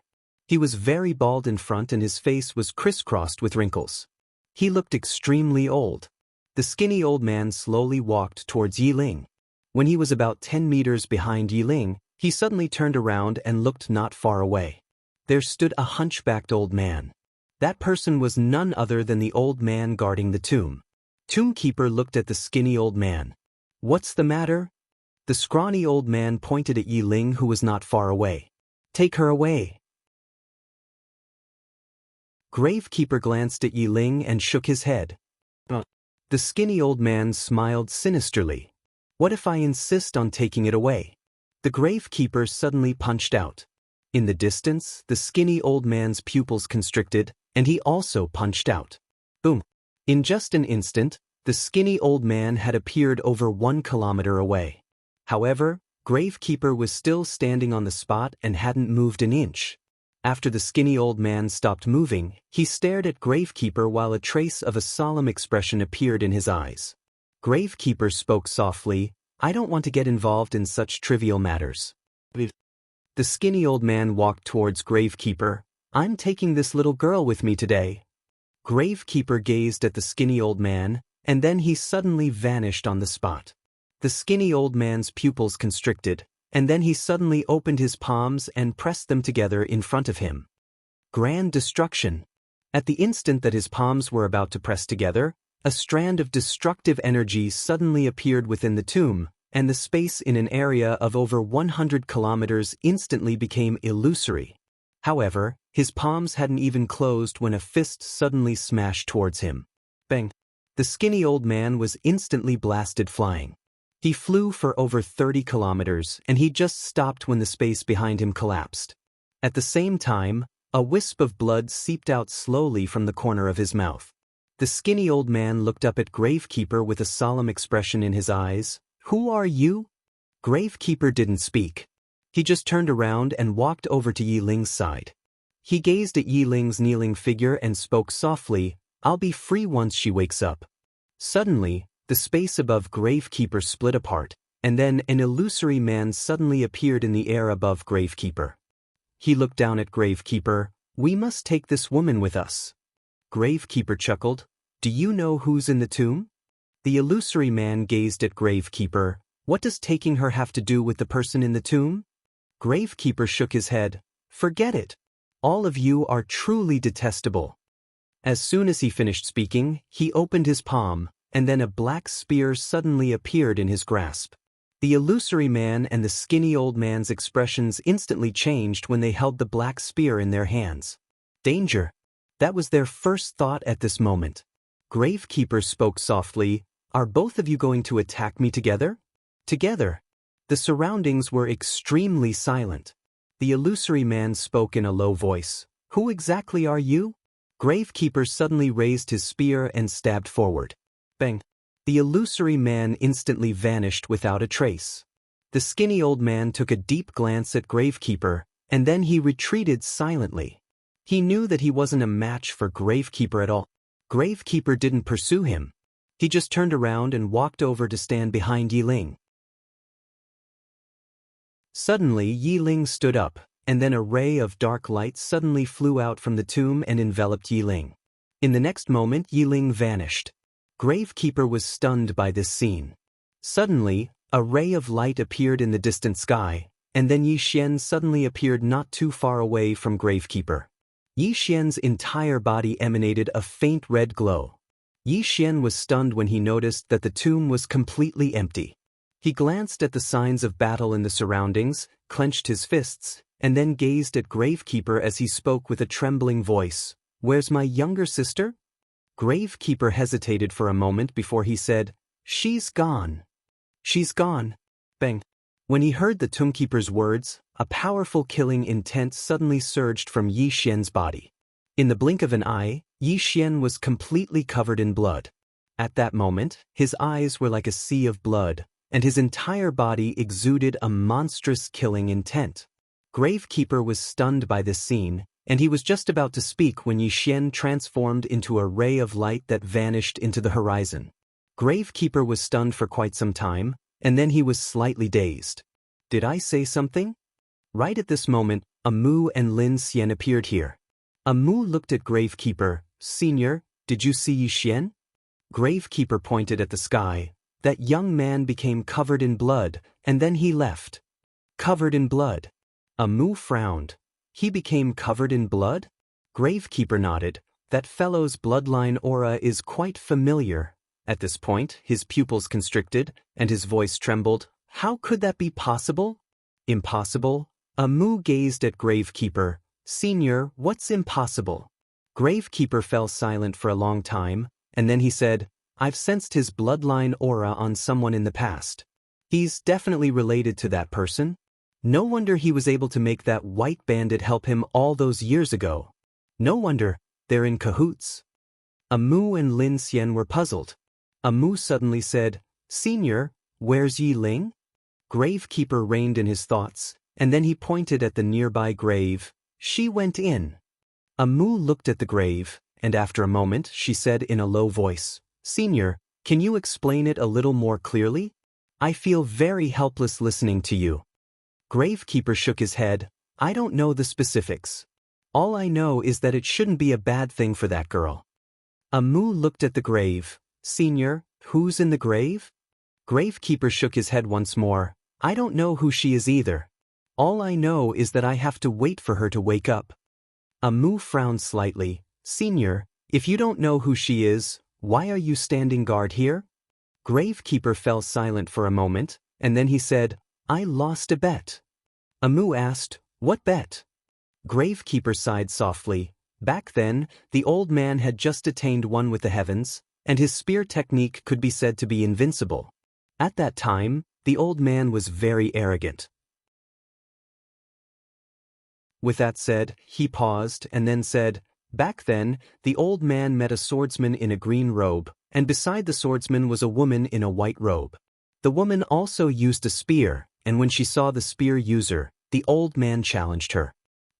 He was very bald in front and his face was crisscrossed with wrinkles. He looked extremely old. The skinny old man slowly walked towards Yi Ling. When he was about 10 meters behind Yi Ling, he suddenly turned around and looked not far away. There stood a hunchbacked old man. That person was none other than the old man guarding the tomb. Tombkeeper looked at the skinny old man. "What's the matter?" The scrawny old man pointed at Yi Ling, who was not far away. "Take her away." Gravekeeper glanced at Yi Ling and shook his head. The skinny old man smiled sinisterly. "What if I insist on taking it away?" The gravekeeper suddenly punched out. In the distance, the skinny old man's pupils constricted, and he also punched out. Boom! In just an instant, the skinny old man had appeared over 1 kilometer away. However, Gravekeeper was still standing on the spot and hadn't moved an inch. After the skinny old man stopped moving, he stared at Gravekeeper while a trace of a solemn expression appeared in his eyes. Gravekeeper spoke softly, "I don't want to get involved in such trivial matters." The skinny old man walked towards Gravekeeper. "I'm taking this little girl with me today." Gravekeeper gazed at the skinny old man, and then he suddenly vanished on the spot. The skinny old man's pupils constricted, and then he suddenly opened his palms and pressed them together in front of him. Grand destruction. At the instant that his palms were about to press together, a strand of destructive energy suddenly appeared within the tomb, and the space in an area of over 100 kilometers instantly became illusory. However, his palms hadn't even closed when a fist suddenly smashed towards him. Bang! The skinny old man was instantly blasted flying. He flew for over 30 kilometers, and he just stopped when the space behind him collapsed. At the same time, a wisp of blood seeped out slowly from the corner of his mouth. The skinny old man looked up at Gravekeeper with a solemn expression in his eyes. "Who are you?" Gravekeeper didn't speak. He just turned around and walked over to Yi Ling's side. He gazed at Yi Ling's kneeling figure and spoke softly, "I'll be free once she wakes up." Suddenly, the space above Gravekeeper split apart, and then an illusory man suddenly appeared in the air above Gravekeeper. He looked down at Gravekeeper. "We must take this woman with us." Gravekeeper chuckled. "Do you know who's in the tomb?" The illusory man gazed at Gravekeeper. "What does taking her have to do with the person in the tomb?" Gravekeeper shook his head. "Forget it. All of you are truly detestable." As soon as he finished speaking, he opened his palm, and then a black spear suddenly appeared in his grasp. The illusory man and the skinny old man's expressions instantly changed when they held the black spear in their hands. Danger. That was their first thought at this moment. Gravekeeper spoke softly, "Are both of you going to attack me together?" Together. The surroundings were extremely silent. The illusory man spoke in a low voice. "Who exactly are you?" Gravekeeper suddenly raised his spear and stabbed forward. Bang! The illusory man instantly vanished without a trace. The skinny old man took a deep glance at Gravekeeper, and then he retreated silently. He knew that he wasn't a match for Gravekeeper at all. Gravekeeper didn't pursue him. He just turned around and walked over to stand behind Yi Ling. Suddenly Yi Ling stood up, and then a ray of dark light suddenly flew out from the tomb and enveloped Yi Ling. In the next moment Yi Ling vanished. Gravekeeper was stunned by this scene. Suddenly, a ray of light appeared in the distant sky, and then Yi Xian suddenly appeared not too far away from Gravekeeper. Yi Xian's entire body emanated a faint red glow. Yi Xian was stunned when he noticed that the tomb was completely empty. He glanced at the signs of battle in the surroundings, clenched his fists, and then gazed at Gravekeeper as he spoke with a trembling voice. "Where's my younger sister?" Gravekeeper hesitated for a moment before he said, "She's gone." "She's gone." Bang. When he heard the tombkeeper's words, a powerful killing intent suddenly surged from Yi Xian's body. In the blink of an eye, Yi Xian was completely covered in blood. At that moment, his eyes were like a sea of blood, and his entire body exuded a monstrous killing intent. Gravekeeper was stunned by this scene, and he was just about to speak when Yi Xian transformed into a ray of light that vanished into the horizon. Gravekeeper was stunned for quite some time, and then he was slightly dazed. "Did I say something?" Right at this moment, Amu and Lin Xian appeared here. Amu looked at Gravekeeper. "Senior, did you see Yi Xian?" Gravekeeper pointed at the sky. That young man became covered in blood, and then he left. Covered in blood. Amu frowned. "He became covered in blood?" Gravekeeper nodded. "That fellow's bloodline aura is quite familiar." At this point, his pupils constricted, and his voice trembled. "How could that be possible?" "Impossible?" Amu gazed at Gravekeeper. "Senior, what's impossible?" Gravekeeper fell silent for a long time, and then he said, "I've sensed his bloodline aura on someone in the past. He's definitely related to that person. No wonder he was able to make that white bandit help him all those years ago. No wonder, they're in cahoots." Amu and Lin Xian were puzzled. Amu suddenly said, "Senior, where's Yi Ling?" Gravekeeper reined in his thoughts, and then he pointed at the nearby grave. "She went in." Amu looked at the grave, and after a moment she said in a low voice, "Senior, can you explain it a little more clearly? I feel very helpless listening to you." Gravekeeper shook his head. "I don't know the specifics. All I know is that it shouldn't be a bad thing for that girl." Amu looked at the grave. "Senior, who's in the grave?" Gravekeeper shook his head once more. "I don't know who she is either. All I know is that I have to wait for her to wake up." Amu frowned slightly. "Senior, if you don't know who she is, why are you standing guard here?" Gravekeeper fell silent for a moment, and then he said, "I lost a bet." Amu asked, "What bet?" Gravekeeper sighed softly. Back then, the old man had just attained one with the heavens, and his spear technique could be said to be invincible. At that time, the old man was very arrogant. With that said, he paused and then said, "Back then, the old man met a swordsman in a green robe, and beside the swordsman was a woman in a white robe. The woman also used a spear, and when she saw the spear user, the old man challenged her.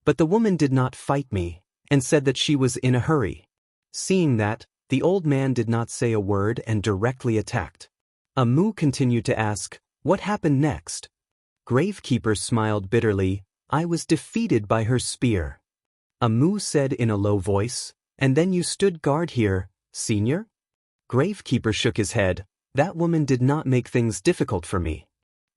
But the woman did not fight me, and said that she was in a hurry. Seeing that, the old man did not say a word and directly attacked. Amu continued to ask, "What happened next?" Gravekeeper smiled bitterly, "I was defeated by her spear." Amu said in a low voice, "And then you stood guard here, senior?" Gravekeeper shook his head. "That woman did not make things difficult for me.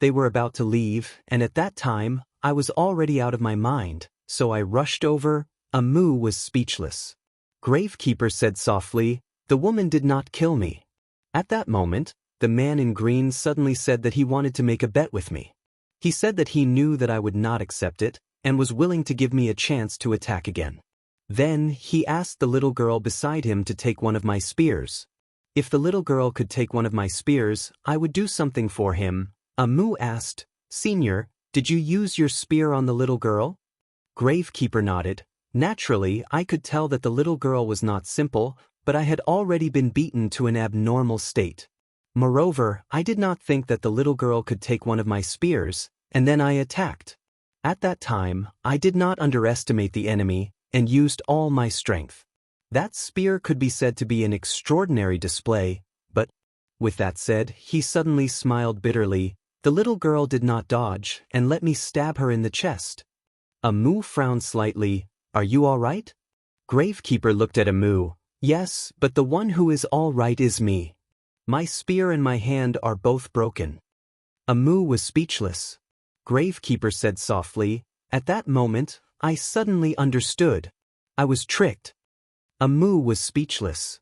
They were about to leave, and at that time, I was already out of my mind, so I rushed over." Amu was speechless. Gravekeeper said softly, "The woman did not kill me." At that moment, the man in green suddenly said that he wanted to make a bet with me. He said that he knew that I would not accept it, and was willing to give me a chance to attack again. Then, he asked the little girl beside him to take one of my spears. If the little girl could take one of my spears, I would do something for him. Amu asked, "Senior, did you use your spear on the little girl?" Gravekeeper nodded. "Naturally, I could tell that the little girl was not simple, but I had already been beaten to an abnormal state. Moreover, I did not think that the little girl could take one of my spears, and then I attacked. At that time, I did not underestimate the enemy, and used all my strength. That spear could be said to be an extraordinary display, but..." With that said, he suddenly smiled bitterly. "The little girl did not dodge, and let me stab her in the chest." Amu frowned slightly. "Are you all right?" Gravekeeper looked at Amu. "Yes, but the one who is all right is me. My spear and my hand are both broken." Amu was speechless. Gravekeeper said softly, "At that moment, I suddenly understood. I was tricked." Amu was speechless.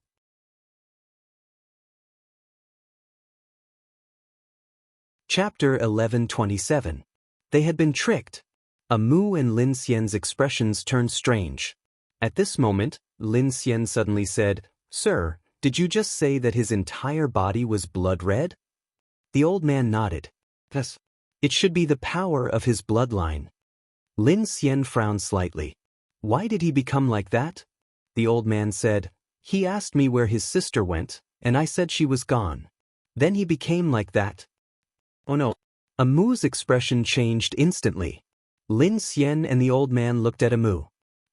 Chapter 11:27. They had been tricked. Amu and Lin Xian's expressions turned strange. At this moment, Lin Xian suddenly said, "Sir, did you just say that his entire body was blood red?" The old man nodded. "Yes. It should be the power of his bloodline." Lin Xian frowned slightly. "Why did he become like that?" The old man said, "He asked me where his sister went, and I said she was gone. Then he became like that." "Oh no." Amu's expression changed instantly. Lin Xian and the old man looked at Amu.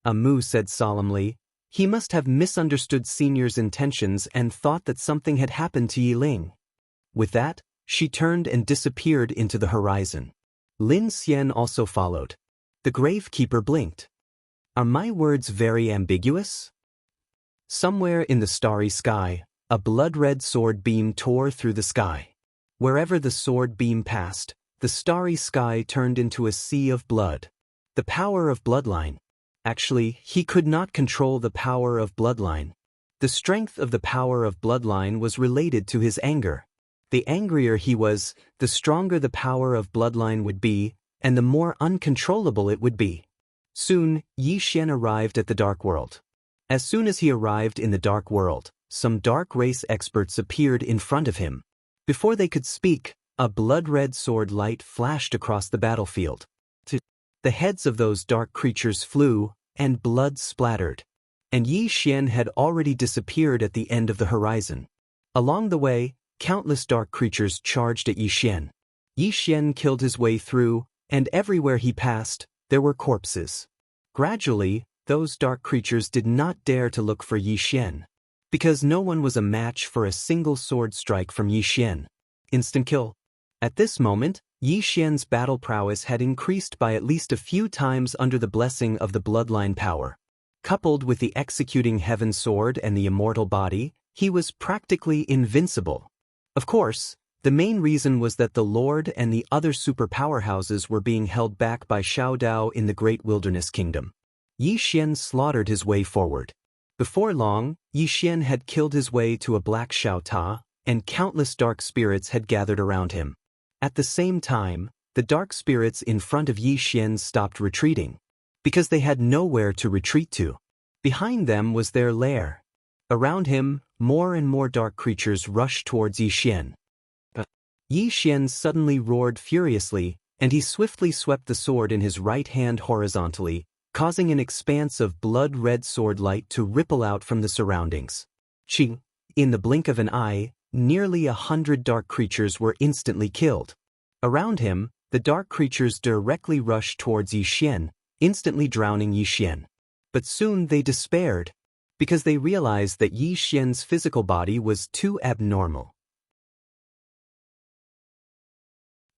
Amu said solemnly, "He must have misunderstood Senior's intentions and thought that something had happened to Yiling." With that, she turned and disappeared into the horizon. Lin Xian also followed. The Gravekeeper blinked. "Are my words very ambiguous?" Somewhere in the starry sky, a blood-red sword beam tore through the sky. Wherever the sword beam passed, the starry sky turned into a sea of blood. The power of bloodline. Actually, he could not control the power of bloodline. The strength of the power of bloodline was related to his anger. The angrier he was, the stronger the power of bloodline would be, and the more uncontrollable it would be. Soon, Yi Xian arrived at the Dark World. As soon as he arrived in the Dark World, some dark race experts appeared in front of him. Before they could speak, a blood-red sword light flashed across the battlefield. The heads of those dark creatures flew, and blood splattered. And Yi Xian had already disappeared at the end of the horizon. Along the way, countless dark creatures charged at Yi Xian. Yi Xian killed his way through, and everywhere he passed, there were corpses. Gradually, those dark creatures did not dare to look for Yi Xian, because no one was a match for a single sword strike from Yi Xian. Instant kill. At this moment, Yi Xian's battle prowess had increased by at least a few times under the blessing of the bloodline power. Coupled with the executing heaven sword and the immortal body, he was practically invincible. Of course, the main reason was that the Lord and the other super powerhouses were being held back by Xiao Dao in the Great Wilderness Kingdom. Yi Xian slaughtered his way forward. Before long, Yi Xian had killed his way to a black Xiao Ta, and countless dark spirits had gathered around him. At the same time, the dark spirits in front of Yi Xian stopped retreating, because they had nowhere to retreat to. Behind them was their lair. Around him, more and more dark creatures rushed towards Yi Xian. Yi Xian suddenly roared furiously, and he swiftly swept the sword in his right hand horizontally, causing an expanse of blood-red sword light to ripple out from the surroundings. Ching! In the blink of an eye, nearly 100 dark creatures were instantly killed. Around him, The dark creatures directly rushed towards Yixian, instantly drowning Yixian. But soon they despaired, because they realized that Yixian's physical body was too abnormal.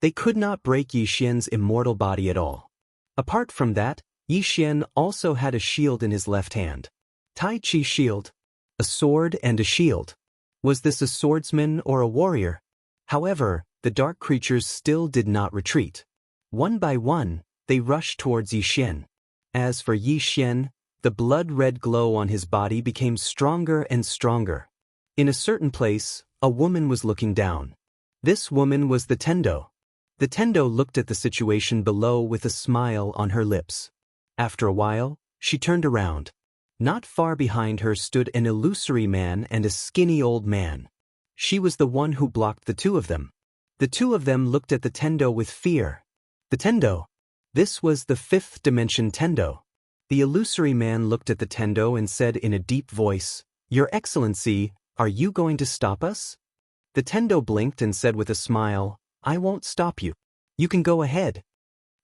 They could not break Yixian's immortal body at all. Apart from that, Yixian also had a shield in his left hand. Tai Chi shield. A sword and a shield. Was this a swordsman or a warrior? However, the dark creatures still did not retreat. One by one, they rushed towards Yixian. As for Yixian, the blood-red glow on his body became stronger and stronger. In a certain place, a woman was looking down. This woman was the Tendo. The Tendo looked at the situation below with a smile on her lips. After a while, she turned around. Not far behind her stood an illusory man and a skinny old man. She was the one who blocked the two of them. The two of them looked at the Tendo with fear. The Tendo. This was the fifth dimension Tendo. The illusory man looked at the Tendo and said in a deep voice, "Your Excellency, are you going to stop us?" The Tendo blinked and said with a smile, "I won't stop you. You can go ahead."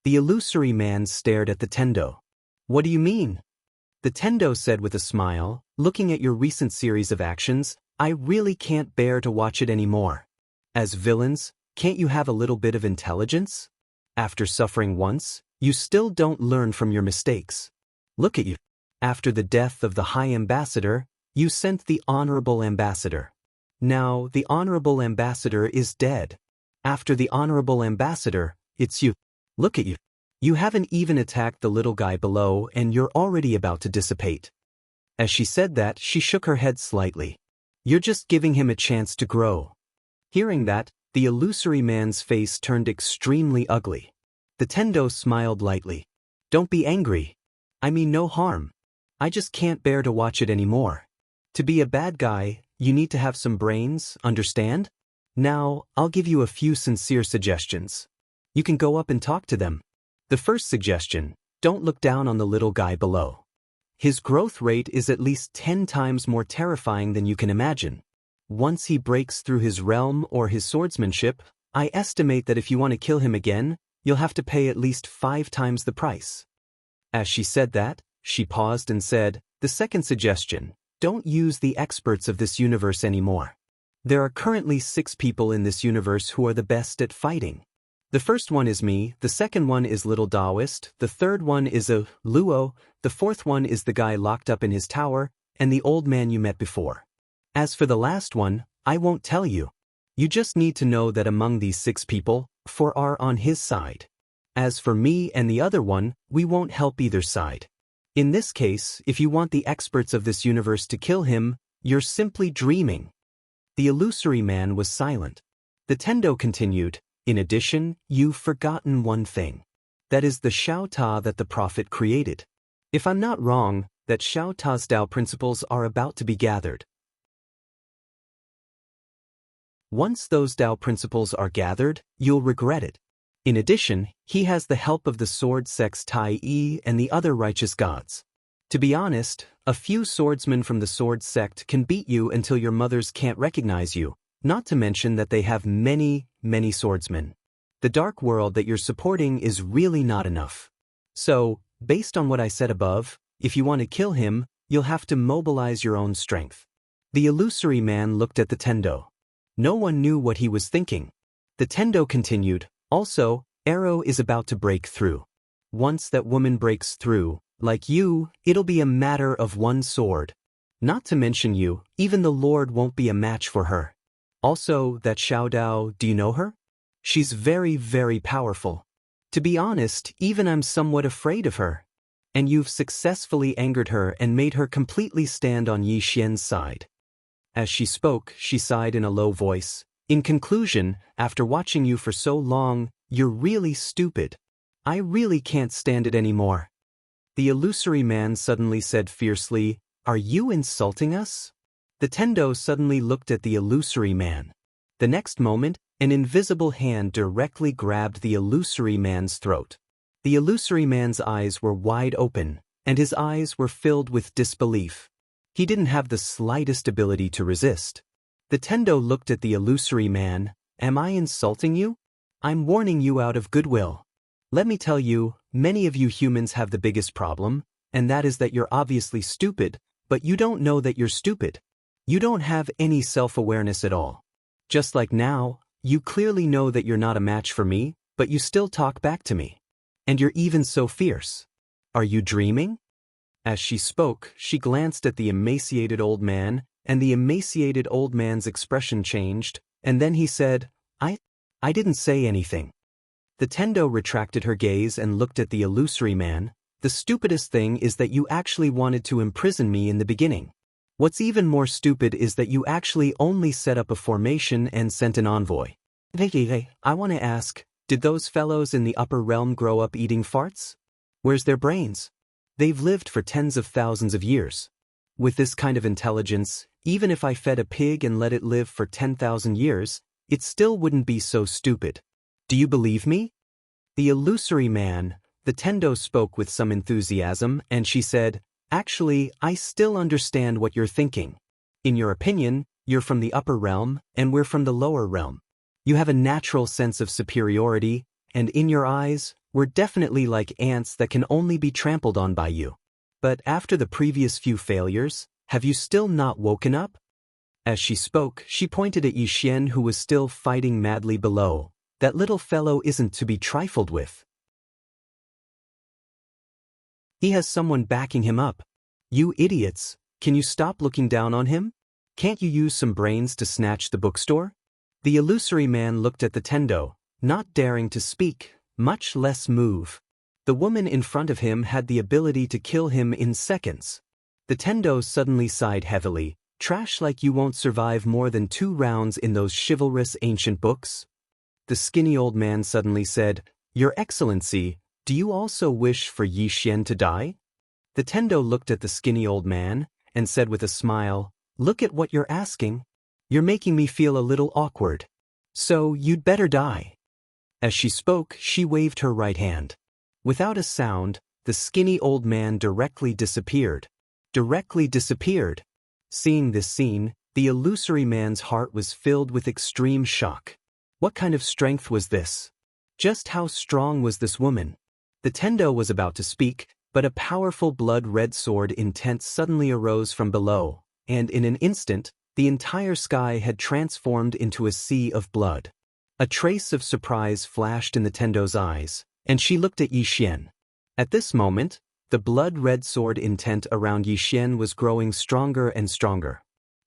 The illusory man stared at the Tendo. "What do you mean?" The Tendo said with a smile, "Looking at your recent series of actions, I really can't bear to watch it anymore. As villains, can't you have a little bit of intelligence? After suffering once, you still don't learn from your mistakes. Look at you. After the death of the High Ambassador, you sent the Honorable Ambassador. Now the Honorable Ambassador is dead. After the Honorable Ambassador, it's you. Look at you. You haven't even attacked the little guy below and you're already about to dissipate." As she said that, she shook her head slightly. "You're just giving him a chance to grow." Hearing that, the illusory man's face turned extremely ugly. The Tendo smiled lightly. "Don't be angry. I mean no harm. I just can't bear to watch it anymore. To be a bad guy, you need to have some brains, understand? Now, I'll give you a few sincere suggestions. You can go up and talk to them. The first suggestion, don't look down on the little guy below. His growth rate is at least 10 times more terrifying than you can imagine. Once he breaks through his realm or his swordsmanship, I estimate that if you want to kill him again, you'll have to pay at least 5 times the price." As she said that, she paused and said, "The second suggestion, don't use the experts of this universe anymore. There are currently 6 people in this universe who are the best at fighting. The first one is me, the second one is little Daoist, the third one is a Luo, the fourth one is the guy locked up in his tower, and the old man you met before. As for the last one, I won't tell you. You just need to know that among these 6 people, 4 are on his side. As for me and the other one, we won't help either side. In this case, if you want the experts of this universe to kill him, you're simply dreaming." The illusory man was silent. The Tendo continued, "In addition, you've forgotten one thing. That is the Xiao Ta that the Prophet created. If I'm not wrong, that Xiao Ta's Tao principles are about to be gathered. Once those Tao principles are gathered, you'll regret it. In addition, he has the help of the sword sects Tai Yi and the other righteous gods. To be honest, a few swordsmen from the sword sect can beat you until your mothers can't recognize you, not to mention that they have many swordsmen. The dark world that you're supporting is really not enough. So, based on what I said above, if you want to kill him, you'll have to mobilize your own strength." The illusory man looked at the Tendo. No one knew what he was thinking. The Tendo continued, "Also, Arrow is about to break through. Once that woman breaks through, like you, it'll be a matter of one sword. Not to mention you, even the Lord won't be a match for her. Also, that Xiao Dao, do you know her? She's very powerful. To be honest, even I'm somewhat afraid of her. And you've successfully angered her and made her completely stand on Yi Xian's side." As she spoke, she sighed in a low voice. "In conclusion, after watching you for so long, you're really stupid. I really can't stand it anymore." The illusory man suddenly said fiercely, "Are you insulting us?" The Tendo suddenly looked at the illusory man. The next moment, an invisible hand directly grabbed the illusory man's throat. The illusory man's eyes were wide open, and his eyes were filled with disbelief. He didn't have the slightest ability to resist. The Tendo looked at the illusory man. "Am I insulting you?" I'm warning you out of goodwill. Let me tell you, many of you humans have the biggest problem, and that is that you're obviously stupid, but you don't know that you're stupid. You don't have any self-awareness at all. Just like now, you clearly know that you're not a match for me, but you still talk back to me. And you're even so fierce. Are you dreaming? As she spoke, she glanced at the emaciated old man, and the emaciated old man's expression changed, and then he said, I didn't say anything. The Tendo retracted her gaze and looked at the illusory man. The stupidest thing is that you actually wanted to imprison me in the beginning. What's even more stupid is that you actually only set up a formation and sent an envoy. I want to ask, did those fellows in the upper realm grow up eating farts? Where's their brains? They've lived for tens of thousands of years. With this kind of intelligence, even if I fed a pig and let it live for 10,000 years, it still wouldn't be so stupid. Do you believe me? The illusory man, the Tendo spoke with some enthusiasm, and she said, actually, I still understand what you're thinking. In your opinion, you're from the upper realm, and we're from the lower realm. You have a natural sense of superiority, and in your eyes, we're definitely like ants that can only be trampled on by you. But after the previous few failures, have you still not woken up? As she spoke, she pointed at Yixian, who was still fighting madly below. That little fellow isn't to be trifled with. He has someone backing him up. You idiots, can you stop looking down on him? Can't you use some brains to snatch the bookstore? The illusory man looked at the Tendo, not daring to speak, much less move. The woman in front of him had the ability to kill him in seconds. The Tendo suddenly sighed heavily. Trash like you won't survive more than 2 rounds in those chivalrous ancient books? The skinny old man suddenly said, Your Excellency, do you also wish for Yixian to die? The Tendo looked at the skinny old man, and said with a smile, Look at what you're asking. You're making me feel a little awkward. So, you'd better die. As she spoke, she waved her right hand. Without a sound, the skinny old man directly disappeared. Seeing this scene, the illusory man's heart was filled with extreme shock. What kind of strength was this? Just how strong was this woman? The Tendo was about to speak, but a powerful blood-red sword intent suddenly arose from below, and in an instant, the entire sky had transformed into a sea of blood. A trace of surprise flashed in the Tendo's eyes, and she looked at Yixian. At this moment, the blood-red sword intent around Yixian was growing stronger and stronger.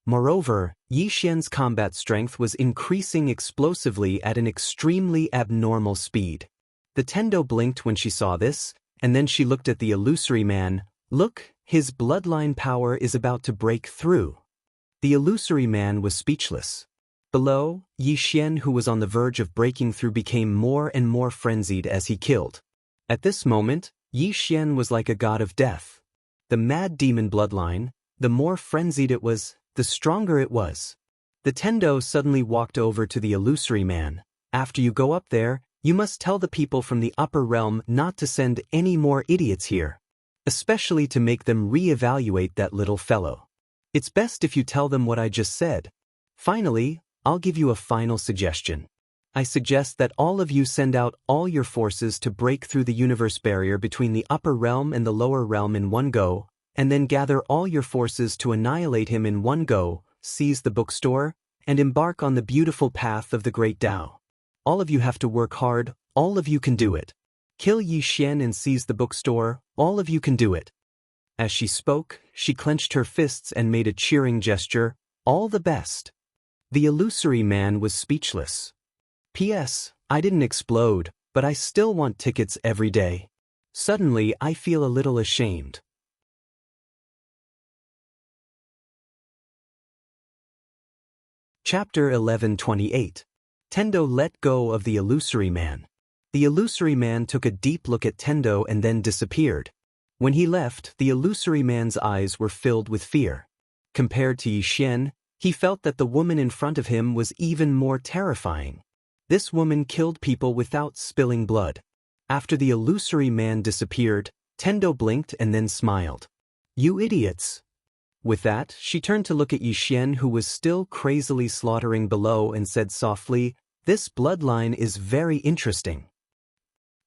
Moreover, Yixian's combat strength was increasing explosively at an extremely abnormal speed. The Tendo blinked when she saw this, and then she looked at the illusory man. Look, his bloodline power is about to break through. The illusory man was speechless. Below, Yixian, who was on the verge of breaking through, became more and more frenzied as he killed. At this moment, Yixian was like a god of death. The mad demon bloodline, the more frenzied it was, the stronger it was. The Tendo suddenly walked over to the illusory man. After you go up there, you must tell the people from the upper realm not to send any more idiots here. Especially to make them re-evaluate that little fellow. It's best if you tell them what I just said. Finally, I'll give you a final suggestion. I suggest that all of you send out all your forces to break through the universe barrier between the upper realm and the lower realm in one go, and then gather all your forces to annihilate him in one go, seize the bookstore, and embark on the beautiful path of the great Tao. All of you have to work hard, all of you can do it. Kill Yixian and seize the bookstore, all of you can do it. As she spoke, she clenched her fists and made a cheering gesture, all the best. The illusory man was speechless. P.S. I didn't explode, but I still want tickets every day. Suddenly, I feel a little ashamed. Chapter 11:28. Tendo let go of the illusory man. The illusory man took a deep look at Tendo and then disappeared. When he left, the illusory man's eyes were filled with fear. Compared to Yixian, he felt that the woman in front of him was even more terrifying. This woman killed people without spilling blood. After the illusory man disappeared, Tendo blinked and then smiled. You idiots! With that, she turned to look at Yixian, who was still crazily slaughtering below, and said softly, This bloodline is very interesting.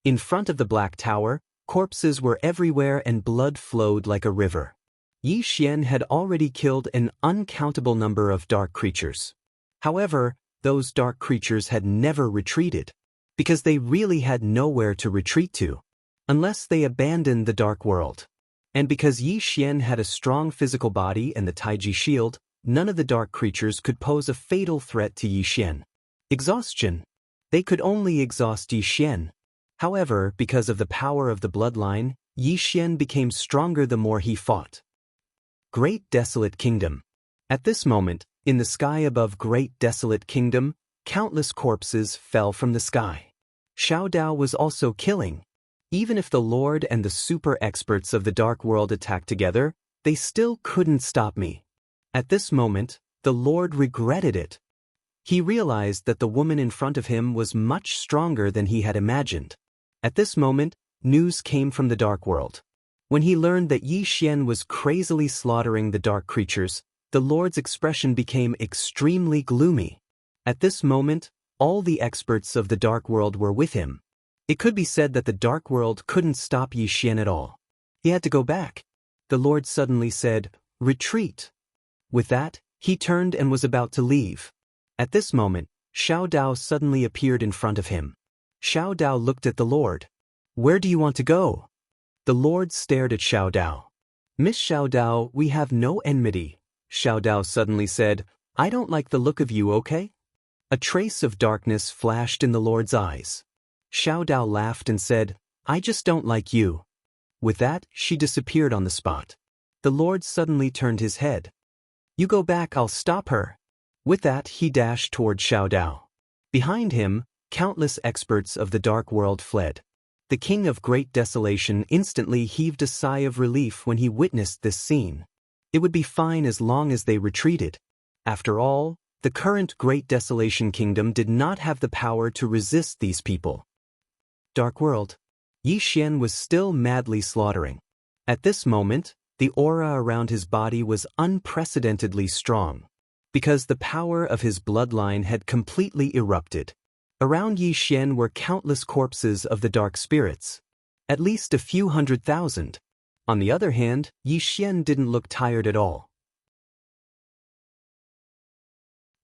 In front of the Black Tower, corpses were everywhere and blood flowed like a river. Yi Xian had already killed an uncountable number of dark creatures. However, those dark creatures had never retreated, because they really had nowhere to retreat to, unless they abandoned the dark world. And because Yi Xian had a strong physical body and the Taiji shield, none of the dark creatures could pose a fatal threat to Yi Xian. Exhaustion. They could only exhaust Yi Xian. However, because of the power of the bloodline, Yi Xian became stronger the more he fought. Great Desolate Kingdom. At this moment, in the sky above Great Desolate Kingdom, countless corpses fell from the sky. Xiao Dao was also killing. Even if the Lord and the super experts of the dark world attacked together, they still couldn't stop me. At this moment, the Lord regretted it. He realized that the woman in front of him was much stronger than he had imagined. At this moment, news came from the dark world. When he learned that Yi Xian was crazily slaughtering the dark creatures, the Lord's expression became extremely gloomy. At this moment, all the experts of the dark world were with him. It could be said that the dark world couldn't stop Yi Xian at all. He had to go back. The Lord suddenly said, "Retreat." With that, he turned and was about to leave. At this moment, Xiao Dao suddenly appeared in front of him. Xiao Dao looked at the Lord. "Where do you want to go?" The Lord stared at Xiao Dao. "Miss Xiao Dao, we have no enmity." Xiao Dao suddenly said, "I don't like the look of you, okay?" A trace of darkness flashed in the Lord's eyes. Xiao Dao laughed and said, "I just don't like you." With that, she disappeared on the spot. The Lord suddenly turned his head. "You go back, I'll stop her." With that, he dashed toward Xiao Dao. Behind him, countless experts of the dark world fled. The King of Great Desolation instantly heaved a sigh of relief when he witnessed this scene. It would be fine as long as they retreated. After all, the current Great Desolation Kingdom did not have the power to resist these people. Dark World. Yi Xian was still madly slaughtering. At this moment, the aura around his body was unprecedentedly strong, because the power of his bloodline had completely erupted. Around Yi Xian were countless corpses of the dark spirits, at least a few 100,000. On the other hand, Yi Xian didn't look tired at all.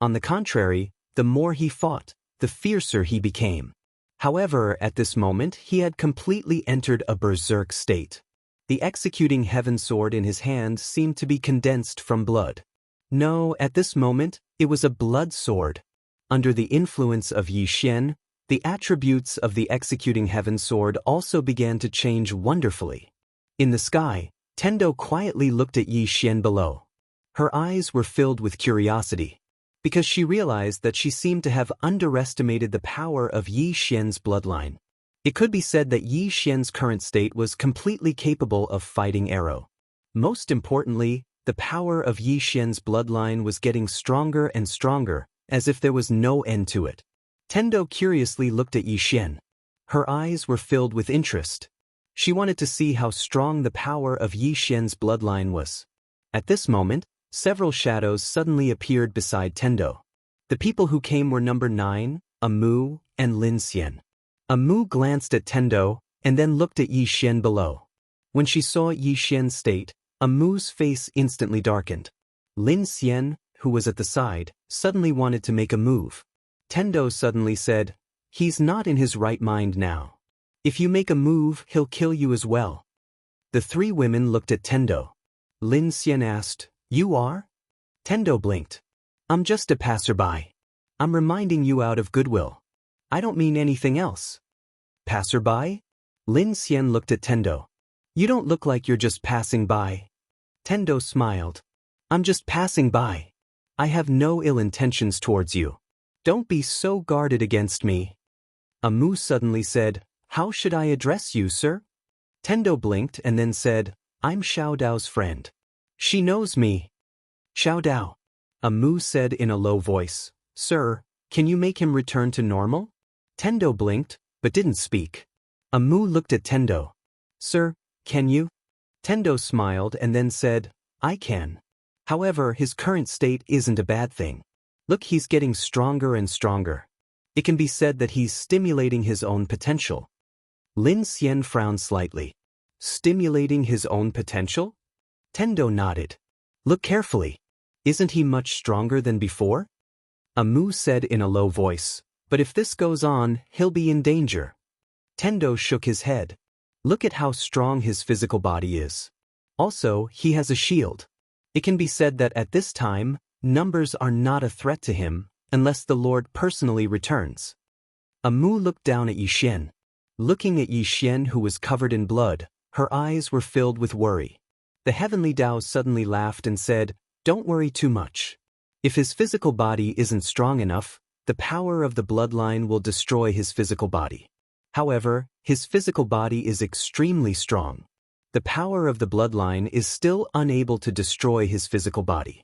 On the contrary, the more he fought, the fiercer he became. However, at this moment, he had completely entered a berserk state. The executing heaven sword in his hand seemed to be condensed from blood. No, at this moment, it was a blood sword. Under the influence of Yi Xian, the attributes of the executing heaven sword also began to change wonderfully. In the sky, Tendo quietly looked at Yi Xian below. Her eyes were filled with curiosity, because she realized that she seemed to have underestimated the power of Yi Xian's bloodline. It could be said that Yi Xian's current state was completely capable of fighting arrow. Most importantly, the power of Yi Xian's bloodline was getting stronger and stronger, as if there was no end to it. Tendo curiously looked at Yi Xian. Her eyes were filled with interest. She wanted to see how strong the power of Yi Xian's bloodline was. At this moment, several shadows suddenly appeared beside Tendo. The people who came were number 9, Amu, and Lin Xian. Amu glanced at Tendo, and then looked at Yi Xian below. When she saw Yi Xian's state, Amu's face instantly darkened. Lin Xian, who was at the side, suddenly wanted to make a move. Tendo suddenly said, "He's not in his right mind now. If you make a move, he'll kill you as well." The three women looked at Tendo. Lin Xian asked, "You are?" Tendo blinked. "I'm just a passerby. I'm reminding you out of goodwill. I don't mean anything else." "Passerby?" Lin Xian looked at Tendo. "You don't look like you're just passing by." Tendo smiled. "I'm just passing by. I have no ill intentions towards you. Don't be so guarded against me." Amu suddenly said, "How should I address you, sir?" Tendo blinked and then said, "I'm Xiao Dao's friend. She knows me." "Xiao Dao," Amu said in a low voice, "Sir, can you make him return to normal?" Tendo blinked, but didn't speak. Amu looked at Tendo. "Sir, can you?" Tendo smiled and then said, "I can. However, his current state isn't a bad thing. Look, he's getting stronger and stronger." It can be said that he's stimulating his own potential. Lin Xian frowned slightly. Stimulating his own potential? Tendo nodded. Look carefully. Isn't he much stronger than before? Amu said in a low voice, but if this goes on, he'll be in danger. Tendo shook his head. Look at how strong his physical body is. Also, he has a shield. It can be said that at this time, numbers are not a threat to him, unless the Lord personally returns. Amu looked down at Yixian. Looking at Yixian, who was covered in blood, her eyes were filled with worry. The heavenly Dao suddenly laughed and said, "Don't worry too much. If his physical body isn't strong enough, the power of the bloodline will destroy his physical body. However, his physical body is extremely strong. The power of the bloodline is still unable to destroy his physical body."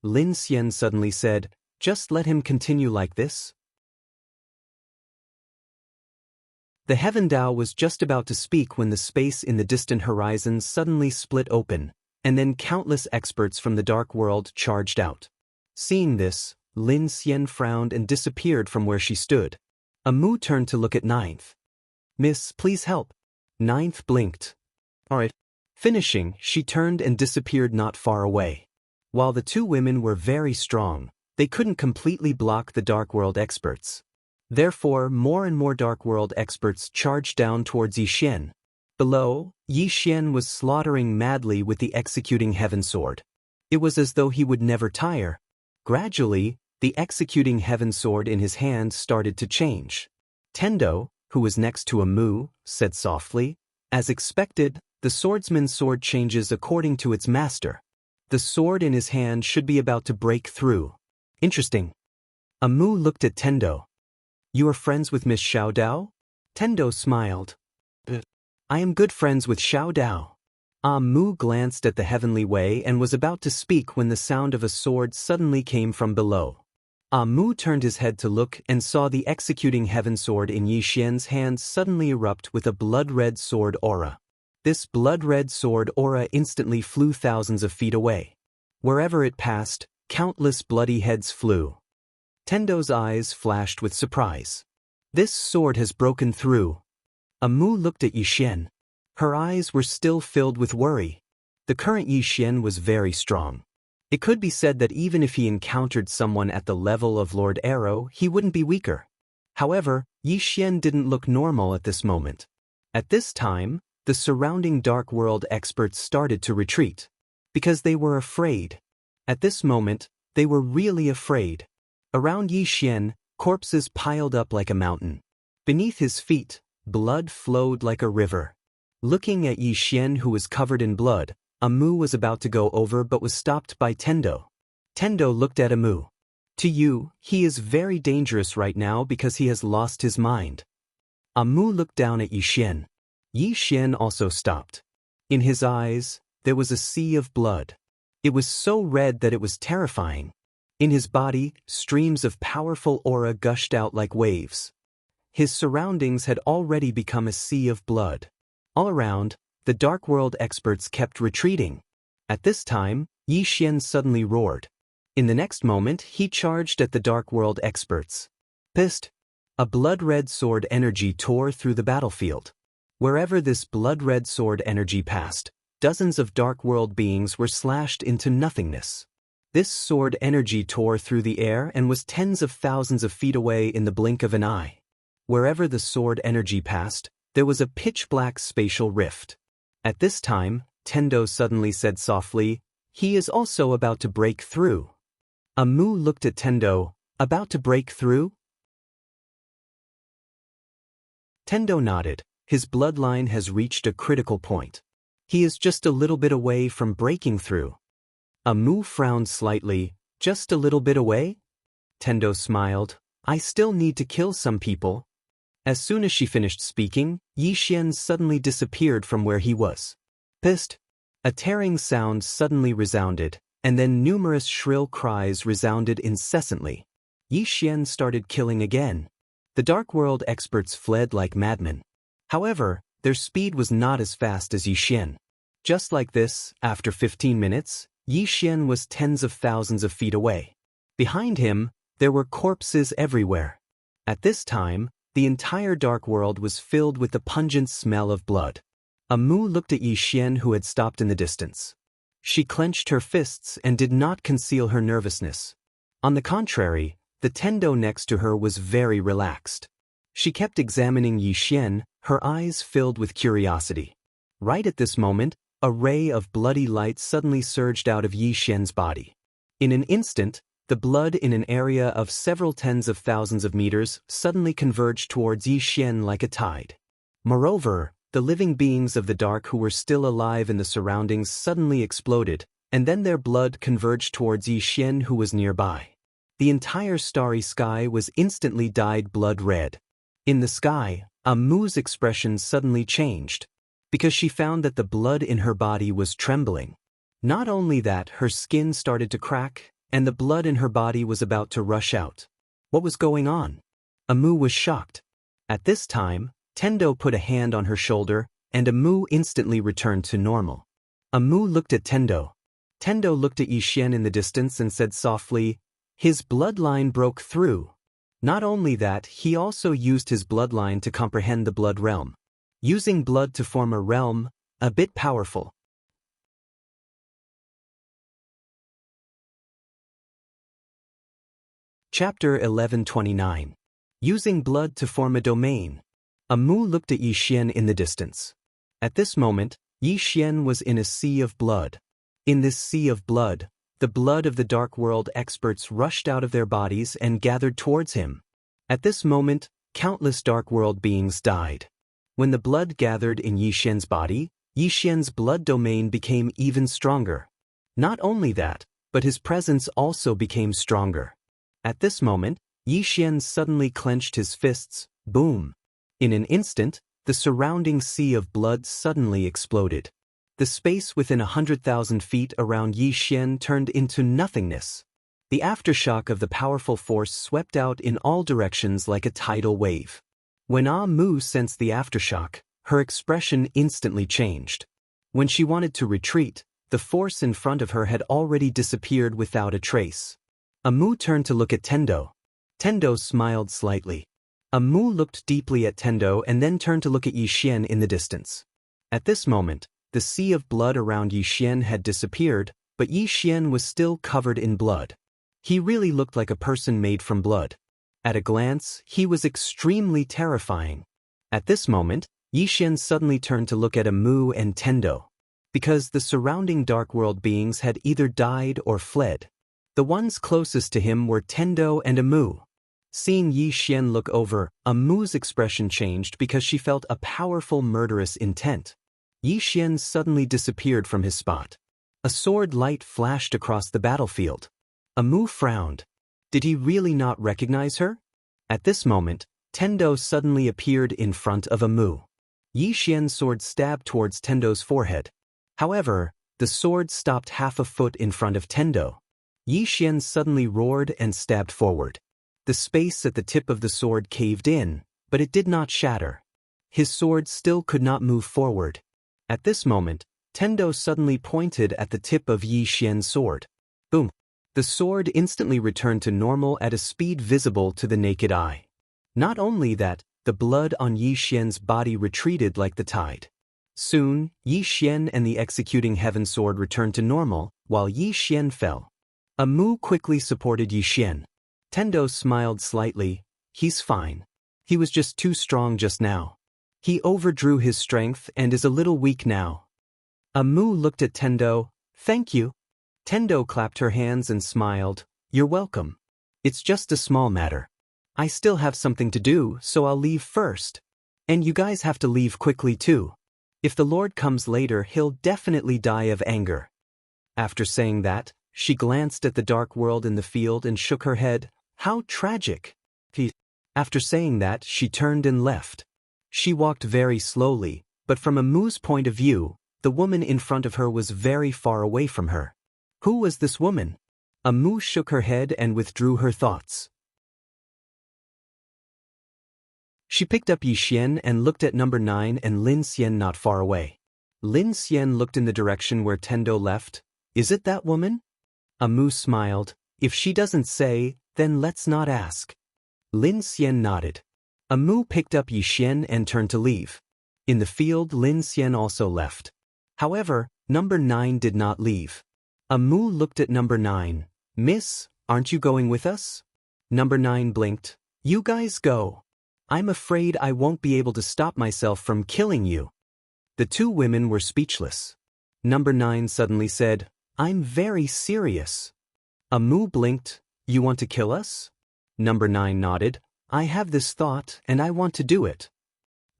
Lin Xian suddenly said, "Just let him continue like this." The Heaven Dao was just about to speak when the space in the distant horizon suddenly split open, and then countless experts from the dark world charged out. Seeing this, Lin Xian frowned and disappeared from where she stood. Amu turned to look at Ninth. "Miss, please help." Ninth blinked. "Alright." Finishing, she turned and disappeared not far away. While the two women were very strong, they couldn't completely block the dark world experts. Therefore, more and more dark world experts charged down towards Yixian. Below, Yixian was slaughtering madly with the executing heaven sword. It was as though he would never tire. Gradually, the executing heaven sword in his hand started to change. Tendo, who was next to Amu, said softly, "As expected, the swordsman's sword changes according to its master. The sword in his hand should be about to break through." Interesting. Amu looked at Tendo. "You are friends with Miss Xiao Dao?" Tendo smiled. "I am good friends with Xiao Dao." Amu glanced at the heavenly way and was about to speak when the sound of a sword suddenly came from below. Amu turned his head to look and saw the executing heaven sword in Yixian's hand suddenly erupt with a blood-red sword aura. This blood-red sword aura instantly flew thousands of feet away. Wherever it passed, countless bloody heads flew. Tendo's eyes flashed with surprise. "This sword has broken through." Amu looked at Yixian. Her eyes were still filled with worry. The current Yixian was very strong. It could be said that even if he encountered someone at the level of Lord Arrow, he wouldn't be weaker. However, Yixian didn't look normal at this moment. At this time, the surrounding dark world experts started to retreat. Because they were afraid. At this moment, they were really afraid. Around Yixian, corpses piled up like a mountain. Beneath his feet, blood flowed like a river. Looking at Yixian, who was covered in blood, Amu was about to go over but was stopped by Tendo. Tendo looked at Amu. "To you, he is very dangerous right now because he has lost his mind." Amu looked down at Yixian. Yixian also stopped. In his eyes, there was a sea of blood. It was so red that it was terrifying. In his body, streams of powerful aura gushed out like waves. His surroundings had already become a sea of blood. All around, the dark world experts kept retreating. At this time, Yixian suddenly roared. In the next moment, he charged at the dark world experts. Pissed. A blood-red sword energy tore through the battlefield. Wherever this blood-red sword energy passed, dozens of dark world beings were slashed into nothingness. This sword energy tore through the air and was tens of thousands of feet away in the blink of an eye. Wherever the sword energy passed, there was a pitch-black spatial rift. At this time, Tendo suddenly said softly, "He is also about to break through." Amu looked at Tendo. "About to break through?" Tendo nodded. His bloodline has reached a critical point. He is just a little bit away from breaking through. Amu frowned slightly. "Just a little bit away?" Tendo smiled. "I still need to kill some people." As soon as she finished speaking, Yixian suddenly disappeared from where he was. Pissed. A tearing sound suddenly resounded, and then numerous shrill cries resounded incessantly. Yixian started killing again. The Dark World experts fled like madmen. However, their speed was not as fast as Yixian. Just like this, after 15 minutes, Yixian was tens of thousands of feet away. Behind him, there were corpses everywhere. At this time, the entire dark world was filled with the pungent smell of blood. Amu looked at Yixian, who had stopped in the distance. She clenched her fists and did not conceal her nervousness. On the contrary, the Tendo next to her was very relaxed. She kept examining Yixian, her eyes filled with curiosity. Right at this moment, a ray of bloody light suddenly surged out of Yixian's body. In an instant, the blood in an area of several tens of thousands of meters suddenly converged towards Yixian like a tide. Moreover, the living beings of the dark who were still alive in the surroundings suddenly exploded, and then their blood converged towards Yixian, who was nearby. The entire starry sky was instantly dyed blood red. In the sky, Amu's expression suddenly changed, because she found that the blood in her body was trembling. Not only that, her skin started to crack, and the blood in her body was about to rush out. What was going on? Amu was shocked. At this time, Tendo put a hand on her shoulder, and Amu instantly returned to normal. Amu looked at Tendo. Tendo looked at Yixian in the distance and said softly, "His bloodline broke through." Not only that, he also used his bloodline to comprehend the blood realm. Using blood to form a realm, a bit powerful. Chapter 1129. Using blood to form a domain. Amu looked at Yixian in the distance. At this moment, Yixian was in a sea of blood. In this sea of blood, the blood of the dark world experts rushed out of their bodies and gathered towards him. At this moment, countless dark world beings died. When the blood gathered in Yixian's body, Yixian's blood domain became even stronger. Not only that, but his presence also became stronger. At this moment, Yixian suddenly clenched his fists, boom. In an instant, the surrounding sea of blood suddenly exploded. The space within 100,000 feet around Yixian turned into nothingness. The aftershock of the powerful force swept out in all directions like a tidal wave. When Amu sensed the aftershock, her expression instantly changed. When she wanted to retreat, the force in front of her had already disappeared without a trace. Amu turned to look at Tendo. Tendo smiled slightly. Amu looked deeply at Tendo and then turned to look at Yixian in the distance. At this moment, the sea of blood around Yixian had disappeared, but Yixian was still covered in blood. He really looked like a person made from blood. At a glance, he was extremely terrifying. At this moment, Yixian suddenly turned to look at Amu and Tendo. Because the surrounding dark world beings had either died or fled. The ones closest to him were Tendo and Amu. Seeing Yixian look over, Amu's expression changed because she felt a powerful murderous intent. Yixian suddenly disappeared from his spot. A sword light flashed across the battlefield. Amu frowned. Did he really not recognize her? At this moment, Tendo suddenly appeared in front of Amu. Yixian's sword stabbed towards Tendo's forehead. However, the sword stopped half a foot in front of Tendo. Yixian suddenly roared and stabbed forward. The space at the tip of the sword caved in, but it did not shatter. His sword still could not move forward. At this moment, Tendo suddenly pointed at the tip of Yixian's sword. Boom! The sword instantly returned to normal at a speed visible to the naked eye. Not only that, the blood on Yixian's body retreated like the tide. Soon, Yixian and the executing heaven sword returned to normal, while Yixian fell. Amu quickly supported Yixian. Tendo smiled slightly. He's fine. He was just too strong just now. He overdrew his strength and is a little weak now. Amu looked at Tendo. Thank you. Tendo clapped her hands and smiled. You're welcome. It's just a small matter. I still have something to do, so I'll leave first. And you guys have to leave quickly too. If the Lord comes later, he'll definitely die of anger. After saying that, she glanced at the dark world in the field and shook her head. How tragic. After saying that, she turned and left. She walked very slowly, but from Amu's point of view, the woman in front of her was very far away from her. Who was this woman? Amu shook her head and withdrew her thoughts. She picked up Yixian and looked at number 9 and Lin Xian not far away. Lin Xian looked in the direction where Tendo left. Is it that woman? Amu smiled. If she doesn't say, then let's not ask. Lin Xian nodded. Amu picked up Yixian and turned to leave. In the field, Lin Xian also left. However, number 9 did not leave. Amu looked at number 9. Miss, aren't you going with us? Number 9 blinked. You guys go. I'm afraid I won't be able to stop myself from killing you. The two women were speechless. Number 9 suddenly said, I'm very serious. Amu blinked. You want to kill us? Number 9 nodded. I have this thought and I want to do it.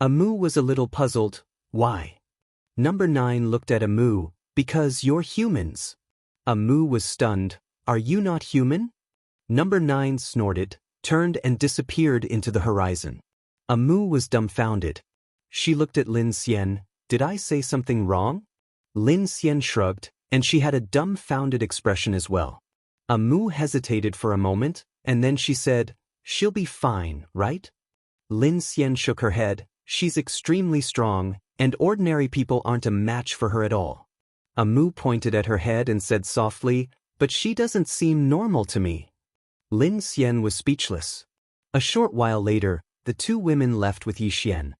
Amu was a little puzzled. Why? Number 9 looked at Amu. Because you're humans. Amu was stunned. Are you not human? Number 9 snorted, turned and disappeared into the horizon. Amu was dumbfounded. She looked at Lin Xian. Did I say something wrong? Lin Xian shrugged, and she had a dumbfounded expression as well. Amu hesitated for a moment, and then she said, She'll be fine, right? Lin Xian shook her head. She's extremely strong, and ordinary people aren't a match for her at all. Amu pointed at her head and said softly, But she doesn't seem normal to me. Lin Xian was speechless. A short while later, the two women left with Yixian.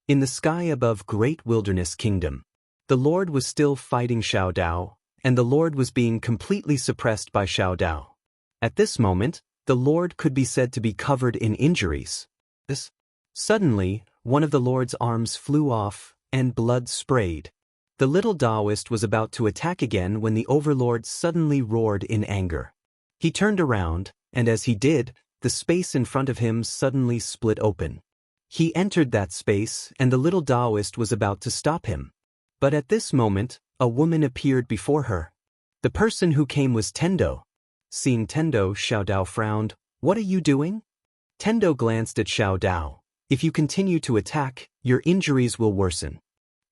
In the sky above Great Wilderness Kingdom, the Lord was still fighting Xiao Dao, and the Lord was being completely suppressed by Xiao Dao. At this moment, the Lord could be said to be covered in injuries. Suddenly, one of the Lord's arms flew off, and blood sprayed. The little Daoist was about to attack again when the Overlord suddenly roared in anger. He turned around, and as he did, the space in front of him suddenly split open. He entered that space, and the little Daoist was about to stop him. But at this moment, a woman appeared before her. The person who came was Tendo. Seeing Tendo, Xiao Dao frowned. What are you doing? Tendo glanced at Xiao Dao. If you continue to attack, your injuries will worsen.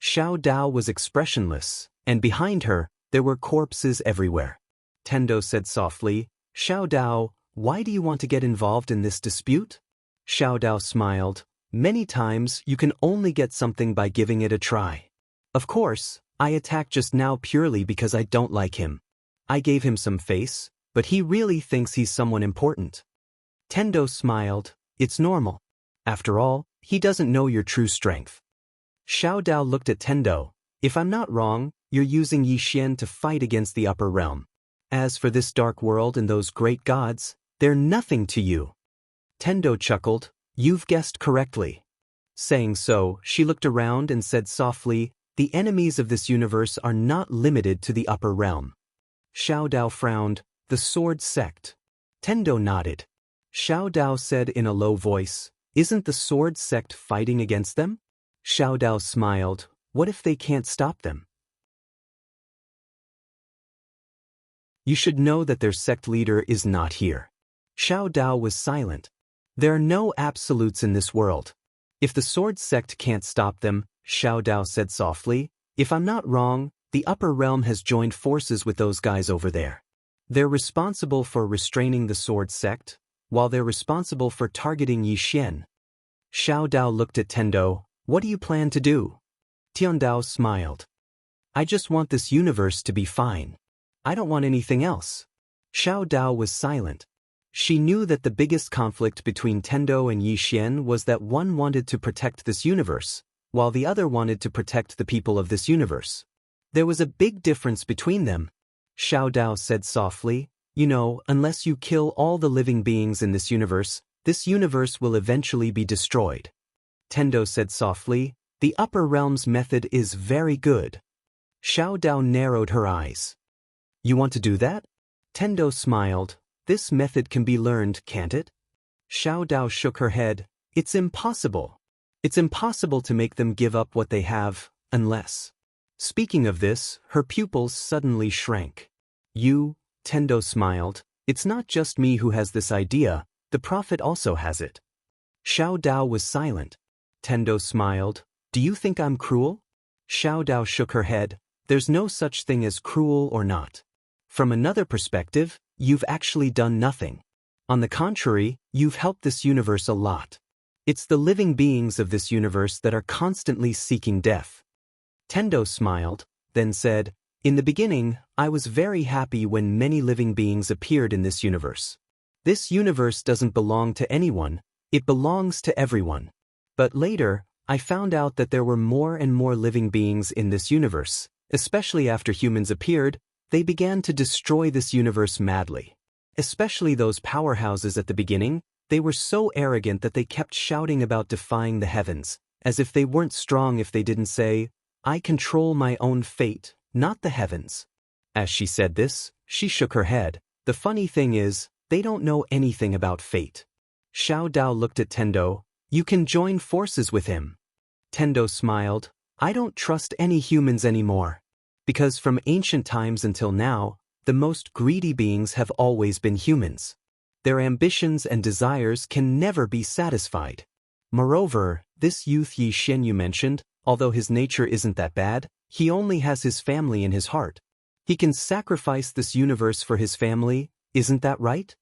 Xiao Dao was expressionless, and behind her, there were corpses everywhere. Tendo said softly, Xiao Dao, why do you want to get involved in this dispute? Xiao Dao smiled. Many times you can only get something by giving it a try. Of course, I attacked just now purely because I don't like him. I gave him some face, but he really thinks he's someone important. Tendo smiled. It's normal. After all, he doesn't know your true strength. Xiao Dao looked at Tendo. If I'm not wrong, you're using Yixian to fight against the upper realm. As for this dark world and those great gods, they're nothing to you. Tendo chuckled. You've guessed correctly. Saying so, she looked around and said softly, The enemies of this universe are not limited to the upper realm. Xiao Dao frowned. The sword sect. Tendo nodded. Xiao Dao said in a low voice, Isn't the sword sect fighting against them? Xiao Dao smiled. What if they can't stop them? You should know that their sect leader is not here. Xiao Dao was silent. There are no absolutes in this world. If the sword sect can't stop them, Xiao Dao said softly, if I'm not wrong, the upper realm has joined forces with those guys over there. They're responsible for restraining the sword sect, while they're responsible for targeting Yixian. Xiao Dao looked at Tendo. What do you plan to do? Tian Dao smiled. I just want this universe to be fine. I don't want anything else. Xiao Dao was silent. She knew that the biggest conflict between Tendo and Yixian was that one wanted to protect this universe, while the other wanted to protect the people of this universe. There was a big difference between them. Xiao Dao said softly, You know, unless you kill all the living beings in this universe will eventually be destroyed. Tendo said softly, The upper realm's method is very good. Xiao Dao narrowed her eyes. You want to do that? Tendo smiled. This method can be learned, can't it? Xiao Dao shook her head. It's impossible. It's impossible to make them give up what they have, unless. Speaking of this, her pupils suddenly shrank. You, Tendo smiled. It's not just me who has this idea, the prophet also has it. Xiao Dao was silent. Tendo smiled. Do you think I'm cruel? Xiao Dao shook her head. There's no such thing as cruel or not. From another perspective, you've actually done nothing. On the contrary, you've helped this universe a lot. It's the living beings of this universe that are constantly seeking death. Tendo smiled, then said, In the beginning, I was very happy when many living beings appeared in this universe. This universe doesn't belong to anyone, it belongs to everyone. But later, I found out that there were more and more living beings in this universe, especially after humans appeared. They began to destroy this universe madly. Especially those powerhouses at the beginning, they were so arrogant that they kept shouting about defying the heavens, as if they weren't strong if they didn't say, "I control my own fate, not the heavens." As she said this, she shook her head. The funny thing is, they don't know anything about fate. Xiao Dao looked at Tendo. "You can join forces with him." Tendo smiled. "I don't trust any humans anymore. Because from ancient times until now, the most greedy beings have always been humans. Their ambitions and desires can never be satisfied. Moreover, this youth Yi Xian you mentioned, although his nature isn't that bad, he only has his family in his heart. He can sacrifice this universe for his family, isn't that right?"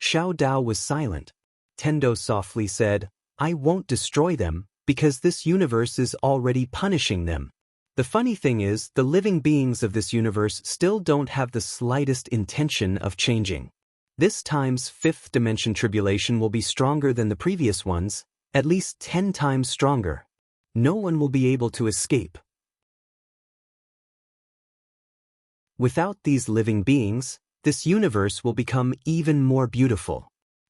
Xiao Dao was silent. Tendo softly said, "I won't destroy them, because this universe is already punishing them. The funny thing is, the living beings of this universe still don't have the slightest intention of changing. This time's fifth dimension tribulation will be stronger than the previous ones, at least 10 times stronger. No one will be able to escape. Without these living beings, this universe will become even more beautiful."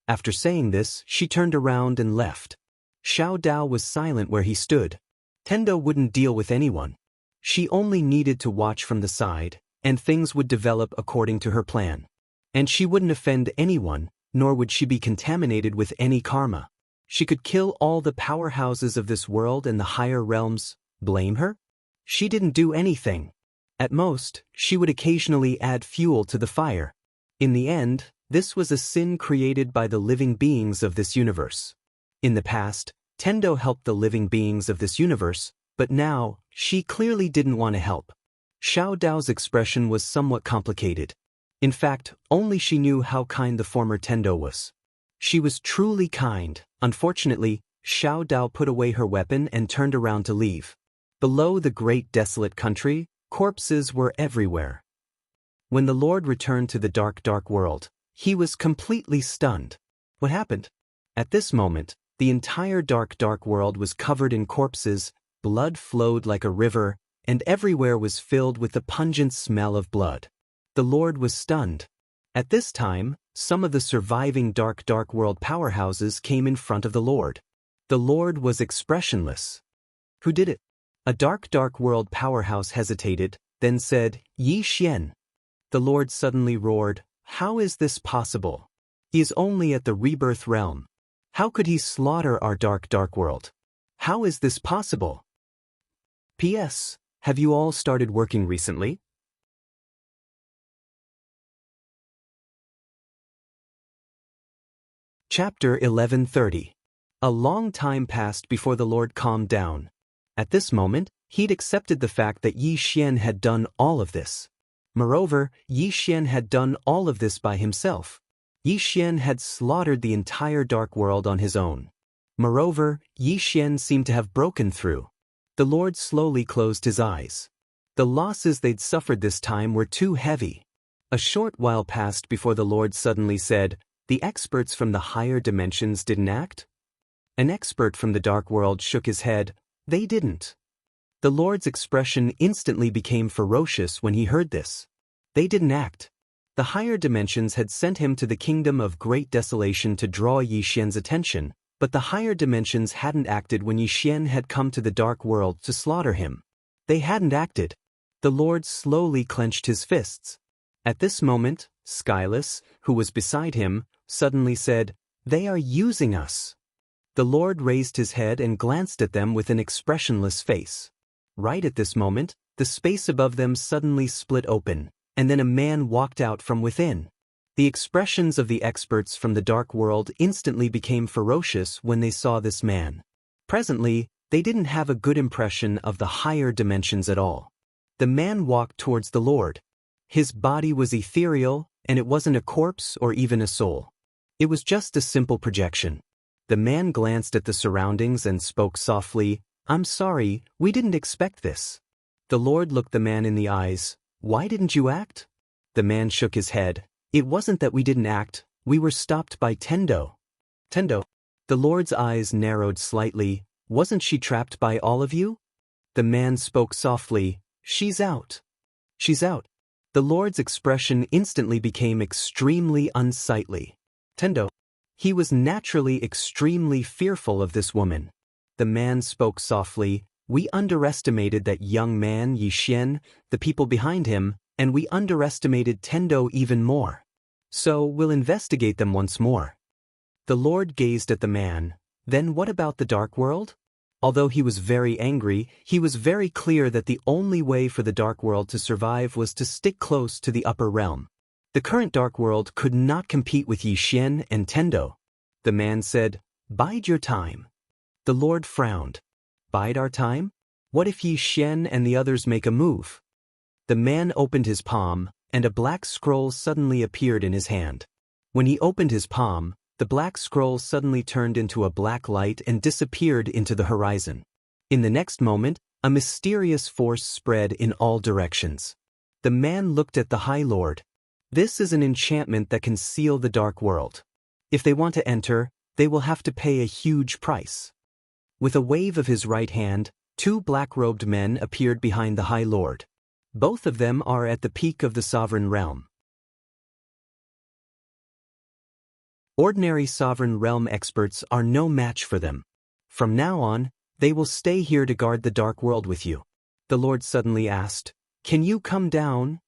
After saying this, she turned around and left. Xiao Dao was silent where he stood. Tendo wouldn't deal with anyone. She only needed to watch from the side, and things would develop according to her plan. And she wouldn't offend anyone, nor would she be contaminated with any karma. She could kill all the powerhouses of this world and the higher realms. Blame her? She didn't do anything. At most, she would occasionally add fuel to the fire. In the end, this was a sin created by the living beings of this universe. In the past, Tendo helped the living beings of this universe, but now, she clearly didn't want to help. Xiao Dao's expression was somewhat complicated. In fact, only she knew how kind the former Tendo was. She was truly kind. Unfortunately, Xiao Dao put away her weapon and turned around to leave. Below the great desolate country, corpses were everywhere. When the Lord returned to the dark world, he was completely stunned. What happened? At this moment, the entire dark world was covered in corpses, blood flowed like a river, and everywhere was filled with the pungent smell of blood. The Lord was stunned. At this time, some of the surviving dark world powerhouses came in front of the Lord. The Lord was expressionless. Who did it? A dark world powerhouse hesitated, then said, "Yi Xian." The Lord suddenly roared, "How is this possible? He is only at the rebirth realm. How could he slaughter our dark world? How is this possible? P.S. Have you all started working recently?" Chapter 1130. A long time passed before the Lord calmed down. At this moment, he'd accepted the fact that Yi Xian had done all of this. Moreover, Yi Xian had done all of this by himself. Yi Xian had slaughtered the entire dark world on his own. Moreover, Yi Xian seemed to have broken through. The Lord slowly closed his eyes. The losses they'd suffered this time were too heavy. A short while passed before the Lord suddenly said, "The experts from the higher dimensions didn't act?" An expert from the dark world shook his head. "They didn't." The Lord's expression instantly became ferocious when he heard this. They didn't act. The higher dimensions had sent him to the kingdom of great desolation to draw Yi Xian's attention, but the higher dimensions hadn't acted when Yi Xian had come to the dark world to slaughter him. They hadn't acted. The Lord slowly clenched his fists. At this moment, Skyless, who was beside him, suddenly said, "They are using us." The Lord raised his head and glanced at them with an expressionless face. Right at this moment, the space above them suddenly split open, and then a man walked out from within. The expressions of the experts from the dark world instantly became ferocious when they saw this man. Presently, they didn't have a good impression of the higher dimensions at all. The man walked towards the Lord. His body was ethereal, and it wasn't a corpse or even a soul. It was just a simple projection. The man glanced at the surroundings and spoke softly, "I'm sorry, we didn't expect this." The Lord looked the man in the eyes. "Why didn't you act?" The man shook his head. "It wasn't that we didn't act, We were stopped by Tendo. Tendo. The Lord's eyes narrowed slightly. Wasn't she trapped by all of you? The man spoke softly. She's out. She's out. The Lord's expression instantly became extremely unsightly. Tendo. He was naturally extremely fearful of this woman. The man spoke softly. We underestimated that young man Yixian, the people behind him, and we underestimated Tendo even more. So we'll investigate them once more. The Lord gazed at the man. Then what about the dark world? Although he was very angry, he was very clear that the only way for the dark world to survive was to stick close to the upper realm. The current dark world could not compete with Yixian and Tendo. The man said, "Bide your time." The Lord frowned. "Bide our time? What if Yixian and the others make a move?" The man opened his palm, and a black scroll suddenly appeared in his hand. When he opened his palm, the black scroll suddenly turned into a black light and disappeared into the horizon. In the next moment, a mysterious force spread in all directions. The man looked at the High Lord. This is an enchantment that can seal the dark world. If they want to enter, they will have to pay a huge price. With a wave of his right hand, two black-robed men appeared behind the High Lord. Both of them are at the peak of the sovereign realm. Ordinary sovereign realm experts are no match for them. From now on, they will stay here to guard the dark world with you. The Lord suddenly asked, "Can you come down?"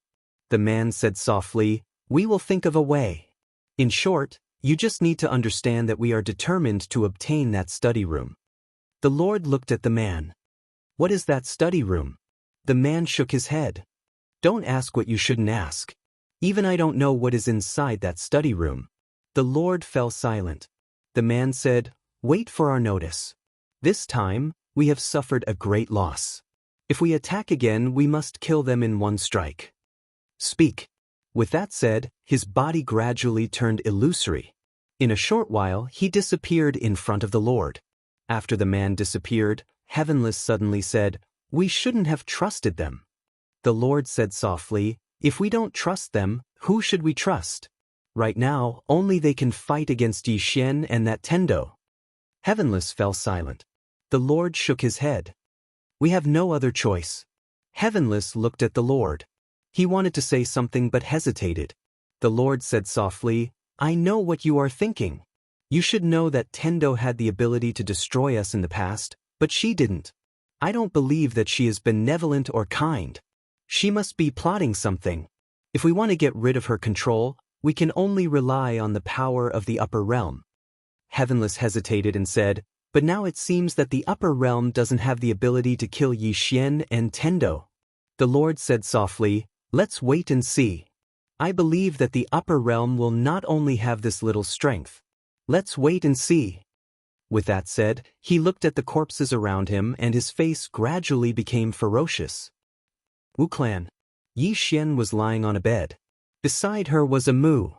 The man said softly, "We will think of a way." In short, you just need to understand that we are determined to obtain that study room. The Lord looked at the man. "What is that study room?" The man shook his head. "Don't ask what you shouldn't ask. Even I don't know what is inside that study room." The Lord fell silent. The man said, "Wait for our notice. This time, we have suffered a great loss. If we attack again, we must kill them in one strike. Speak." With that said, his body gradually turned illusory. In a short while, he disappeared in front of the Lord. After the man disappeared, Heavenless suddenly said, "We shouldn't have trusted them." The Lord said softly, "If we don't trust them, who should we trust? Right now, only they can fight against Yixian and that Tendo." Heavenless fell silent. The Lord shook his head. "We have no other choice." Heavenless looked at the Lord. He wanted to say something but hesitated. The Lord said softly, "I know what you are thinking. You should know that Tendo had the ability to destroy us in the past, but she didn't. I don't believe that she is benevolent or kind. She must be plotting something. If we want to get rid of her control, we can only rely on the power of the upper realm." Heavenless hesitated and said, "But now it seems that the upper realm doesn't have the ability to kill Yixian and Tendo." The Lord said softly, "Let's wait and see. I believe that the upper realm will not only have this little strength. Let's wait and see." With that said, he looked at the corpses around him and his face gradually became ferocious. Wuclan. Yixian was lying on a bed. Beside her was a Mu.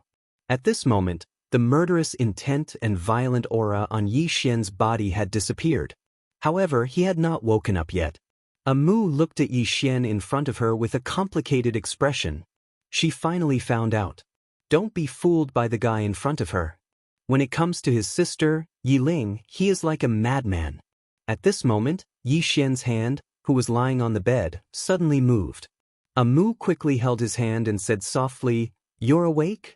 At this moment, the murderous intent and violent aura on Yixian's body had disappeared. However, he had not woken up yet. A Mu looked at Yixian in front of her with a complicated expression. She finally found out. Don't be fooled by the guy in front of her. When it comes to his sister, Yiling, he is like a madman. At this moment, Yixian's hand, who was lying on the bed, suddenly moved. A Mu quickly held his hand and said softly, "You're awake?"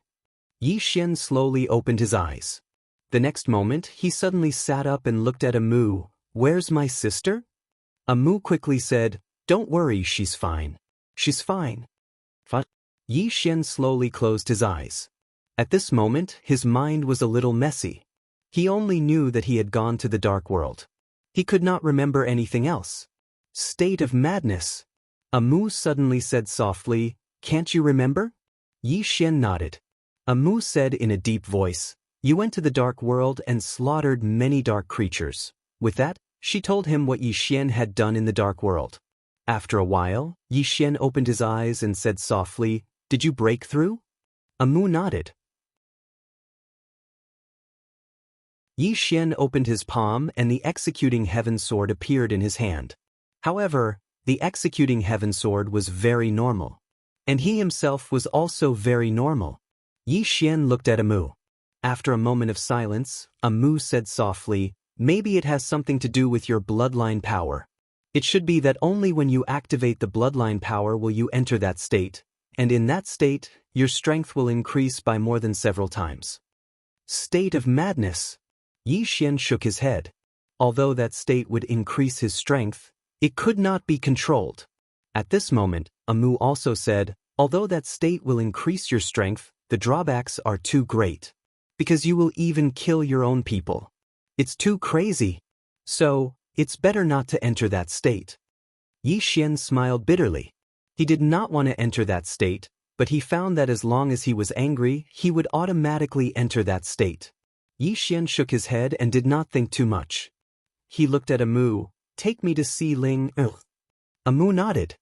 Yixian slowly opened his eyes. The next moment, he suddenly sat up and looked at a Mu. "Where's my sister?" A Mu quickly said, "Don't worry, she's fine. She's fine." Yixian slowly closed his eyes. At this moment, his mind was a little messy. He only knew that he had gone to the dark world. He could not remember anything else. State of madness. Amu suddenly said softly, "Can't you remember?" Yixian nodded. Amu said in a deep voice, "You went to the dark world and slaughtered many dark creatures." With that, she told him what Yixian had done in the dark world. After a while, Yixian opened his eyes and said softly, "Did you break through?" Amu nodded. Yixian opened his palm and the executing heaven sword appeared in his hand. However, the executing heaven sword was very normal. And he himself was also very normal. Yixian looked at Amu. After a moment of silence, Amu said softly, maybe it has something to do with your bloodline power. It should be that only when you activate the bloodline power will you enter that state, and in that state, your strength will increase by more than several times. State of madness. Yi Xian shook his head. Although that state would increase his strength, it could not be controlled. At this moment, Amu also said, although that state will increase your strength, the drawbacks are too great. Because you will even kill your own people. It's too crazy. So, it's better not to enter that state. Yi Xian smiled bitterly. He did not want to enter that state, but he found that as long as he was angry, he would automatically enter that state. Yi Xian shook his head and did not think too much. He looked at Amu, take me to see Ling. Amu nodded.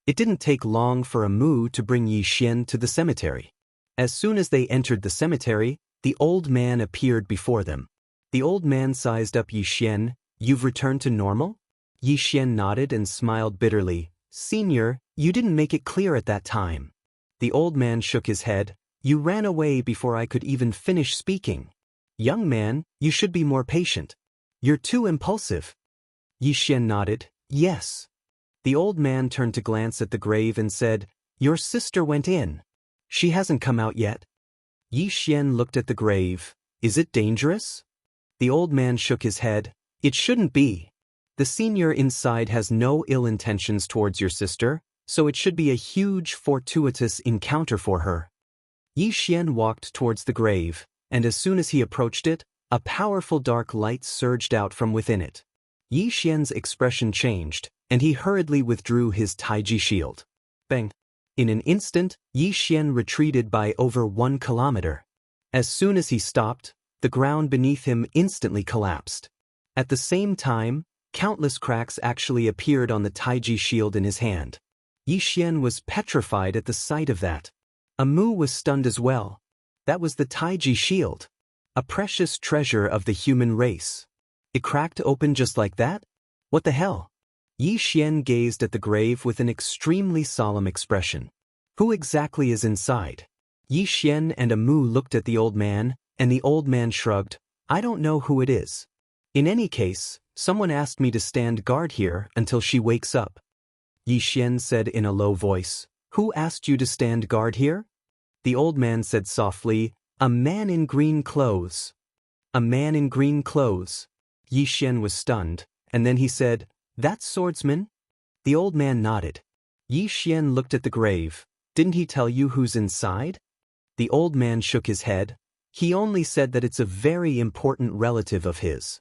It didn't take long for Amu to bring Yi Xian to the cemetery. As soon as they entered the cemetery, the old man appeared before them. The old man sized up Yi Xian. You've returned to normal? Yi Xian nodded and smiled bitterly. Senior, you didn't make it clear at that time. The old man shook his head. You ran away before I could even finish speaking. Young man, you should be more patient. You're too impulsive. Yi Xian nodded. Yes. The old man turned to glance at the grave and said, your sister went in. She hasn't come out yet. Yi Xian looked at the grave. Is it dangerous? The old man shook his head. It shouldn't be. The senior inside has no ill intentions towards your sister, so it should be a huge fortuitous encounter for her. Yi Xian walked towards the grave, and as soon as he approached it, a powerful dark light surged out from within it. Yi Xian's expression changed, and he hurriedly withdrew his Taiji shield. Bang! In an instant, Yi Xian retreated by over 1 kilometer. As soon as he stopped, the ground beneath him instantly collapsed. At the same time, countless cracks actually appeared on the Taiji shield in his hand. Yi Xian was petrified at the sight of that. Amu was stunned as well. That was the Taiji shield. A precious treasure of the human race. It cracked open just like that? What the hell? Yi Xian gazed at the grave with an extremely solemn expression. Who exactly is inside? Yi Xian and Amu looked at the old man, and the old man shrugged. I don't know who it is. In any case, someone asked me to stand guard here until she wakes up. Yi Xian said in a low voice. Who asked you to stand guard here? The old man said softly, a man in green clothes. A man in green clothes. Yi Xian was stunned, and then he said, that swordsman? The old man nodded. Yi Xian looked at the grave. Didn't he tell you who's inside? The old man shook his head. He only said that it's a very important relative of his.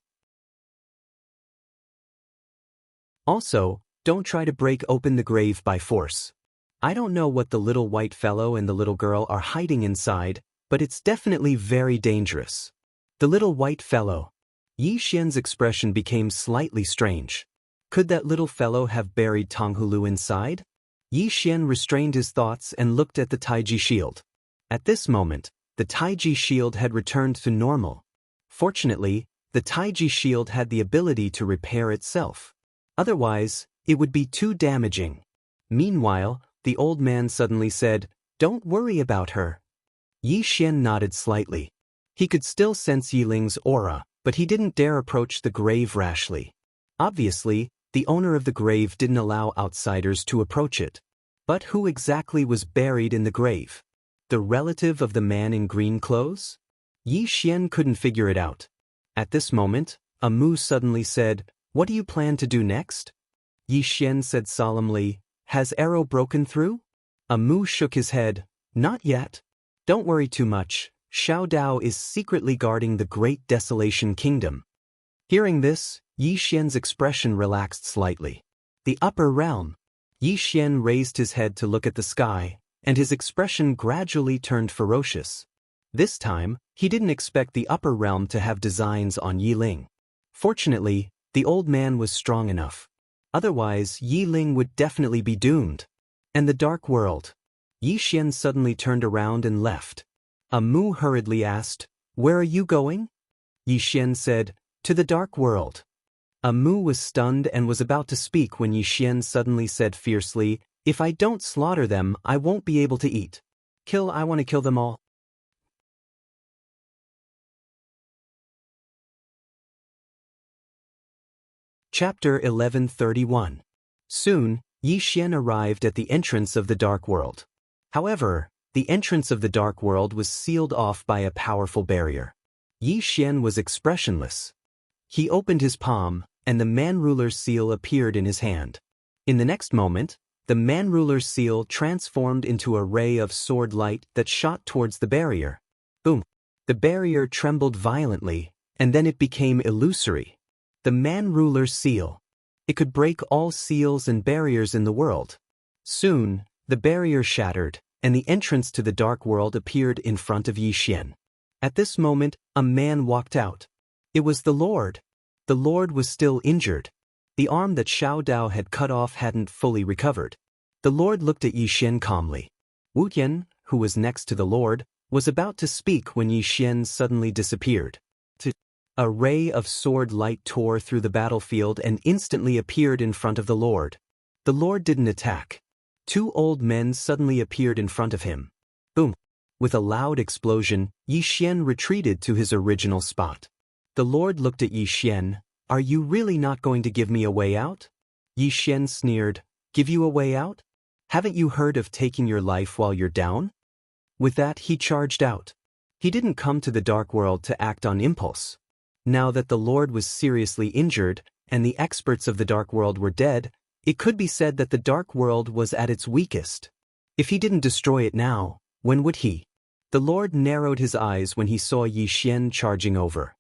Also, don't try to break open the grave by force. I don't know what the little white fellow and the little girl are hiding inside, but it's definitely very dangerous. The little white fellow. Yi Xian's expression became slightly strange. Could that little fellow have buried Tonghulu inside? Yi Xian restrained his thoughts and looked at the Taiji shield. At this moment, the Taiji shield had returned to normal. Fortunately, the Taiji shield had the ability to repair itself. Otherwise, it would be too damaging. Meanwhile, the old man suddenly said, don't worry about her. Yi Xian nodded slightly. He could still sense Yiling's aura, but he didn't dare approach the grave rashly. Obviously, the owner of the grave didn't allow outsiders to approach it. But who exactly was buried in the grave? The relative of the man in green clothes? Yi Xian couldn't figure it out. At this moment, Amu suddenly said, what do you plan to do next? Yi Xian said solemnly, has arrow broken through? Amu shook his head, not yet. Don't worry too much, Xiao Dao is secretly guarding the Great Desolation Kingdom. Hearing this, Yi Xian's expression relaxed slightly. The upper realm. Yi Xian raised his head to look at the sky, and his expression gradually turned ferocious. This time, he didn't expect the upper realm to have designs on Yiling. Fortunately, the old man was strong enough. Otherwise, Yiling would definitely be doomed. And the dark world. Yi Xian suddenly turned around and left. Amu hurriedly asked, where are you going? Yi Xian said, to the dark world. Amu was stunned and was about to speak when Yi Xian suddenly said fiercely, if I don't slaughter them, I won't be able to eat. I want to kill them all. Chapter 1131. Soon, Yi Xian arrived at the entrance of the Dark World. However, the entrance of the Dark World was sealed off by a powerful barrier. Yi Xian was expressionless. He opened his palm, and the Man-Ruler's seal appeared in his hand. In the next moment, the Man-Ruler's seal transformed into a ray of sword light that shot towards the barrier. Boom! The barrier trembled violently, and then it became illusory. The Man-Ruler's seal. It could break all seals and barriers in the world. Soon, the barrier shattered, and the entrance to the Dark World appeared in front of Yi Xian. At this moment, a man walked out. It was the Lord. The Lord was still injured. The arm that Xiao Dao had cut off hadn't fully recovered. The Lord looked at Yi Xian calmly. Wu Tian, who was next to the Lord, was about to speak when Yi Xian suddenly disappeared. A ray of sword light tore through the battlefield and instantly appeared in front of the Lord. The Lord didn't attack. Two old men suddenly appeared in front of him. Boom! With a loud explosion, Yi Xian retreated to his original spot. The Lord looked at Yi Xian. Are you really not going to give me a way out? Yi Xian sneered. Give you a way out? Haven't you heard of taking your life while you're down? With that, he charged out. He didn't come to the Dark World to act on impulse. Now that the Lord was seriously injured, and the experts of the Dark World were dead, it could be said that the Dark World was at its weakest. If he didn't destroy it now, when would he? The Lord narrowed his eyes when he saw Yi Xian charging over.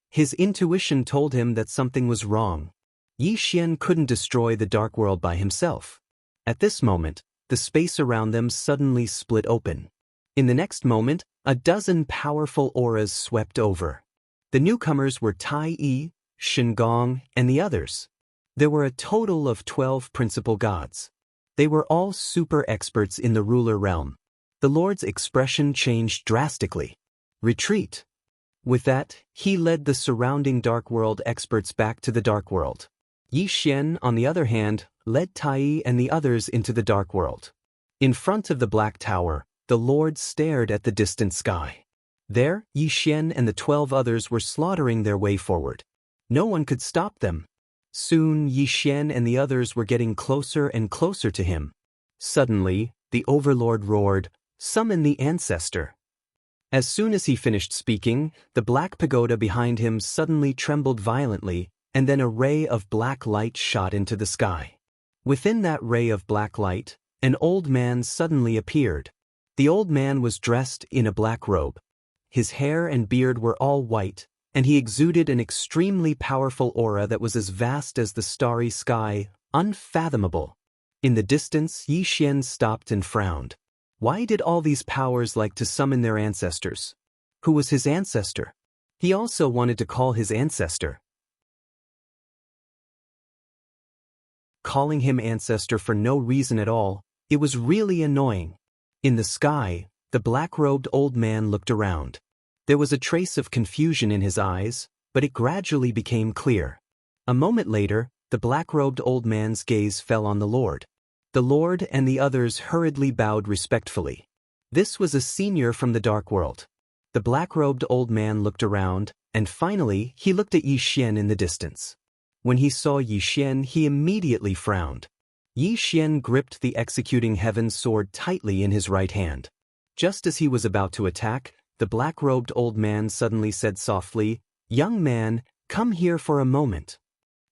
His intuition told him that something was wrong. Yi Xian couldn't destroy the Dark World by himself. At this moment, the space around them suddenly split open. In the next moment, a dozen powerful auras swept over. The newcomers were Tai Yi, Shengong, and the others. There were a total of 12 principal gods. They were all super experts in the ruler realm. The Lord's expression changed drastically. Retreat. With that, he led the surrounding Dark World experts back to the Dark World. Yi Xian, on the other hand, led Tai Yi and the others into the Dark World. In front of the Black Tower, the Lord stared at the distant sky. There, Yi Xian and the 12 others were slaughtering their way forward. No one could stop them. Soon, Yi Xian and the others were getting closer and closer to him. Suddenly, the Overlord roared, "Summon the Ancestor." As soon as he finished speaking, the black pagoda behind him suddenly trembled violently, and then a ray of black light shot into the sky. Within that ray of black light, an old man suddenly appeared. The old man was dressed in a black robe. His hair and beard were all white, and he exuded an extremely powerful aura that was as vast as the starry sky, unfathomable. In the distance, Yi Xian stopped and frowned. Why did all these powers like to summon their ancestors? Who was his ancestor? He also wanted to call his ancestor. Calling him ancestor for no reason at all, it was really annoying. In the sky, the black-robed old man looked around. There was a trace of confusion in his eyes, but it gradually became clear. A moment later, the black-robed old man's gaze fell on the Lord. The Lord and the others hurriedly bowed respectfully. This was a senior from the Dark World. The black-robed old man looked around, and finally he looked at Yi Xian in the distance. When he saw Yi Xian, he immediately frowned. Yi Xian gripped the executing heaven sword tightly in his right hand. Just as he was about to attack, the black-robed old man suddenly said softly, "Young man, come here for a moment."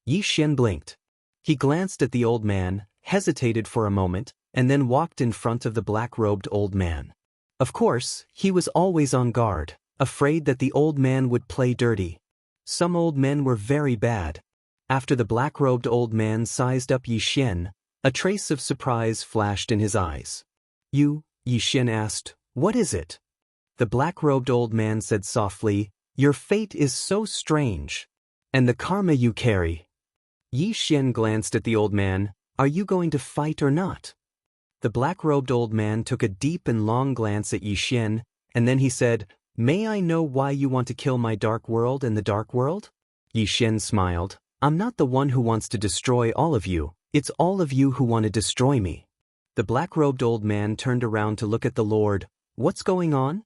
Yi Xian blinked. He glanced at the old man, hesitated for a moment, and then walked in front of the black-robed old man. Of course, he was always on guard, afraid that the old man would play dirty. Some old men were very bad. After the black-robed old man sized up Yi Xian, a trace of surprise flashed in his eyes. "You," Yi Xian asked, "what is it?" The black-robed old man said softly, "Your fate is so strange. And the karma you carry." Yi Xian glanced at the old man. "Are you going to fight or not?" The black-robed old man took a deep and long glance at Yi Xian, and then he said, "May I know why you want to kill my Dark World and the Dark World?" Yi Xian smiled. "I'm not the one who wants to destroy all of you, it's all of you who want to destroy me." The black-robed old man turned around to look at the Lord. "What's going on?"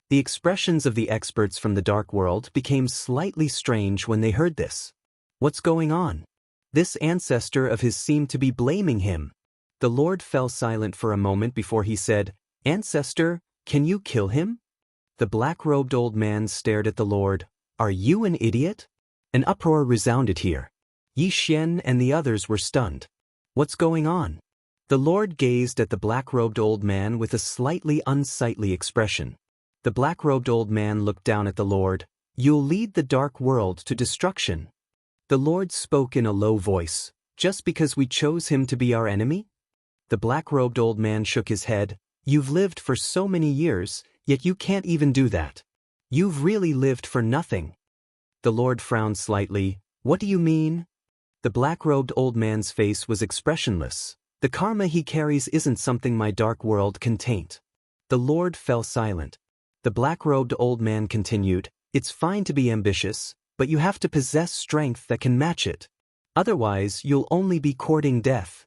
The expressions of the experts from the Dark World became slightly strange when they heard this. "What's going on?" This ancestor of his seemed to be blaming him. The Lord fell silent for a moment before he said, "Ancestor, can you kill him?" The black-robed old man stared at the Lord. "Are you an idiot?" An uproar resounded here. Yi Xian and the others were stunned. "What's going on?" The Lord gazed at the black-robed old man with a slightly unsightly expression. The black-robed old man looked down at the Lord. "You'll lead the dark world to destruction." The Lord spoke in a low voice. "Just because we chose him to be our enemy?" The black-robed old man shook his head. "You've lived for so many years, yet you can't even do that. You've really lived for nothing." The Lord frowned slightly. "What do you mean?" The black-robed old man's face was expressionless. "The karma he carries isn't something my dark world can taint." The Lord fell silent. The black-robed old man continued, "It's fine to be ambitious, but you have to possess strength that can match it. Otherwise, you'll only be courting death."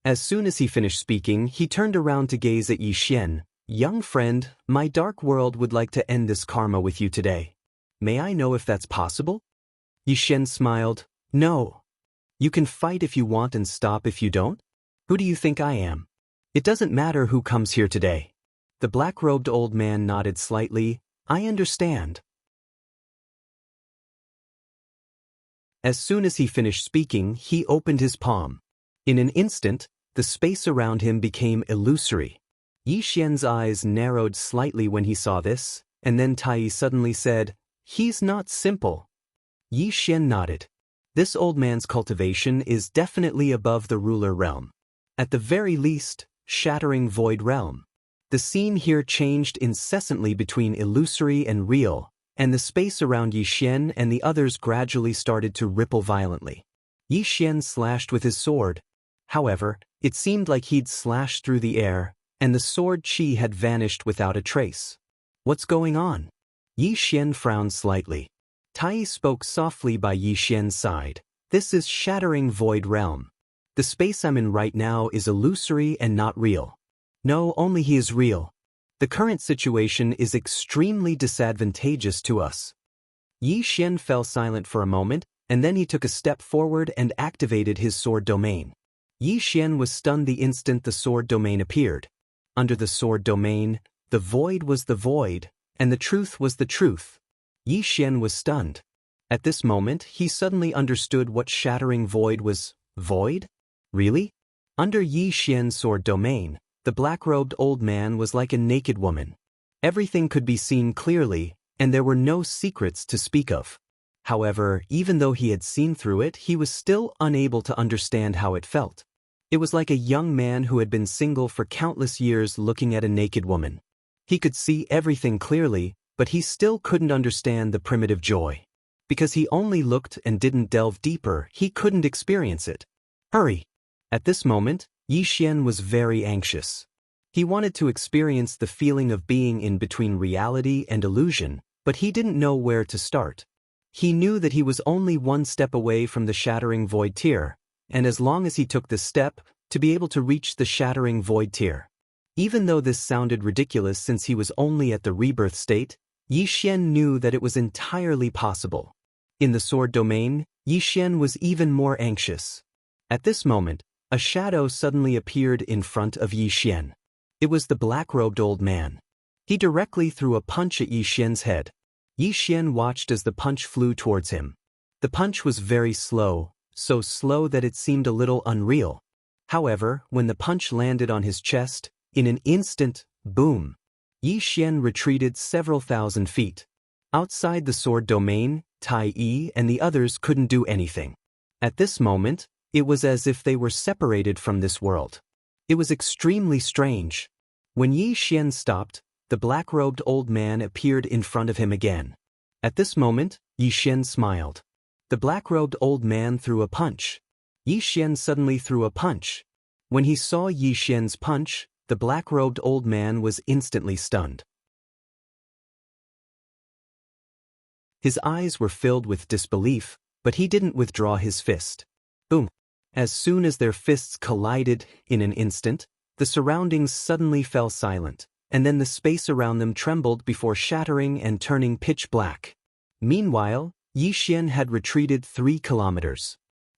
As soon as he finished speaking, he turned around to gaze at Yi Xian. "Young friend, my dark world would like to end this karma with you today. May I know if that's possible?" Yi Xian smiled. "No. You can fight if you want and stop if you don't? Who do you think I am? It doesn't matter who comes here today." The black-robed old man nodded slightly. "I understand." As soon as he finished speaking, he opened his palm. In an instant, the space around him became illusory. Yi Xian's eyes narrowed slightly when he saw this, and then Tai suddenly said, "He's not simple." Yi Xian nodded. This old man's cultivation is definitely above the ruler realm. At the very least, shattering void realm. The scene here changed incessantly between illusory and real, and the space around Yi Xian and the others gradually started to ripple violently. Yi Xian slashed with his sword. However, it seemed like he'd slashed through the air, and the sword chi had vanished without a trace. "What's going on?" Yi Xian frowned slightly. Tai spoke softly by Yi Xian's side. "This is shattering void realm. The space I'm in right now is illusory and not real." "No, only he is real. The current situation is extremely disadvantageous to us." Yi Xian fell silent for a moment, and then he took a step forward and activated his sword domain. Yi Xian was stunned the instant the sword domain appeared. Under the sword domain, the void was the void, and the truth was the truth. Yi Xian was stunned. At this moment, he suddenly understood what shattering void was. Void? Really? Under Yi Xian's sword domain, the black-robed old man was like a naked woman. Everything could be seen clearly, and there were no secrets to speak of. However, even though he had seen through it, he was still unable to understand how it felt. It was like a young man who had been single for countless years looking at a naked woman. He could see everything clearly, but he still couldn't understand the primitive joy. Because he only looked and didn't delve deeper, he couldn't experience it. Hurry! At this moment, Yi Xian was very anxious. He wanted to experience the feeling of being in between reality and illusion, but he didn't know where to start. He knew that he was only one step away from the shattering void tier, and as long as he took this step, to be able to reach the shattering void tier. Even though this sounded ridiculous since he was only at the rebirth state, Yi Xian knew that it was entirely possible. In the sword domain, Yi Xian was even more anxious. At this moment, a shadow suddenly appeared in front of Yi Xian. It was the black-robed old man. He directly threw a punch at Yi Xian's head. Yi Xian watched as the punch flew towards him. The punch was very slow, so slow that it seemed a little unreal. However, when the punch landed on his chest, in an instant, boom! Yi Xian retreated several thousand feet. Outside the sword domain, Tai Yi and the others couldn't do anything. At this moment, it was as if they were separated from this world. It was extremely strange. When Yi Xian stopped, the black-robed old man appeared in front of him again. At this moment, Yi Xian smiled. The black-robed old man threw a punch. Yi Xian suddenly threw a punch. When he saw Yi Xian's punch, the black-robed old man was instantly stunned. His eyes were filled with disbelief, but he didn't withdraw his fist. Boom! As soon as their fists collided, in an instant, the surroundings suddenly fell silent, and then the space around them trembled before shattering and turning pitch black. Meanwhile, Yi Xian had retreated 3 kilometers.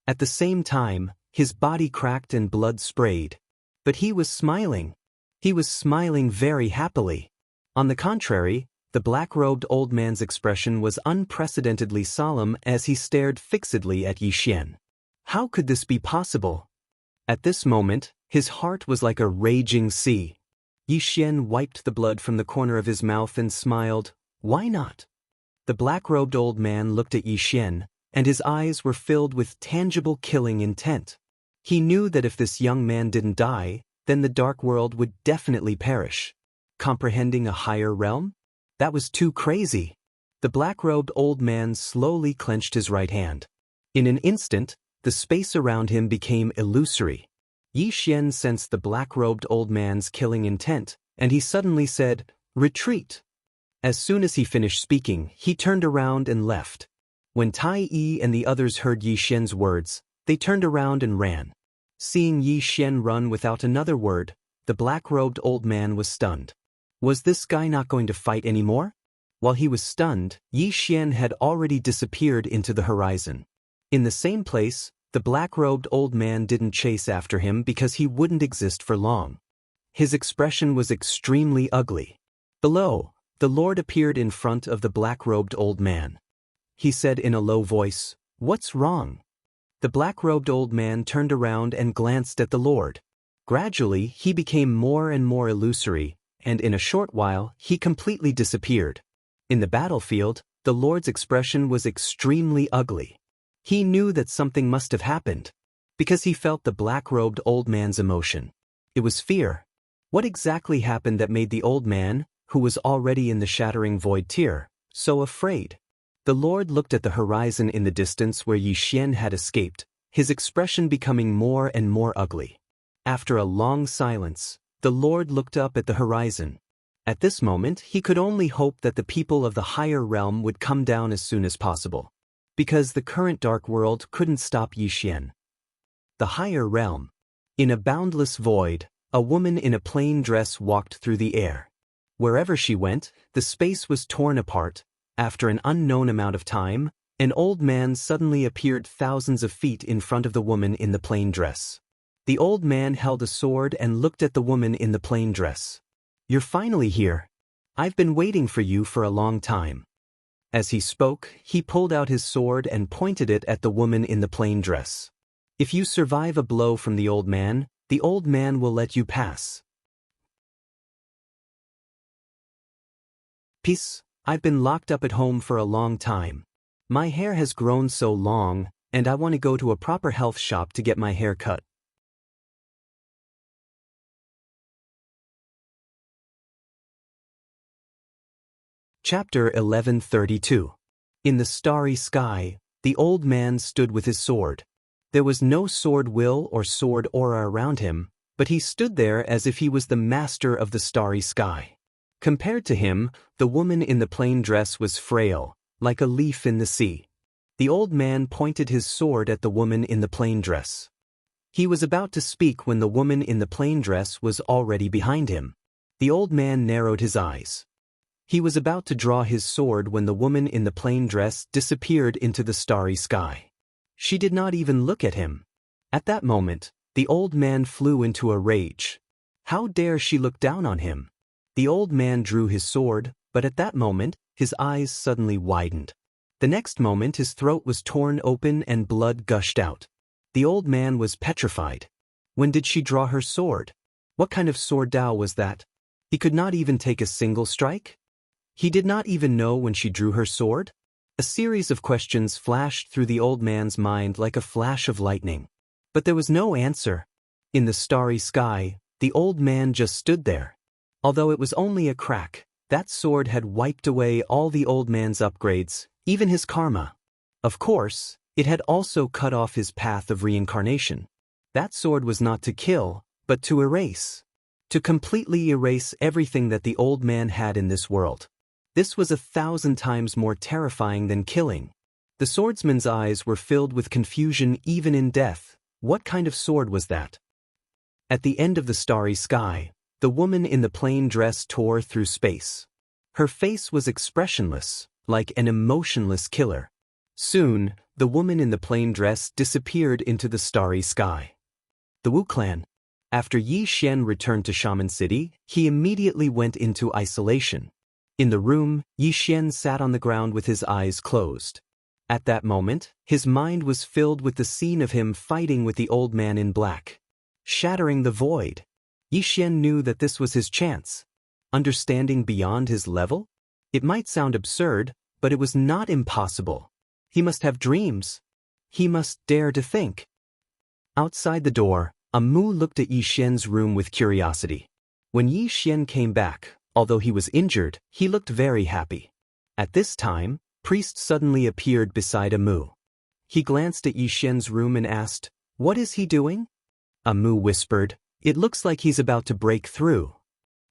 At the same time, his body cracked and blood sprayed. But he was smiling. He was smiling very happily. On the contrary, the black-robed old man's expression was unprecedentedly solemn as he stared fixedly at Yixian. How could this be possible? At this moment, his heart was like a raging sea. Yixian wiped the blood from the corner of his mouth and smiled. Why not? The black-robed old man looked at Yixian, and his eyes were filled with tangible killing intent. He knew that if this young man didn't die, then the dark world would definitely perish. Comprehending a higher realm? That was too crazy. The black-robed old man slowly clenched his right hand. In an instant, the space around him became illusory. Yixian sensed the black-robed old man's killing intent, and he suddenly said, "Retreat." As soon as he finished speaking, he turned around and left. When Tai Yi and the others heard Yixian's words, they turned around and ran. Seeing Yixian run without another word, the black-robed old man was stunned. Was this guy not going to fight anymore? While he was stunned, Yixian had already disappeared into the horizon. In the same place, the black-robed old man didn't chase after him because he wouldn't exist for long. His expression was extremely ugly. Below, the Lord appeared in front of the black-robed old man. He said in a low voice, "What's wrong?" The black-robed old man turned around and glanced at the Lord. Gradually, he became more and more illusory, and in a short while, he completely disappeared. In the battlefield, the Lord's expression was extremely ugly. He knew that something must have happened, because he felt the black-robed old man's emotion. It was fear. What exactly happened that made the old man, who was already in the shattering void tier, so afraid? The Lord looked at the horizon in the distance where Yixian had escaped, his expression becoming more and more ugly. After a long silence, the Lord looked up at the horizon. At this moment, he could only hope that the people of the higher realm would come down as soon as possible, because the current dark world couldn't stop Yixian. The higher realm. In a boundless void, a woman in a plain dress walked through the air. Wherever she went, the space was torn apart. After an unknown amount of time, an old man suddenly appeared thousands of feet in front of the woman in the plain dress. The old man held a sword and looked at the woman in the plain dress. "You're finally here. I've been waiting for you for a long time." As he spoke, he pulled out his sword and pointed it at the woman in the plain dress. "If you survive a blow from the old man will let you pass." Peace. I've been locked up at home for a long time. My hair has grown so long, and I want to go to a proper health shop to get my hair cut. Chapter 1132. In the starry sky, the old man stood with his sword. There was no sword will or sword aura around him, but he stood there as if he was the master of the starry sky. Compared to him, the woman in the plain dress was frail, like a leaf in the sea. The old man pointed his sword at the woman in the plain dress. He was about to speak when the woman in the plain dress was already behind him. The old man narrowed his eyes. He was about to draw his sword when the woman in the plain dress disappeared into the starry sky. She did not even look at him. At that moment, the old man flew into a rage. How dare she look down on him? The old man drew his sword, but at that moment, his eyes suddenly widened. The next moment his throat was torn open and blood gushed out. The old man was petrified. When did she draw her sword? What kind of sword Dao was that? He could not even take a single strike? He did not even know when she drew her sword? A series of questions flashed through the old man's mind like a flash of lightning. But there was no answer. In the starry sky, the old man just stood there. Although it was only a crack, that sword had wiped away all the old man's upgrades, even his karma. Of course, it had also cut off his path of reincarnation. That sword was not to kill, but to erase. To completely erase everything that the old man had in this world. This was 1,000 times more terrifying than killing. The swordsman's eyes were filled with confusion even in death. What kind of sword was that? At the end of the starry sky, the woman in the plain dress tore through space. Her face was expressionless, like an emotionless killer. Soon, the woman in the plain dress disappeared into the starry sky. The Wu clan. After Yi Xian returned to Shaman City, he immediately went into isolation. In the room, Yi Xian sat on the ground with his eyes closed. At that moment, his mind was filled with the scene of him fighting with the old man in black, shattering the void. Yi Xian knew that this was his chance. Understanding beyond his level? It might sound absurd, but it was not impossible. He must have dreams. He must dare to think. Outside the door, Amu looked at Yi Xian's room with curiosity. When Yi Xian came back, although he was injured, he looked very happy. At this time, Priest suddenly appeared beside Amu. He glanced at Yi Xian's room and asked, "What is he doing?" Amu whispered, "It looks like he's about to break through."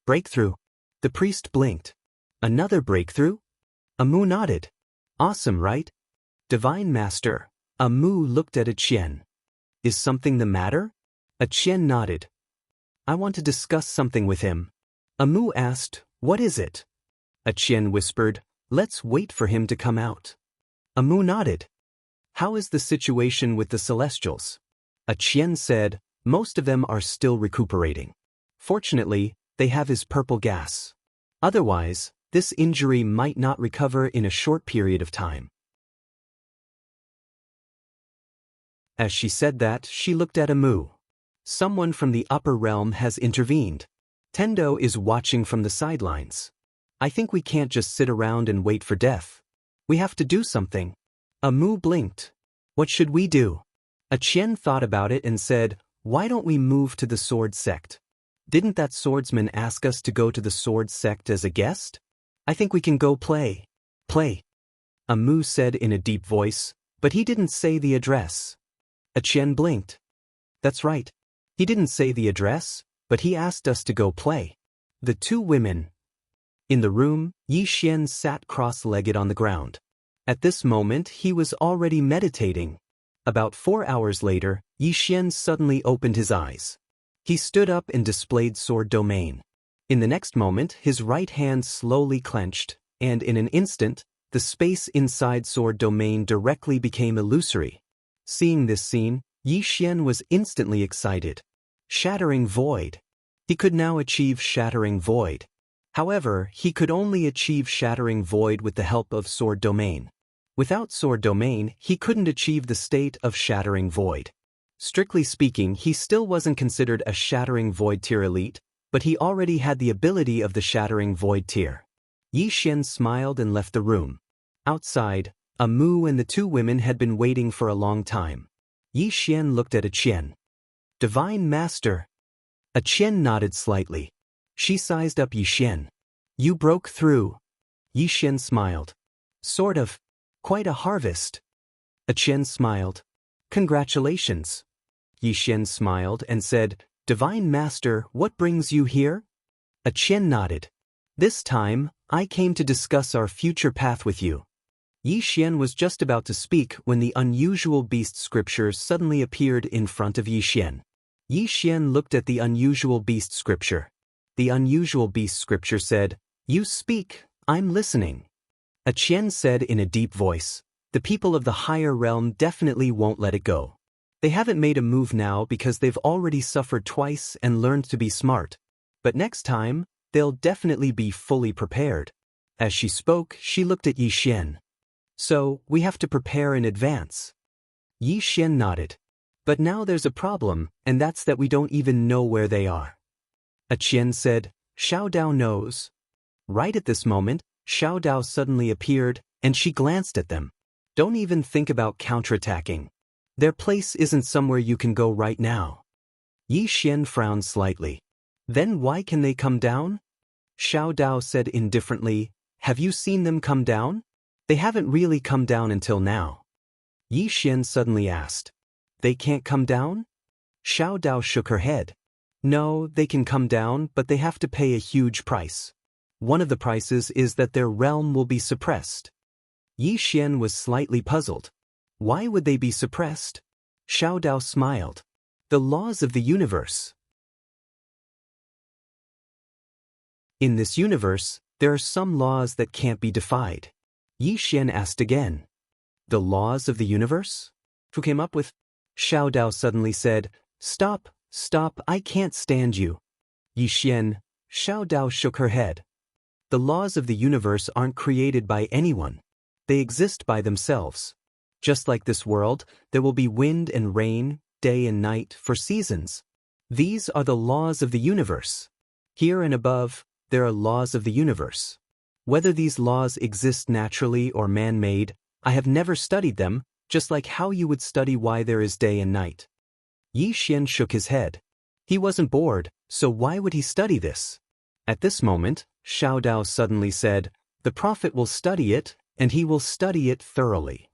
Breakthrough? The priest blinked. Another breakthrough? Amu nodded. Awesome, right? Divine Master. Amu looked at Qian. Is something the matter? Qian nodded. I want to discuss something with him. Amu asked, what is it? Qian whispered, let's wait for him to come out. Amu nodded. How is the situation with the Celestials? Qian said, most of them are still recuperating. Fortunately, they have his purple gas. Otherwise, this injury might not recover in a short period of time. As she said that, she looked at Amu. Someone from the upper realm has intervened. Tendo is watching from the sidelines. I think we can't just sit around and wait for death. We have to do something. Amu blinked. What should we do? Qian thought about it and said, why don't we move to the sword sect? Didn't that swordsman ask us to go to the sword sect as a guest? I think we can go play. Play. Amu said in a deep voice, but he didn't say the address. Qian blinked. That's right. He didn't say the address, but he asked us to go play. The two women. In the room, Yi Xian sat cross-legged on the ground. At this moment, he was already meditating. About 4 hours later, Yi Xian suddenly opened his eyes. He stood up and displayed sword domain. In the next moment, his right hand slowly clenched, and in an instant, the space inside sword domain directly became illusory. Seeing this scene, Yi Xian was instantly excited. Shattering void. He could now achieve shattering void. However, he could only achieve shattering void with the help of sword domain. Without sword domain, he couldn't achieve the state of shattering void. Strictly speaking, he still wasn't considered a shattering void tier elite, but he already had the ability of the shattering void tier. Yi Xian smiled and left the room. Outside, Amu and the two women had been waiting for a long time. Yi Xian looked at Qian. Divine Master. Qian nodded slightly. She sized up Yi Xian. You broke through. Yi Xian smiled. Sort of. Quite a harvest. Qian smiled. Congratulations. Yi Xian smiled and said, Divine Master, what brings you here? Qian nodded. This time, I came to discuss our future path with you. Yi Xian was just about to speak when the unusual beast scripture suddenly appeared in front of Yi Xian. Yi Xian looked at the unusual beast scripture. The unusual beast scripture said, You speak, I'm listening. Qian said in a deep voice, the people of the higher realm definitely won't let it go. They haven't made a move now because they've already suffered twice and learned to be smart. But next time, they'll definitely be fully prepared. As she spoke, she looked at Yi Xian. So, we have to prepare in advance. Yi Xian nodded. But now there's a problem, and that's that we don't even know where they are. Qian said, Xiao Dao knows. Right at this moment, Xiao Dao suddenly appeared, and she glanced at them. Don't even think about counterattacking. Their place isn't somewhere you can go right now. Yi Xian frowned slightly. Then why can they come down? Xiao Dao said indifferently, Have you seen them come down? They haven't really come down until now. Yi Xian suddenly asked. They can't come down? Xiao Dao shook her head. No, they can come down, but they have to pay a huge price. One of the prices is that their realm will be suppressed. Yi Xian was slightly puzzled. Why would they be suppressed? Xiao Dao smiled. The laws of the universe. In this universe, there are some laws that can't be defied. Yi Xian asked again. The laws of the universe? Who came up with? Xiao Dao suddenly said, Stop, stop, I can't stand you. Yixian, Xiao Dao shook her head. The laws of the universe aren't created by anyone. They exist by themselves. Just like this world, there will be wind and rain, day and night, for seasons. These are the laws of the universe. Here and above, there are laws of the universe. Whether these laws exist naturally or man-made, I have never studied them, just like how you would study why there is day and night. Yixian shook his head. He wasn't bored, so why would he study this? At this moment, Xiao Dao suddenly said, The prophet will study it, and he will study it thoroughly.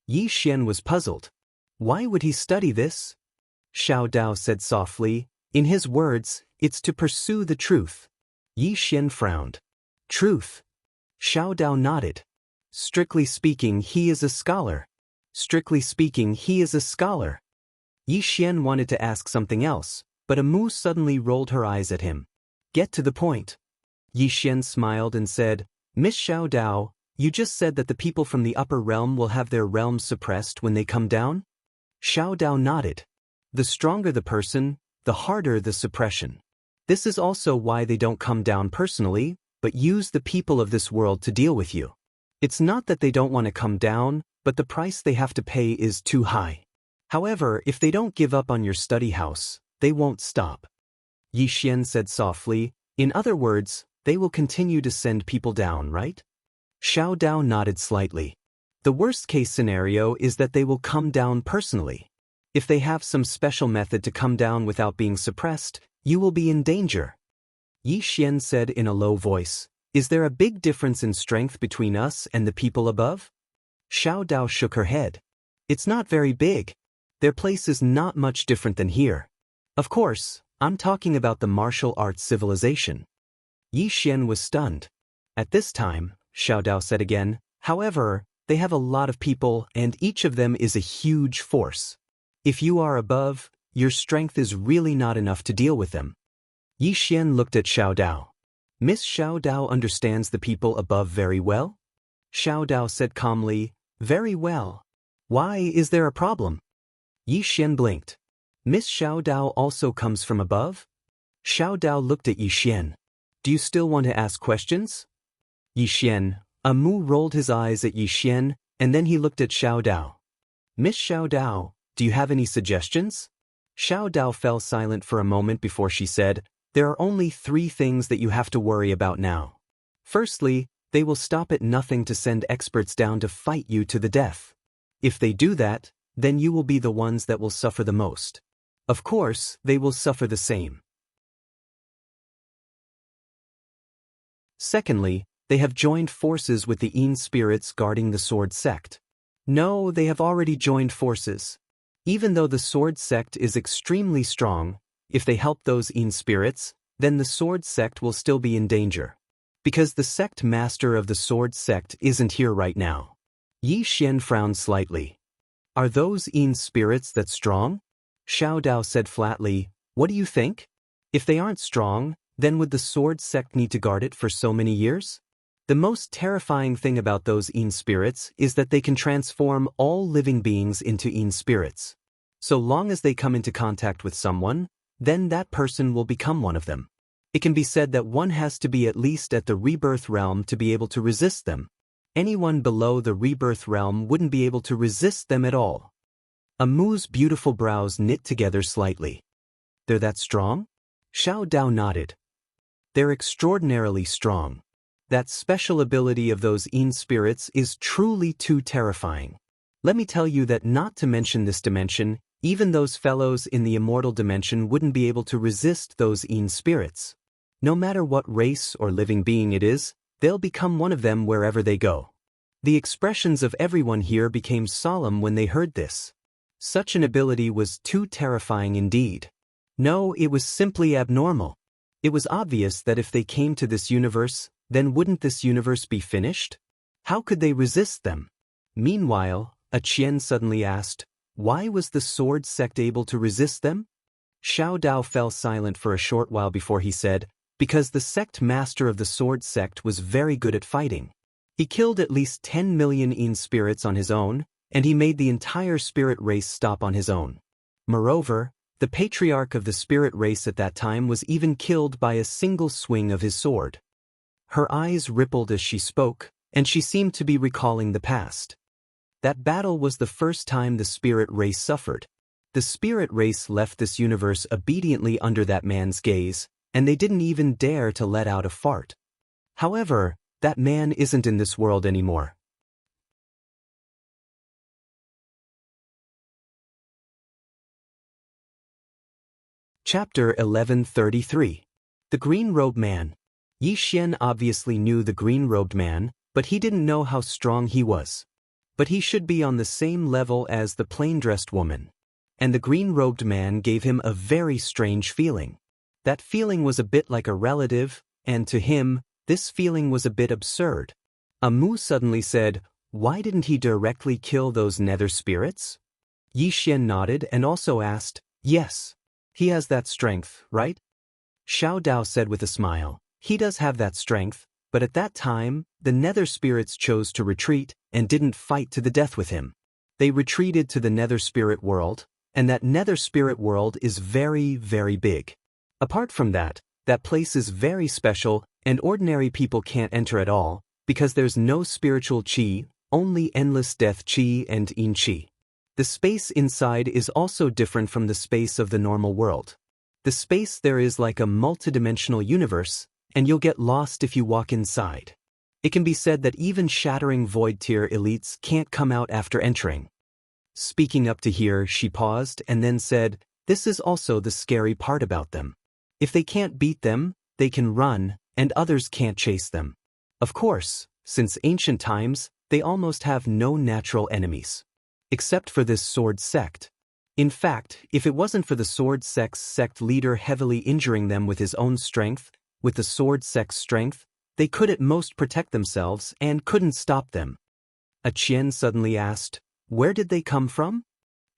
Yixian was puzzled. Why would he study this? Xiao Dao said softly, In his words, it's to pursue the truth. Yixian frowned. Truth? Xiao Dao nodded. Strictly speaking, he is a scholar. Strictly speaking, he is a scholar. Yixian wanted to ask something else, but Amu suddenly rolled her eyes at him. Get to the point. Yixian smiled and said, Miss Xiao Dao, you just said that the people from the upper realm will have their realms suppressed when they come down? Xiao Dao nodded. The stronger the person, the harder the suppression. This is also why they don't come down personally, but use the people of this world to deal with you. It's not that they don't want to come down, but the price they have to pay is too high. However, if they don't give up on your study house, they won't stop. Yixian said softly, In other words, they will continue to send people down, right? Xiao Dao nodded slightly. The worst-case scenario is that they will come down personally. If they have some special method to come down without being suppressed, you will be in danger. Yixian said in a low voice, Is there a big difference in strength between us and the people above? Xiao Dao shook her head. It's not very big. Their place is not much different than here. Of course, I'm talking about the martial arts civilization. Yixian was stunned. At this time, Xiao Dao said again, However, they have a lot of people and each of them is a huge force. If you are above, your strength is really not enough to deal with them. Yixian looked at Xiao Dao. Miss Xiao Dao understands the people above very well? Xiao Dao said calmly, Very well. Why is there a problem? Yixian blinked. Miss Xiao Dao also comes from above? Xiao Dao looked at Yixian. Do you still want to ask questions? Yixian, Amu rolled his eyes at Yixian, and then he looked at Xiao Dao. Miss Xiao Dao, do you have any suggestions? Xiao Dao fell silent for a moment before she said, There are only 3 things that you have to worry about now. Firstly, they will stop at nothing to send experts down to fight you to the death. If they do that, then you will be the ones that will suffer the most. Of course, they will suffer the same. Secondly, they have joined forces with the Yin spirits guarding the Sword Sect. No, they have already joined forces. Even though the Sword Sect is extremely strong, if they help those Yin spirits, then the Sword Sect will still be in danger. Because the sect master of the Sword Sect isn't here right now. Yixian frowned slightly. Are those Yin spirits that strong? Xiao Dao said flatly, What do you think? If they aren't strong, then would the Sword Sect need to guard it for so many years? The most terrifying thing about those Yin spirits is that they can transform all living beings into Yin spirits. So long as they come into contact with someone, then that person will become one of them. It can be said that one has to be at least at the rebirth realm to be able to resist them. Anyone below the rebirth realm wouldn't be able to resist them at all. Amu's beautiful brows knit together slightly. They're that strong? Xiao Dao nodded. They're extraordinarily strong. That special ability of those Yin spirits is truly too terrifying. Let me tell you that not to mention this dimension, even those fellows in the immortal dimension wouldn't be able to resist those Yin spirits. No matter what race or living being it is, they'll become one of them wherever they go. The expressions of everyone here became solemn when they heard this. Such an ability was too terrifying indeed. No, it was simply abnormal. It was obvious that if they came to this universe, then wouldn't this universe be finished? How could they resist them? Meanwhile, a Qian suddenly asked, Why was the Sword Sect able to resist them? Xiao Dao fell silent for a short while before he said, Because the sect master of the Sword Sect was very good at fighting. He killed at least 10 million Yin spirits on his own, and he made the entire spirit race stop on his own. Moreover, the patriarch of the spirit race at that time was even killed by a single swing of his sword. Her eyes rippled as she spoke, and she seemed to be recalling the past. That battle was the first time the spirit race suffered. The spirit race left this universe obediently under that man's gaze, and they didn't even dare to let out a fart. However, that man isn't in this world anymore. Chapter 1133. The Green-Robed Man. Yi Xian obviously knew the green-robed man, but he didn't know how strong he was. But he should be on the same level as the plain-dressed woman. And the green-robed man gave him a very strange feeling. That feeling was a bit like a relative, and to him, this feeling was a bit absurd. Amu suddenly said, "Why didn't he directly kill those nether spirits?" Yi Xian nodded and also asked, "Yes. He has that strength, right?" Xiao Dao said with a smile, "He does have that strength, but at that time, the nether spirits chose to retreat and didn't fight to the death with him. They retreated to the nether spirit world, and that nether spirit world is very, very big. Apart from that, that place is very special and ordinary people can't enter at all, because there's no spiritual qi, only endless death qi and yin qi. The space inside is also different from the space of the normal world. The space there is like a multidimensional universe, and you'll get lost if you walk inside. It can be said that even shattering void tier elites can't come out after entering." Speaking up to here, she paused and then said, "This is also the scary part about them. If they can't beat them, they can run, and others can't chase them. Of course, since ancient times, they almost have no natural enemies. Except for this sword sect. In fact, if it wasn't for the sword sect's sect leader heavily injuring them with his own strength, with the sword sect's strength, they could at most protect themselves and couldn't stop them." A Qian suddenly asked, "Where did they come from?"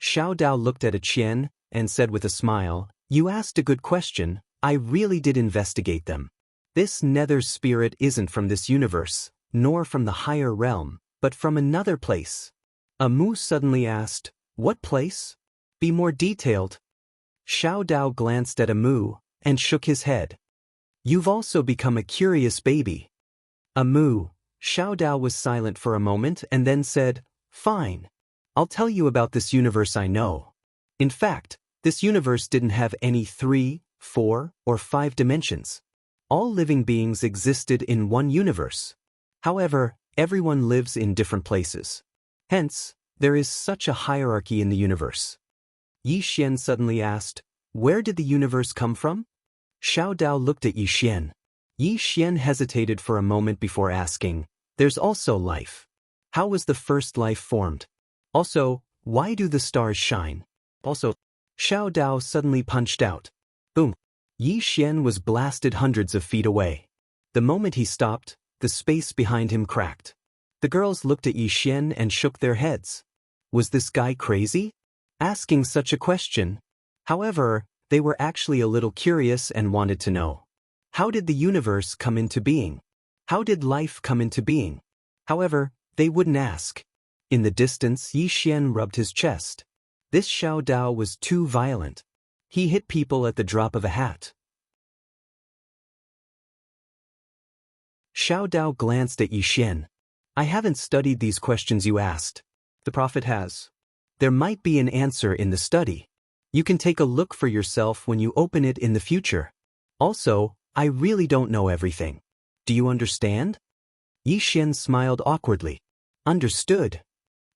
Xiao Dao looked at a Qian and said with a smile, "You asked a good question. I really did investigate them. This nether spirit isn't from this universe, nor from the higher realm, but from another place." Amu suddenly asked, "What place? Be more detailed." Xiao Dao glanced at Amu and shook his head. "You've also become a curious baby." Amu, Xiao Dao was silent for a moment and then said, "Fine. I'll tell you about this universe I know. In fact, this universe didn't have any 3, 4, or 5 dimensions. All living beings existed in one universe. However, everyone lives in different places. Hence, there is such a hierarchy in the universe." Yi Xian suddenly asked, "Where did the universe come from?" Xiao Dao looked at Yi Xian. Yi Xian hesitated for a moment before asking, "There's also life. How was the first life formed? Also, why do the stars shine? Also..." Xiao Dao suddenly punched out. Boom! Yi Xian was blasted hundreds of feet away. The moment he stopped, the space behind him cracked. The girls looked at Yi Xian and shook their heads. Was this guy crazy? Asking such a question? However, they were actually a little curious and wanted to know. How did the universe come into being? How did life come into being? However, they wouldn't ask. In the distance, Yi Xian rubbed his chest. This Xiao Dao was too violent. He hit people at the drop of a hat. Xiao Dao glanced at Yi Xian. "I haven't studied these questions you asked. The Prophet has. There might be an answer in the study. You can take a look for yourself when you open it in the future. Also, I really don't know everything. Do you understand?" Yi Xian smiled awkwardly. "Understood."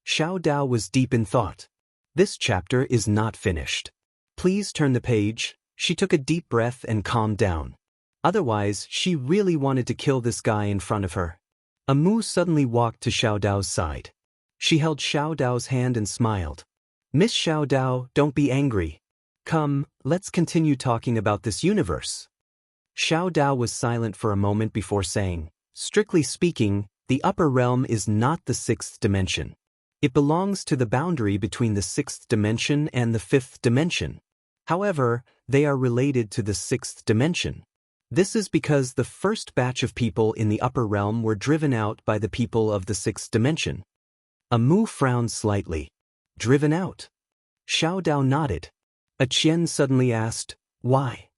Xiao Dao was deep in thought. This chapter is not finished. Please turn the page. She took a deep breath and calmed down. Otherwise, she really wanted to kill this guy in front of her. Amu suddenly walked to Xiao Dao's side. She held Xiao Dao's hand and smiled. "Miss Xiao Dao, don't be angry. Come, let's continue talking about this universe." Xiao Dao was silent for a moment before saying, "Strictly speaking, the upper realm is not the 6th dimension. It belongs to the boundary between the 6th dimension and the 5th dimension. However, they are related to the 6th dimension. This is because the first batch of people in the upper realm were driven out by the people of the 6th dimension." Mu frowned slightly. Driven out? Xiao Dao nodded. Qian suddenly asked, why?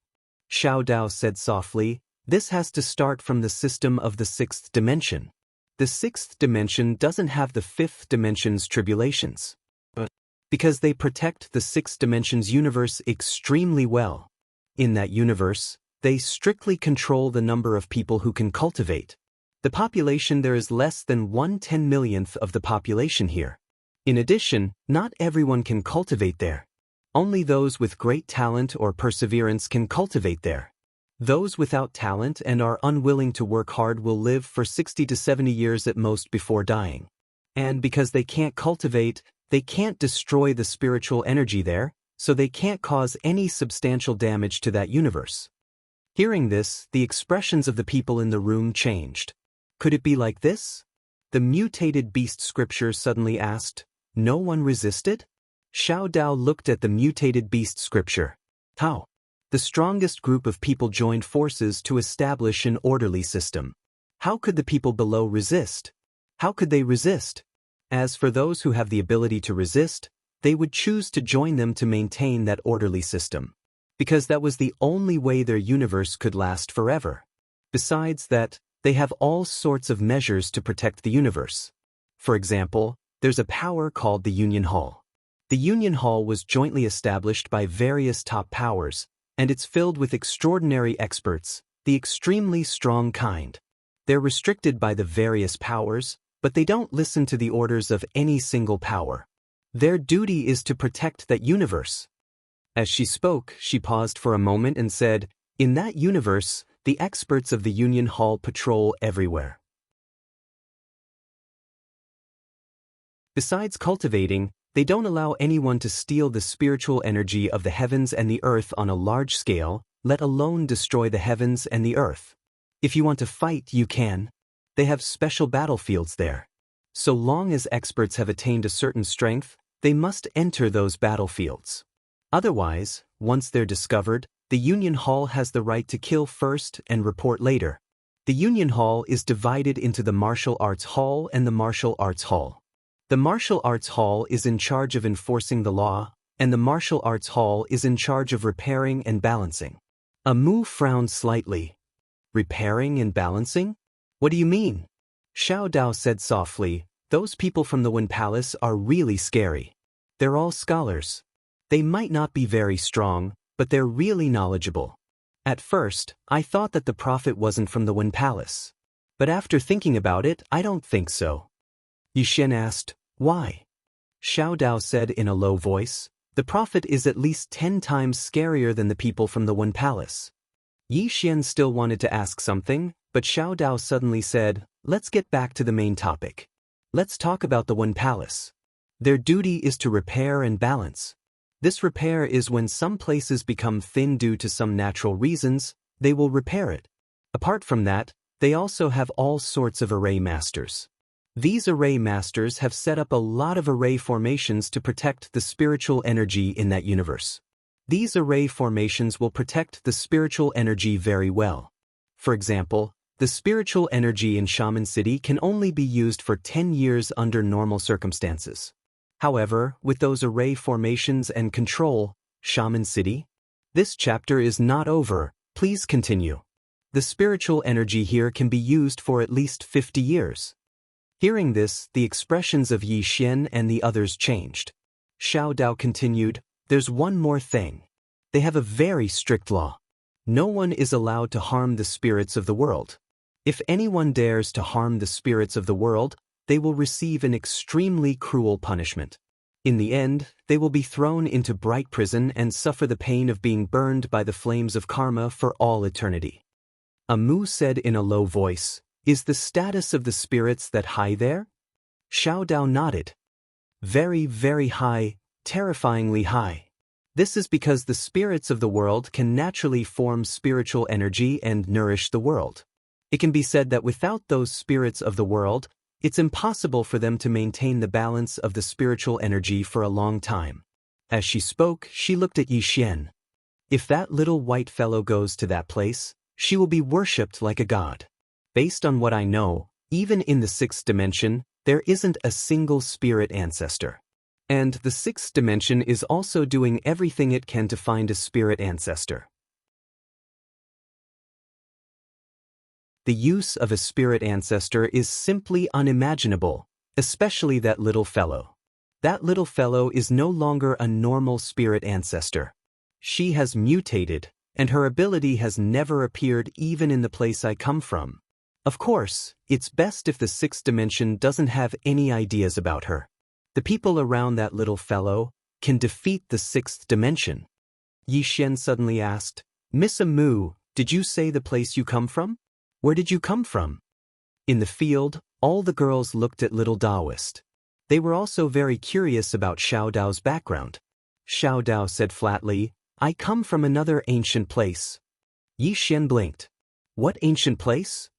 Xiao Dao said softly, this has to start from the system of the sixth dimension. The sixth dimension doesn't have the fifth dimension's tribulations. But because they protect the sixth dimension's universe extremely well. In that universe, they strictly control the number of people who can cultivate. The population there is less than 1/10,000,000th of the population here. In addition, not everyone can cultivate there. Only those with great talent or perseverance can cultivate there. Those without talent and are unwilling to work hard will live for 60 to 70 years at most before dying. And because they can't cultivate, they can't destroy the spiritual energy there, so they can't cause any substantial damage to that universe. Hearing this, the expressions of the people in the room changed. Could it be like this? The mutated beast scripture suddenly asked, no one resisted? Xiao Dao looked at the mutated beast scripture. How? The strongest group of people joined forces to establish an orderly system. How could the people below resist? How could they resist? As for those who have the ability to resist, they would choose to join them to maintain that orderly system. Because that was the only way their universe could last forever. Besides that, they have all sorts of measures to protect the universe. For example, there's a power called the Union Hall. The Union Hall was jointly established by various top powers, and it's filled with extraordinary experts, the extremely strong kind. They're restricted by the various powers, but they don't listen to the orders of any single power. Their duty is to protect that universe. As she spoke, she paused for a moment and said, in that universe, the experts of the Union Hall patrol everywhere. Besides cultivating, they don't allow anyone to steal the spiritual energy of the heavens and the earth on a large scale, let alone destroy the heavens and the earth. If you want to fight, you can. They have special battlefields there. So long as experts have attained a certain strength, they must enter those battlefields. Otherwise, once they're discovered, the Union Hall has the right to kill first and report later. The Union Hall is divided into the Martial Arts Hall and the Martial Arts Hall. The Martial Arts Hall is in charge of enforcing the law, and the Martial Arts Hall is in charge of repairing and balancing. Mu frowned slightly. Repairing and balancing? What do you mean? Xiao Dao said softly, those people from the Wen Palace are really scary. They're all scholars. They might not be very strong, but they're really knowledgeable. At first, I thought that the prophet wasn't from the Wen Palace. But after thinking about it, I don't think so. Yuxian asked, why? Xiao Dao said in a low voice, the prophet is at least 10 times scarier than the people from the Wen Palace. Yuxian still wanted to ask something, but Xiao Dao suddenly said, let's get back to the main topic. Let's talk about the Wen Palace. Their duty is to repair and balance. This repair is when some places become thin due to some natural reasons, they will repair it. Apart from that, they also have all sorts of array masters. These array masters have set up a lot of array formations to protect the spiritual energy in that universe. These array formations will protect the spiritual energy very well. For example, the spiritual energy in Shaman City can only be used for 10 years under normal circumstances. However, with those array formations and control, Shaman City? This chapter is not over, please continue. The spiritual energy here can be used for at least 50 years. Hearing this, the expressions of Yi Xian and the others changed. Xiao Dao continued, there's one more thing. They have a very strict law. No one is allowed to harm the spirits of the world. If anyone dares to harm the spirits of the world, they will receive an extremely cruel punishment. In the end, they will be thrown into bright prison and suffer the pain of being burned by the flames of karma for all eternity. Mu said in a low voice, is the status of the spirits that high there? Xiao Dao nodded. Very, very high, terrifyingly high. This is because the spirits of the world can naturally form spiritual energy and nourish the world. It can be said that without those spirits of the world, it's impossible for them to maintain the balance of the spiritual energy for a long time. As she spoke, she looked at Yi Xian. If that little white fellow goes to that place, she will be worshipped like a god. Based on what I know, even in the sixth dimension, There isn't a single spirit ancestor. And the sixth dimension is also doing everything it can to find a spirit ancestor. The use of a spirit ancestor is simply unimaginable, especially that little fellow. That little fellow is no longer a normal spirit ancestor. She has mutated, and her ability has never appeared even in the place I come from. Of course, it's best if the sixth dimension doesn't have any ideas about her. The people around that little fellow can defeat the sixth dimension. Yixian suddenly asked, Miss Amu, did you say the place you come from? Where did you come from? In the field, all the girls looked at little Daoist. They were also very curious about Xiao Dao's background. Xiao Dao said flatly, I come from another ancient place. Yixian blinked. What ancient place?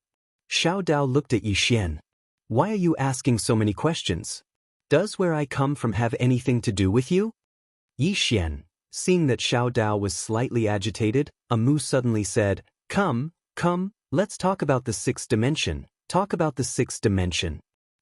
Xiao Dao looked at Yixian. Why are you asking so many questions? Does where I come from have anything to do with you? Yixian, seeing that Xiao Dao was slightly agitated, Amu suddenly said, Come, let's talk about the sixth dimension. Talk about the sixth dimension.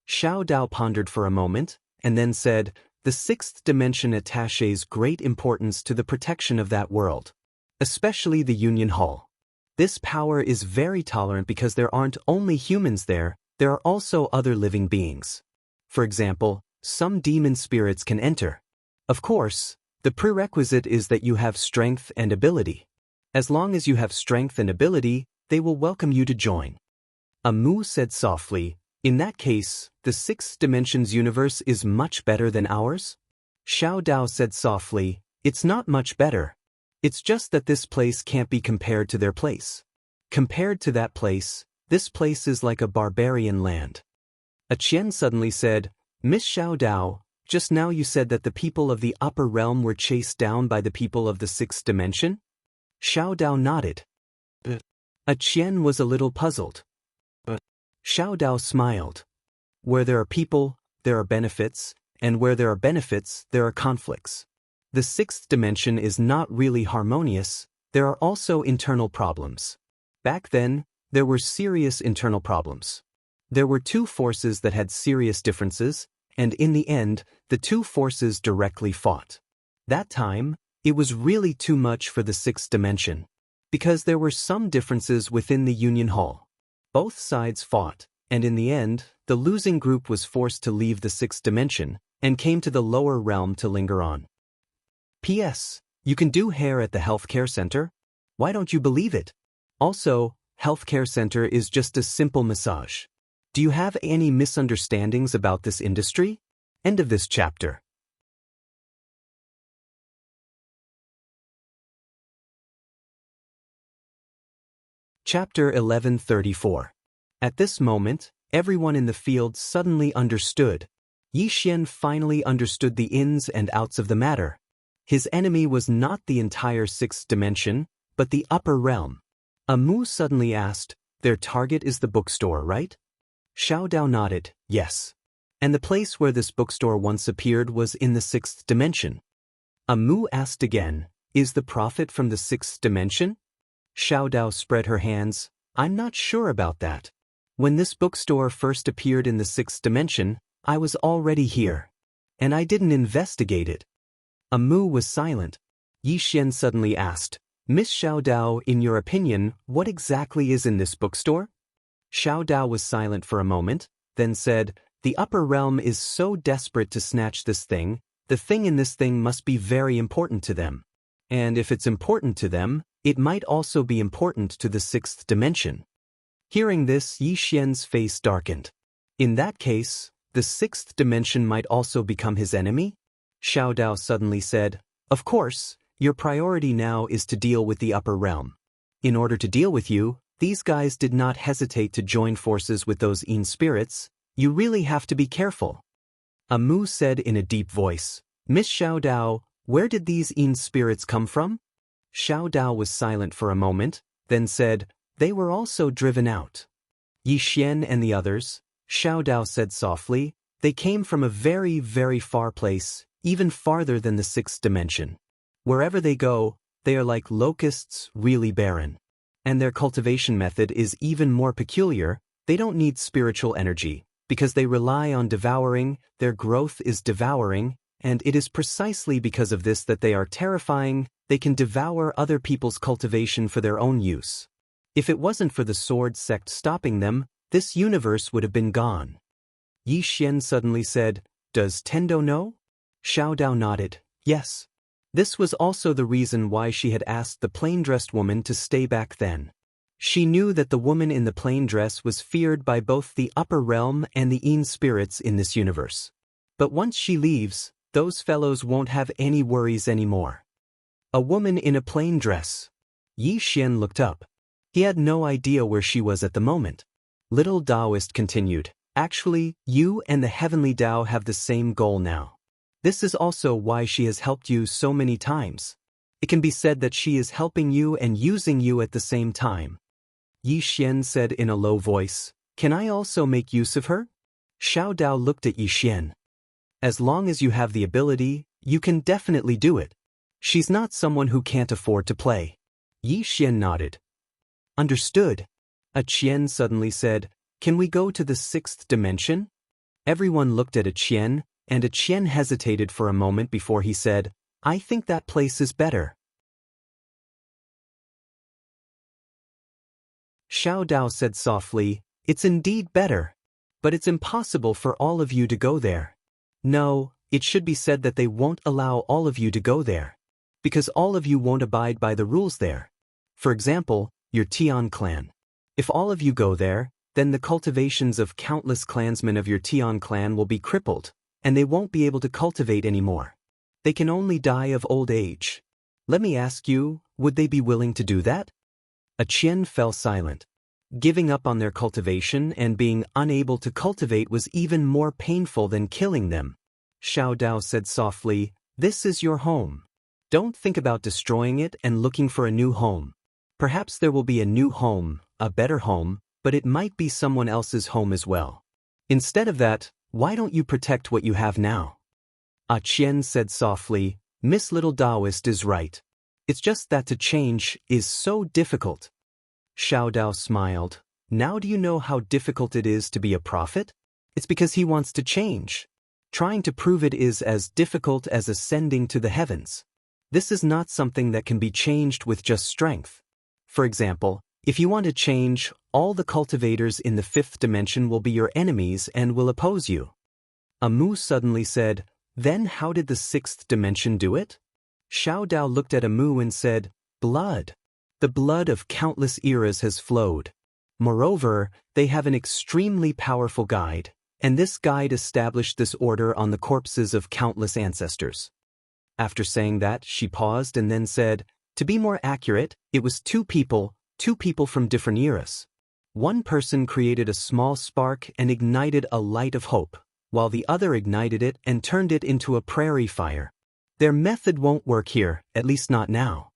Xiao Dao pondered for a moment, and then said, The sixth dimension attaches great importance to the protection of that world, especially the Union Hall. This power is very tolerant because there aren't only humans there are also other living beings. For example, some demon spirits can enter. Of course, the prerequisite is that you have strength and ability. As long as you have strength and ability, they will welcome you to join. Amu said softly, In that case, the sixth dimension's universe is much better than ours? Xiao Dao said softly, It's not much better. It's just that this place can't be compared to their place. Compared to that place, this place is like a barbarian land. A Qian suddenly said, Miss Xiao Dao, just now you said that the people of the upper realm were chased down by the people of the sixth dimension? Xiao Dao nodded. A Qian was a little puzzled. Xiao Dao smiled. Where there are people, there are benefits, and where there are benefits, there are conflicts. The sixth dimension is not really harmonious, there are also internal problems. Back then, there were serious internal problems. There were two forces that had serious differences, and in the end, the two forces directly fought. That time, it was really too much for the sixth dimension, because there were some differences within the Union Hall. Both sides fought, and in the end, the losing group was forced to leave the sixth dimension and came to the lower realm to linger on. P.S. You can do hair at the healthcare center? Why don't you believe it? Also, healthcare center is just a simple massage. Do you have any misunderstandings about this industry? End of this chapter. Chapter 1134. At this moment, everyone in the field suddenly understood. Yixian finally understood the ins and outs of the matter. His enemy was not the entire sixth dimension, but the upper realm. Amu suddenly asked, Their target is the bookstore, right? Xiao Dao nodded, yes. And the place where this bookstore once appeared was in the sixth dimension. Amu asked again, Is the prophet from the sixth dimension? Xiao Dao spread her hands, I'm not sure about that. When this bookstore first appeared in the sixth dimension, I was already here. And I didn't investigate it. Amu was silent. Yixian suddenly asked, Miss Xiao Dao, in your opinion, what exactly is in this bookstore? Xiao Dao was silent for a moment, then said, The upper realm is so desperate to snatch this thing, the thing in this thing must be very important to them. And if it's important to them, it might also be important to the sixth dimension. Hearing this, Yixian's face darkened. In that case, the sixth dimension might also become his enemy? Xiao Dao suddenly said, Of course, your priority now is to deal with the upper realm. In order to deal with you, these guys did not hesitate to join forces with those Yin spirits. You really have to be careful. Amu said in a deep voice, Miss Xiao Dao, where did these Yin spirits come from? Xiao Dao was silent for a moment, then said, They were also driven out. Yixian and the others, Xiao Dao said softly, they came from a very, very far place, even farther than the sixth dimension. Wherever they go, they are like locusts, really barren. And their cultivation method is even more peculiar, they don't need spiritual energy, Because they rely on devouring, their growth is devouring, and it is precisely because of this that they are terrifying. They can devour other people's cultivation for their own use. If it wasn't for the sword sect stopping them, this universe would have been gone. Yi Xian suddenly said, "Does Tendo know?" Xiao Dao nodded, yes. This was also the reason why she had asked the plain-dressed woman to stay back then. She knew that the woman in the plain dress was feared by both the upper realm and the Yin spirits in this universe. But once she leaves, those fellows won't have any worries anymore. A woman in a plain dress. Yi Xian looked up. He had no idea where she was at the moment. Little Daoist continued, "Actually, you and the heavenly Dao have the same goal now. This is also why she has helped you so many times. It can be said that she is helping you and using you at the same time." Yi Xian said in a low voice, "Can I also make use of her?" Xiao Dao looked at Yi Xian. "As long as you have the ability, you can definitely do it. She's not someone who can't afford to play." Yi Xian nodded. "Understood." A Qian suddenly said, "Can we go to the 6th dimension?" Everyone looked at a Qian, and a Qian hesitated for a moment before he said, "I think that place is better." Xiao Dao said softly, "It's indeed better. But it's impossible for all of you to go there. No, it should be said that they won't allow all of you to go there. Because all of you won't abide by the rules there. For example, your Tian clan. If all of you go there, then the cultivations of countless clansmen of your Tian clan will be crippled, and they won't be able to cultivate anymore. They can only die of old age. Let me ask you, would they be willing to do that?" A Qian fell silent. Giving up on their cultivation and being unable to cultivate was even more painful than killing them. Xiao Dao said softly, "This is your home. Don't think about destroying it and looking for a new home. Perhaps there will be a new home, a better home, but it might be someone else's home as well. Instead of that, why don't you protect what you have now?" A Qian said softly, "Miss Little Daoist is right. It's just that to change is so difficult." Xiao Dao smiled. "Now do you know how difficult it is to be a prophet? It's because he wants to change. Trying to prove it is as difficult as ascending to the heavens. This is not something that can be changed with just strength. For example, if you want to change, all the cultivators in the 5th dimension will be your enemies and will oppose you." Amu suddenly said, "Then how did the 6th dimension do it?" Xiao Dao looked at Amu and said, "Blood. The blood of countless eras has flowed. Moreover, they have an extremely powerful guide, and this guide established this order on the corpses of countless ancestors." After saying that, she paused and then said, "To be more accurate, it was two people from different eras. One person created a small spark and ignited a light of hope, while the other ignited it and turned it into a prairie fire. Their method won't work here, at least not now."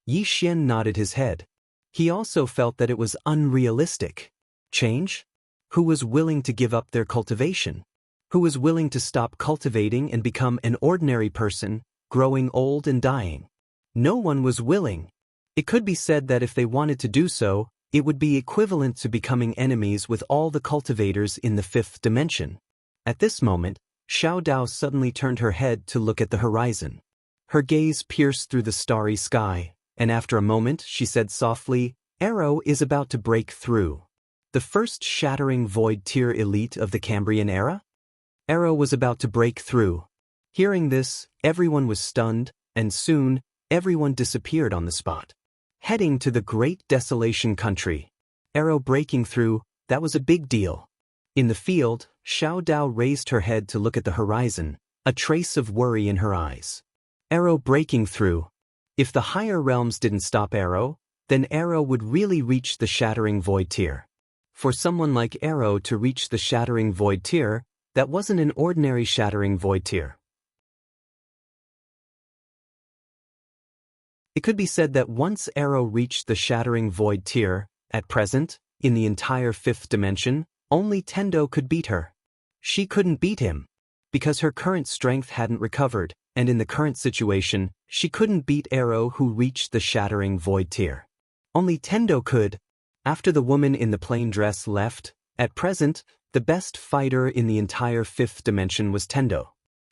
Yi Xian nodded his head. He also felt that it was unrealistic. Change? Who was willing to give up their cultivation? Who was willing to stop cultivating and become an ordinary person, growing old and dying? No one was willing. It could be said that if they wanted to do so, it would be equivalent to becoming enemies with all the cultivators in the 5th dimension. At this moment, Xiao Dao suddenly turned her head to look at the horizon. Her gaze pierced through the starry sky, and after a moment she said softly, "Arrow is about to break through. The first shattering void tier elite of the Cambrian era?" Arrow was about to break through. Hearing this, everyone was stunned, and soon, everyone disappeared on the spot. Heading to the Great Desolation Country. Arrow breaking through, that was a big deal. In the field, Xiao Dao raised her head to look at the horizon, a trace of worry in her eyes. Arrow breaking through. If the higher realms didn't stop Arrow, then Arrow would really reach the shattering void tier. For someone like Arrow to reach the shattering void tier, that wasn't an ordinary shattering void tier. It could be said that once Arrow reached the shattering void tier, at present, in the entire 5th dimension, only Tendo could beat her. She couldn't beat him, because her current strength hadn't recovered, and in the current situation, she couldn't beat Arrow who reached the shattering void tier. Only Tendo could. After the woman in the plain dress left, at present, The best fighter in the entire fifth dimension was Tendo.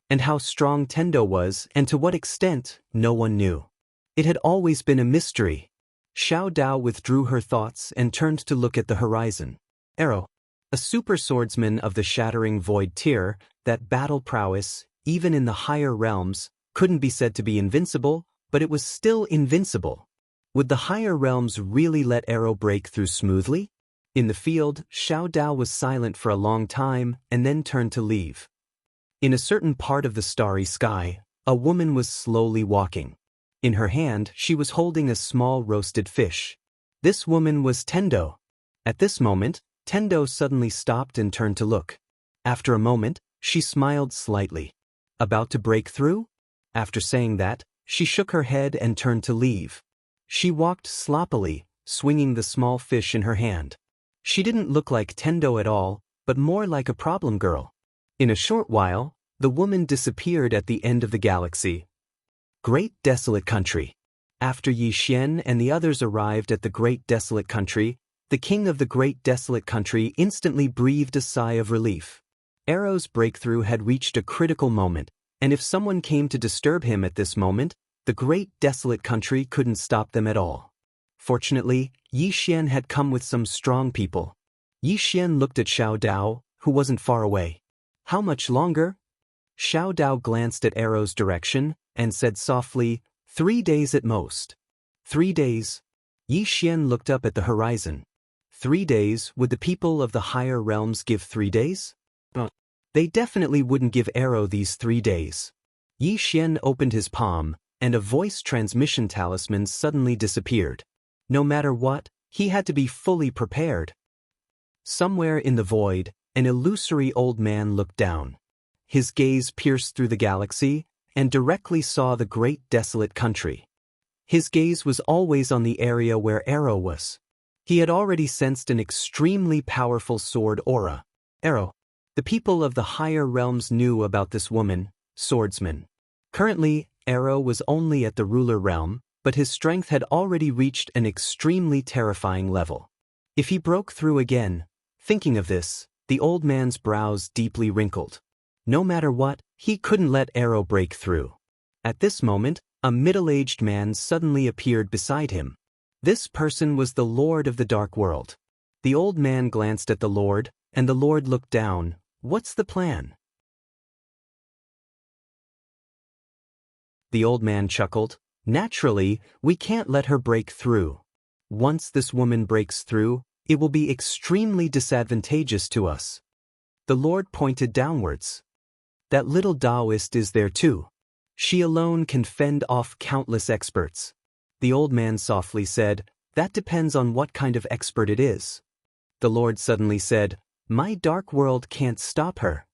And how strong Tendo was and to what extent, no one knew. It had always been a mystery. Xiao Dao withdrew her thoughts and turned to look at the horizon. Arrow. A super swordsman of the shattering void tier, that battle prowess, even in the higher realms, couldn't be said to be invincible, but it was still invincible. Would the higher realms really let Arrow break through smoothly? In the field, Xiao Dao was silent for a long time and then turned to leave. In a certain part of the starry sky, a woman was slowly walking. In her hand, she was holding a small roasted fish. This woman was Tendo. At this moment, Tendo suddenly stopped and turned to look. After a moment, she smiled slightly. About to break through? After saying that, she shook her head and turned to leave. She walked sloppily, swinging the small fish in her hand. She didn't look like Tendo at all, but more like a problem girl. In a short while, the woman disappeared at the end of the galaxy. Great Desolate Country. After Yi Xian and the others arrived at the Great Desolate Country, the king of the Great Desolate Country instantly breathed a sigh of relief. Arrow's breakthrough had reached a critical moment, and if someone came to disturb him at this moment, the Great Desolate Country couldn't stop them at all. Fortunately, Yi Xian had come with some strong people. Yi Xian looked at Xiao Dao, who wasn't far away. How much longer? Xiao Dao glanced at Arrow's direction and said softly, 3 days at most. 3 days? Yi Xian looked up at the horizon. 3 days, would the people of the higher realms give 3 days? They definitely wouldn't give Arrow these 3 days. Yi Xian opened his palm, and a voice transmission talisman suddenly disappeared. No matter what, he had to be fully prepared. Somewhere in the void, an illusory old man looked down. His gaze pierced through the galaxy and directly saw the Great Desolate Country. His gaze was always on the area where Arrow was. He had already sensed an extremely powerful sword aura. Arrow. The people of the higher realms knew about this woman, swordsman. Currently, Arrow was only at the ruler realm, but his strength had already reached an extremely terrifying level. If he broke through again, thinking of this, the old man's brows deeply wrinkled. No matter what, he couldn't let Arrow break through. At this moment, a middle-aged man suddenly appeared beside him. This person was the Lord of the Dark World. The old man glanced at the Lord, and the Lord looked down. What's the plan? The old man chuckled. Naturally, we can't let her break through. Once this woman breaks through, it will be extremely disadvantageous to us. The Lord pointed downwards. That little Daoist is there too. She alone can fend off countless experts. The old man softly said, that depends on what kind of expert it is. The Lord suddenly said, my dark world can't stop her.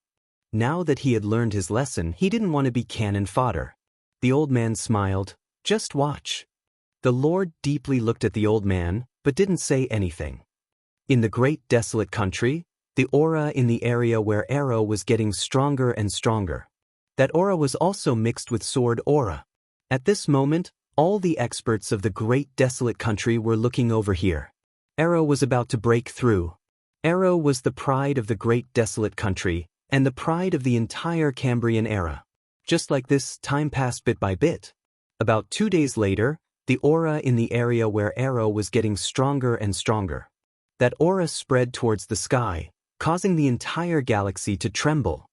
Now that he had learned his lesson, he didn't want to be cannon fodder. The old man smiled. Just watch. The Lord deeply looked at the old man, but didn't say anything. In the Great Desolate Country, the aura in the area where Arrow was getting stronger and stronger. That aura was also mixed with sword aura. At this moment, all the experts of the Great Desolate Country were looking over here. Arrow was about to break through. Arrow was the pride of the Great Desolate Country, and the pride of the entire Cambrian era. Just like this, time passed bit by bit. About 2 days later, the aura in the area where Arrow was getting stronger and stronger. That aura spread towards the sky, causing the entire galaxy to tremble.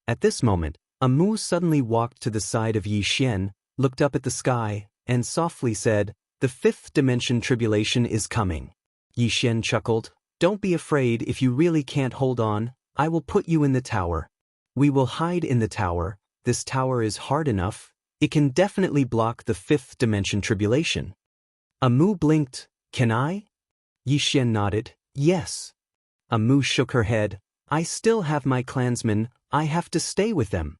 At this moment, Amu suddenly walked to the side of Yi Xian, looked up at the sky, and softly said, the fifth dimension tribulation is coming. Yi Xian chuckled, don't be afraid. If you really can't hold on, I will put you in the tower. We will hide in the tower. This tower is hard enough. It can definitely block the fifth dimension tribulation. Amu blinked. Can I? Yi Xian nodded. Yes. Amu shook her head. I still have my clansmen. I have to stay with them.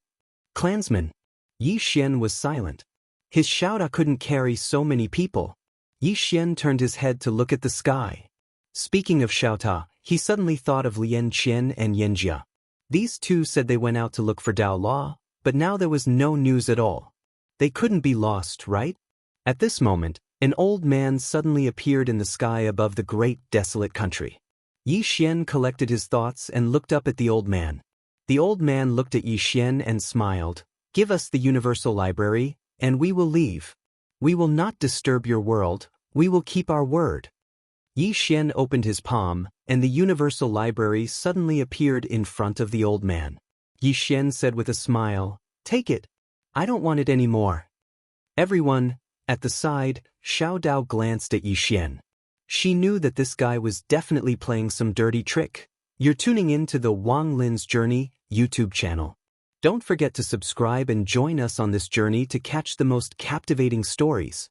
Clansmen. Yi Xian was silent. His Xiaoda couldn't carry so many people. Yi Xian turned his head to look at the sky. Speaking of Xiaota, he suddenly thought of Lian Qian and Yanjia. These two said they went out to look for Dao Law, but now there was no news at all. They couldn't be lost, right? At this moment, an old man suddenly appeared in the sky above the Great Desolate Country. Yi Xian collected his thoughts and looked up at the old man. The old man looked at Yi Xian and smiled. Give us the universal library, and we will leave. We will not disturb your world, we will keep our word. Yi Xian opened his palm, and the universal library suddenly appeared in front of the old man. Yi Xian said with a smile, Take it. I don't want it anymore. Everyone, at the side, Xiao Dao glanced at Yi Xian. She knew that this guy was definitely playing some dirty trick. You're tuning in to the Wang Lin's Journey YouTube channel. Don't forget to subscribe and join us on this journey to catch the most captivating stories.